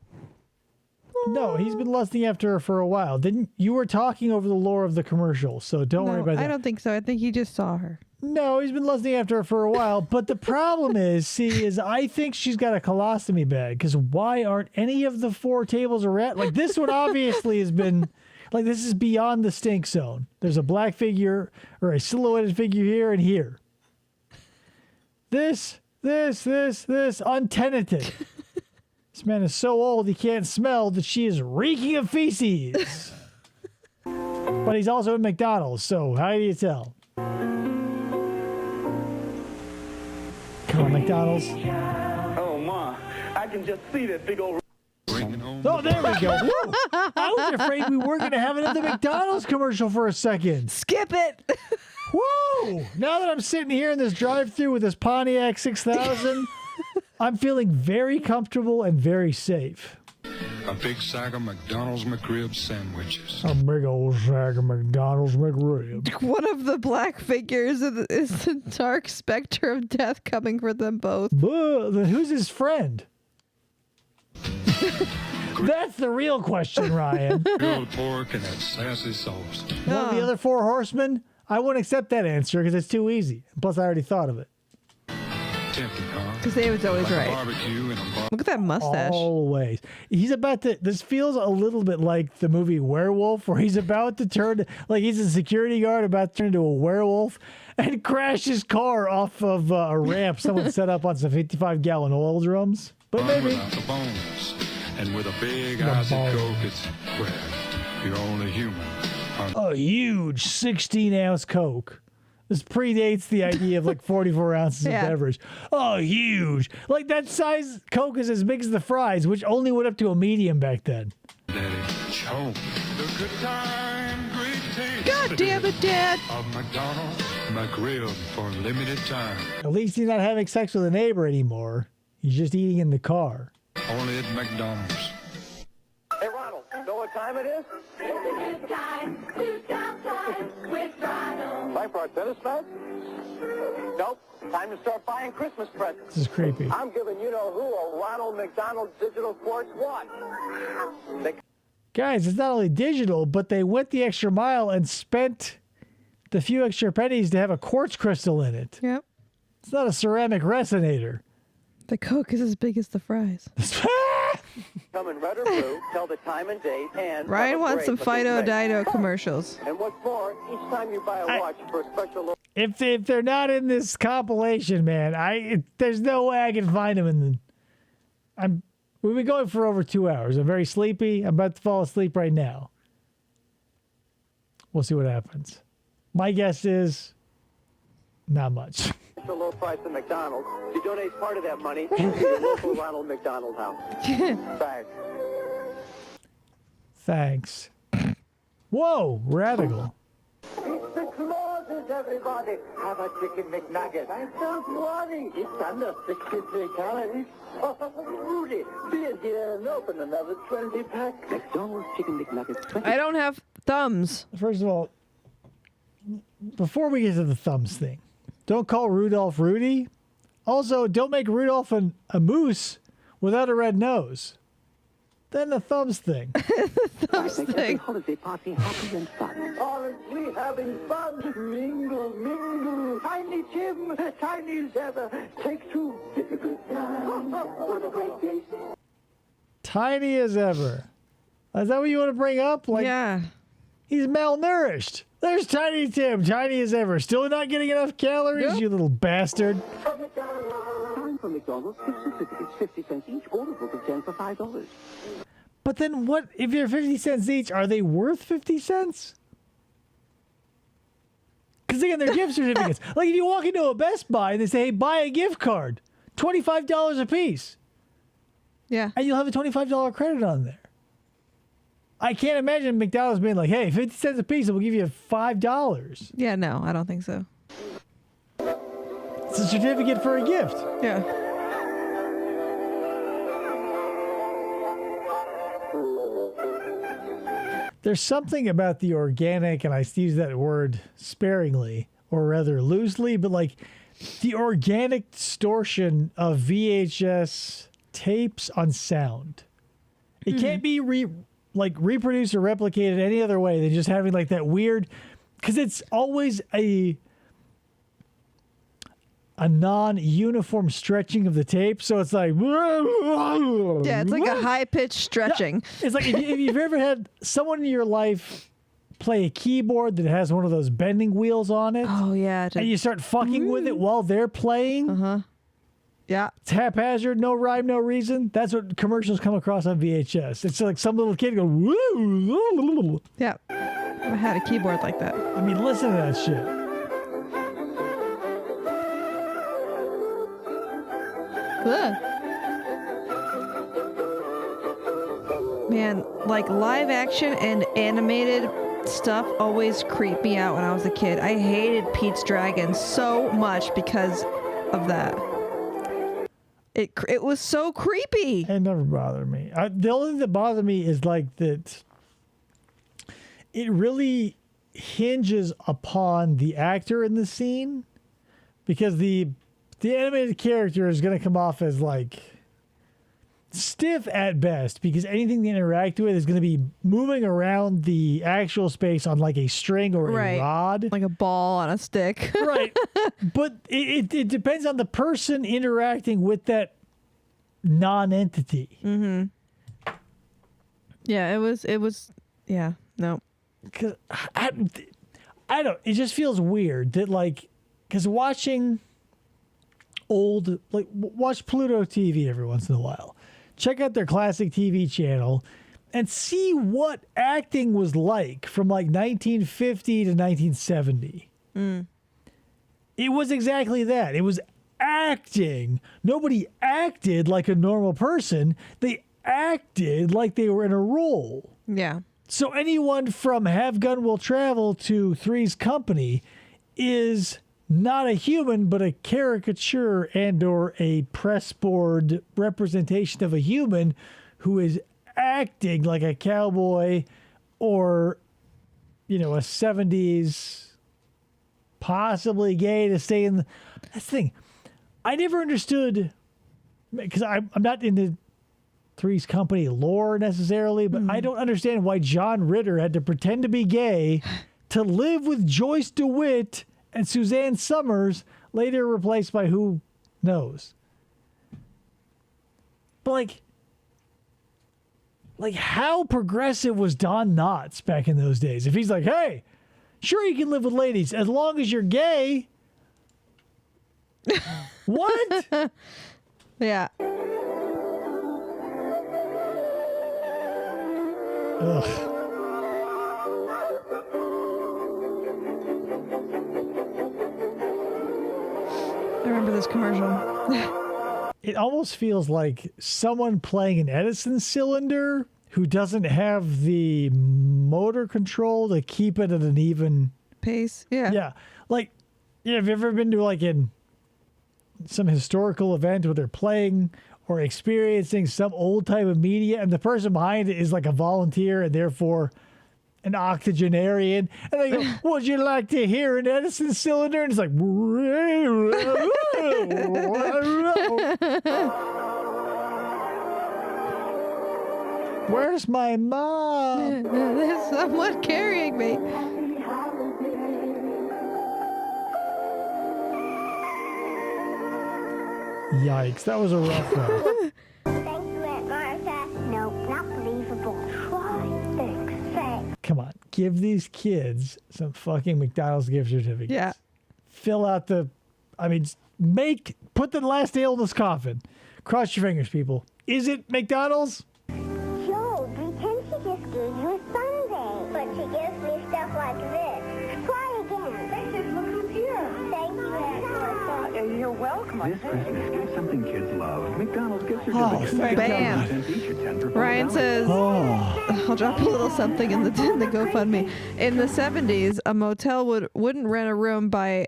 S4: No, he's been lusting after her for a while. You were talking over the lore of the commercial, so don't worry about that.
S5: I don't think so. I think he just saw her.
S4: No, he's been lusting after her for a while. But the problem is I think she's got a colostomy bag. Because why aren't any of the 4 tables around? Like, this one obviously has been, like, this is beyond the stink zone. There's a black figure or a silhouetted figure here and here. This, untenanted. This man is so old he can't smell that she is reeking of feces. But he's also at McDonald's, so how do you tell? Come on, McDonald's.
S14: Oh, Ma, I can just see that big old...
S4: Oh, there we go. Woo. I was afraid we were going to have another McDonald's commercial for a second.
S5: Skip it.
S4: Woo! Now that I'm sitting here in this drive-thru with this Pontiac 6000, I'm feeling very comfortable and very safe.
S16: A big sack of McDonald's McRib sandwiches.
S4: A big old sack of McDonald's McRib.
S5: One of the black figures is the dark specter of death coming for them both.
S4: Then who's his friend? That's the real question, Ryan.
S16: Grilled pork and that sassy sauce.
S4: One of the other 4 horsemen? I won't accept that answer because it's too easy. Plus, I already thought of it.
S16: Tempting, huh?
S5: Because David's always
S16: Like a
S5: right.
S16: barbecue and a
S5: Look at that mustache.
S4: Always. He's about to, this feels a little bit like the movie Werewolf, where he's about to turn, like he's a security guard about to turn into a werewolf and crash his car off of a ramp someone set up on some 55-gallon oil drums. But maybe.
S16: without the bones. And with a big icy Coke, it's, well, you're only human.
S4: A huge 16-ounce Coke. This predates the idea of like 44 ounces of beverage. Oh, huge. Like that size Coke is as big as the fries, which only went up to a medium back then.
S16: Daddy, choke. The good time, great taste.
S5: God damn it, Dad.
S16: Of McDonald's McRib for limited time.
S4: At least he's not having sex with a neighbor anymore. He's just eating in the car.
S16: Only at McDonald's.
S11: Hey, Ronald, know what time it is?
S1: It's time to stop time with Ronald.
S11: Time for our tennis match? Nope. Time to start buying Christmas presents.
S4: This is creepy.
S11: I'm giving you-know-who a Ronald McDonald Digital Quartz watch.
S4: Guys, it's not only digital, but they went the extra mile and spent the few extra pennies to have a quartz crystal in it.
S5: Yep.
S4: It's not a ceramic resonator.
S5: The Coke is as big as the fries.
S11: Come in red or blue, tell the time and date, and...
S5: Ryan wants some Fido Dido commercials.
S11: And what's more, each time you buy a watch for a special...
S4: If they're not in this compilation, man, there's no way I can find them in the... We've been going for over 2 hours. I'm very sleepy. I'm about to fall asleep right now. We'll see what happens. My guess is not much.
S11: The low price at McDonald's. You donate part of that money to your local Ronald McDonald house. Thanks.
S4: Thanks. Whoa, radical.
S11: It's Moses, everybody. Have a chicken McNugget. I don't worry. It's under 63 calories. Rudy, be in here and open another 20-pack.
S15: McDonald's Chicken McNuggets.
S5: I don't have thumbs.
S4: First of all, before we get to the thumbs thing, don't call Rudolph Rudy. Also, don't make Rudolph a moose without a red nose. Then the thumbs thing.
S5: Thumbs thing.
S15: Holiday party happy and fun.
S11: Aren't we having fun? Mingle, mingle. Tiny Tim, tiny as ever. Take two. It's a good time. What a great day.
S4: Tiny as ever. Is that what you want to bring up? Like,
S5: yeah.
S4: He's malnourished. There's Tiny Tim, tiny as ever. Still not getting enough calories, you little bastard.
S11: Time for McDonald's gift certificates, 50 cents each, or a book of 10 for $5.
S4: But then what, if they're 50 cents each, are they worth 50 cents? Because again, they're gift certificates. Like if you walk into a Best Buy and they say, hey, buy a gift card, $25 a piece.
S5: Yeah.
S4: And you'll have a $25 credit on there. I can't imagine McDonald's being like, hey, 50 cents a piece, and we'll give you $5.
S5: Yeah, no, I don't think so.
S4: It's a certificate for a gift.
S5: Yeah.
S4: There's something about the organic, and I use that word sparingly, or rather loosely, but like the organic distortion of VHS tapes on sound. It can't be reproduced or replicated any other way than just having like that weird, because it's always a non-uniform stretching of the tape, so it's like
S5: yeah, it's like a high-pitched stretching.
S4: Yeah. It's like if you've ever had someone in your life play a keyboard that has one of those bending wheels on it.
S5: Oh yeah,
S4: and you start fucking with it while they're playing.
S5: Yeah.
S4: It's haphazard, no rhyme, no reason. That's what commercials come across on VHS. It's like some little kid go, woo.
S5: Yeah. I had a keyboard like that.
S4: I mean, listen to that shit.
S5: Man, like live action and animated stuff always creeped me out when I was a kid. I hated Pete's Dragon so much because of that. It was so creepy.
S4: It never bothered me. The only thing that bothered me is like that it really hinges upon the actor in the scene, because the animated character is going to come off as like stiff at best, because anything they interact with is going to be moving around the actual space on like a string or a rod.
S5: Like a ball on a stick.
S4: Right. But it depends on the person interacting with that non-entity.
S5: Mm-hmm. Yeah, it was, yeah, no.
S4: Because I don't, it just feels weird that like, because watching old, like watch Pluto TV every once in a while. Check out their classic TV channel and see what acting was like from like 1950 to 1970. It was exactly that. It was acting. Nobody acted like a normal person. They acted like they were in a role.
S5: Yeah.
S4: So anyone from Have Gun Will Travel to Three's Company is not a human, but a caricature and or a press board representation of a human who is acting like a cowboy or, you know, a 70s, possibly gay to stay in the... That's the thing. I never understood, because I'm not into Three's Company lore necessarily, but I don't understand why John Ritter had to pretend to be gay to live with Joyce DeWitt and Suzanne Summers, later replaced by who knows. But like how progressive was Don Knotts back in those days? If he's like, hey, sure you can live with ladies as long as you're gay. What?
S5: Yeah.
S4: Ugh.
S5: I remember this commercial.
S4: It almost feels like someone playing an Edison cylinder who doesn't have the motor control to keep it at an even
S5: pace. Yeah.
S4: Yeah. Like, you know, have you ever been to like in some historical event where they're playing or experiencing some old type of media and the person behind it is like a volunteer and therefore an octogenarian, and they go, would you like to hear an Edison cylinder? And it's like, where's my mom?
S5: There's someone carrying me.
S4: Yikes, that was a rough one.
S9: Thanks, Aunt Martha. Nope, not believable. Try. Thanks.
S4: Come on, give these kids some fucking McDonald's gift certificates.
S5: Yeah.
S4: Fill out put the last nail in this coffin. Cross your fingers, people. Is it McDonald's?
S9: Joe, pretend she just gave you a sundae. But she gives me stuff like this. Try again. Thanks, look who's here. Thank you, Aunt.
S8: You're welcome.
S21: This Christmas, get something kids love. McDonald's gift
S4: Oh,
S21: certificate.
S4: thank
S5: Bam.
S21: 10 each or 10 for
S5: Ryan
S21: $5.
S5: says, I'll drop a little something in the GoFundMe. In the 70s, a motel wouldn't rent a room to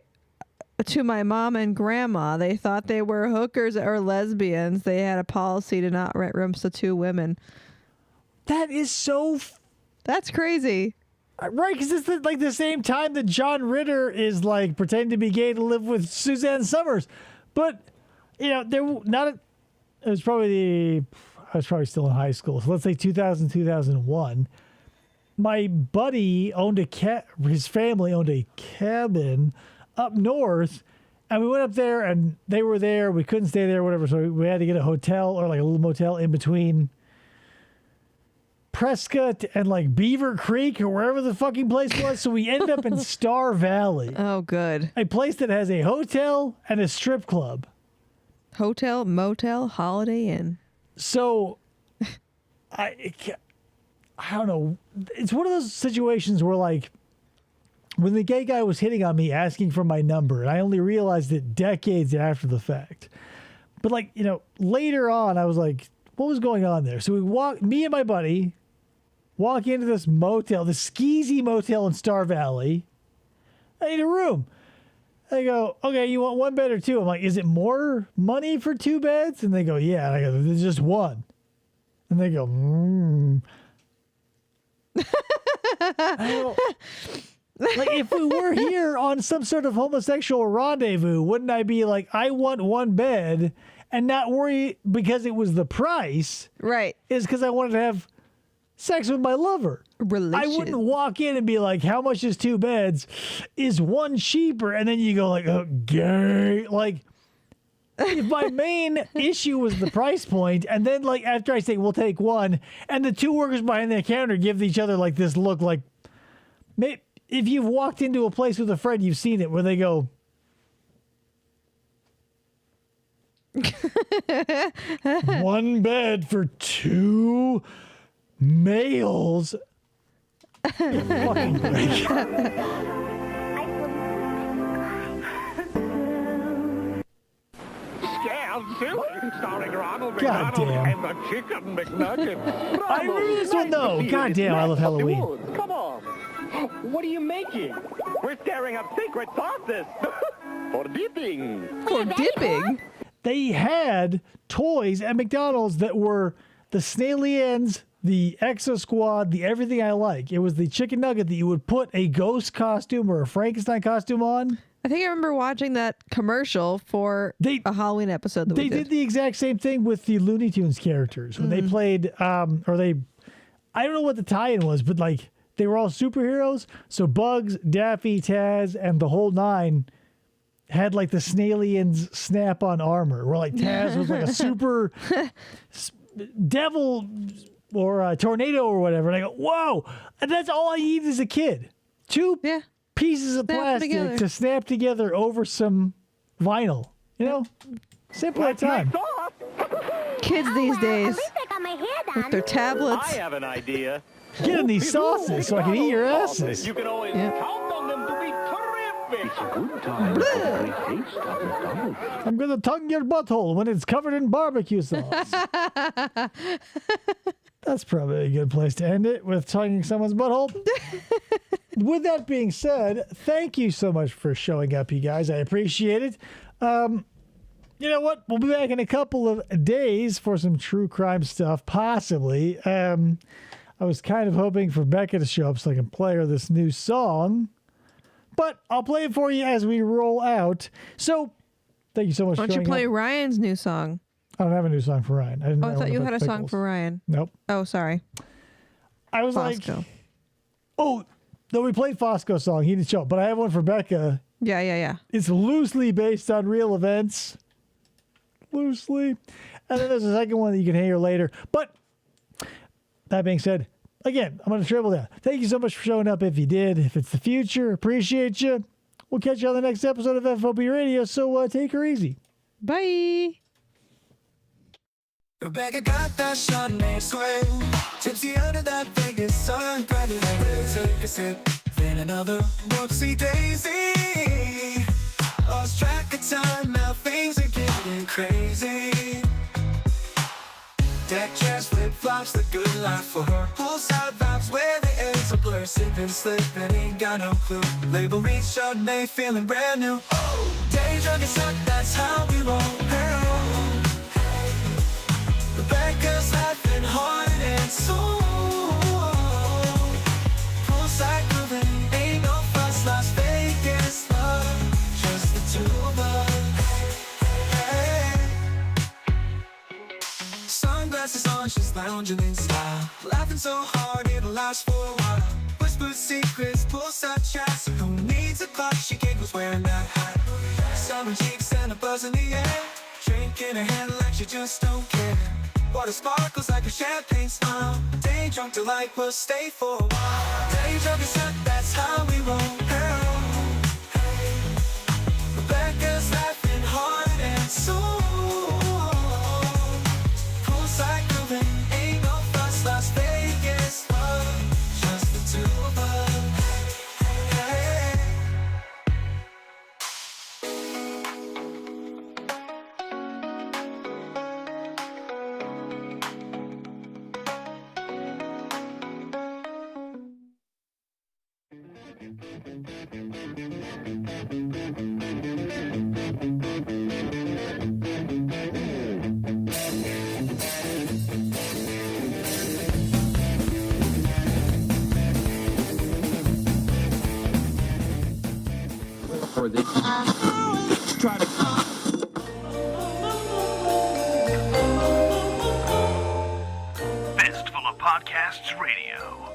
S5: my mom and grandma. They thought they were hookers or lesbians. They had a policy to not rent rooms to two women.
S4: That is so...
S5: That's crazy.
S4: Right, because it's like the same time that John Ritter is like pretending to be gay to live with Suzanne Summers. But, I was probably still in high school. So let's say 2000, 2001. My buddy his family owned a cabin up north, and we went up there and they were there. We couldn't stay there, whatever. So we had to get a hotel or like a little motel in between Prescott and like Beaver Creek or wherever the fucking place was. So we ended up in Star Valley.
S5: Oh, good.
S4: A place that has a hotel and a strip club.
S5: Hotel, motel, Holiday Inn.
S4: So I don't know. It's one of those situations where like when the gay guy was hitting on me asking for my number, and I only realized it decades after the fact. But like, later on I was like, what was going on there? So me and my buddy walk into this motel, the skeezy motel in Star Valley. I need a room. They go, okay, you want one bed or two? I'm like, is it more money for two beds? And they go, yeah. And I go, there's just one. And they go, I go, like, if we were here on some sort of homosexual rendezvous, wouldn't I be like, I want one bed and not worry because it was the price?
S5: Right.
S4: Is because I wanted to have sex with my lover. I wouldn't walk in and be like, how much is two beds? Is one cheaper? And then you go like, oh, gay. Like, if my main issue was the price point, and then like after I say, we'll take one, and the two workers behind the counter give each other like this look like, if you've walked into a place with a friend, you've seen it where they go, one bed for two males. Fucking break.
S17: Scared Silly, starring Ronald
S4: God
S17: McDonald
S4: damn.
S17: and the Chicken McNugget.
S4: I remember this one though. God damn, I love Halloween.
S17: Come on. What are you making? We're stirring up secret sauces. For dipping.
S5: For dipping?
S4: They had toys at McDonald's that were the Snaily Ends, the Exo Squad, the everything I like. It was the chicken nugget that you would put a ghost costume or a Frankenstein costume on.
S5: I think I remember watching that commercial for a Halloween episode that
S4: They did the exact same thing with the Looney Tunes characters when they played, I don't know what the tie-in was, but like they were all superheroes. So Bugs, Daffy, Taz, and the whole nine had like the Snailians snap-on armor, where like Taz was like a super devil or a tornado or whatever. And I go, whoa! And that's all I needed as a kid. Two pieces of plastic to snap together over some vinyl. Simple at time.
S5: Kids these days with their tablets.
S17: I have an idea.
S4: Get in these sauces so I can eat your asses.
S17: You can always count on them to be terrific.
S21: Good time. Great taste of McDonald's.
S4: I'm going to tongue your butthole when it's covered in barbecue sauce. That's probably a good place to end it, with tonguing someone's butthole. With that being said, thank you so much for showing up, you guys. I appreciate it. You know what? We'll be back in a couple of days for some true crime stuff, possibly. I was kind of hoping for Becca to show up so I can play her this new song. But I'll play it for you as we roll out. So, thank you so much for showing up.
S5: Why don't you play Ryan's new song?
S4: I don't have a new song for Ryan.
S5: I thought you had a song for Ryan.
S4: Nope.
S5: Oh, sorry.
S4: I was
S5: Fosco.
S4: like, oh, no, we played Fosco's song. He didn't show up. But I have one for Becca.
S5: Yeah.
S4: It's loosely based on real events. Loosely. And then there's a second one that you can hear later. But that being said, again, I'm going to triple down. Thank you so much for showing up if you did. If it's the future, appreciate you. We'll catch you on the next episode of FFOP Radio, so take her easy.
S5: Bye.
S2: Rebecca got that Chardonnay sway, tipsy under that Vegas sun, grabbing that take a sip, then another whoopsie daisy. Lost track of time, now things are getting crazy. Deck chairs, flip-flops, the good life for her. Poolside vibes where the ends are blurred, sipping, slipping, ain't got no clue. Label reach Chardonnay, feeling brand new. Oh, day drunk and suck, that's how we roll. Rebecca's laughing hard and soul. Poolside grooving, ain't no fuss, Las Vegas love, just the two of us. Hey. Sunglasses on, she's lounging in style, laughing so hard it'll last for a while. Whispered secrets, poolside chats, who needs a clock? She giggles wearing that hat. Summer cheeks and a buzz in the air, drink in her hand like she just don't care. Water sparkles like a champagne smile. Day drunk delight will stay for a while. Day drunk is set, that's how we roll. Hey. Rebecca's laughing hard and soul. Poolside grooving, ain't no fuss, Las Vegas love, just the two of us. Hey.
S12: For the try to
S18: Fistful of Podcasts Radio.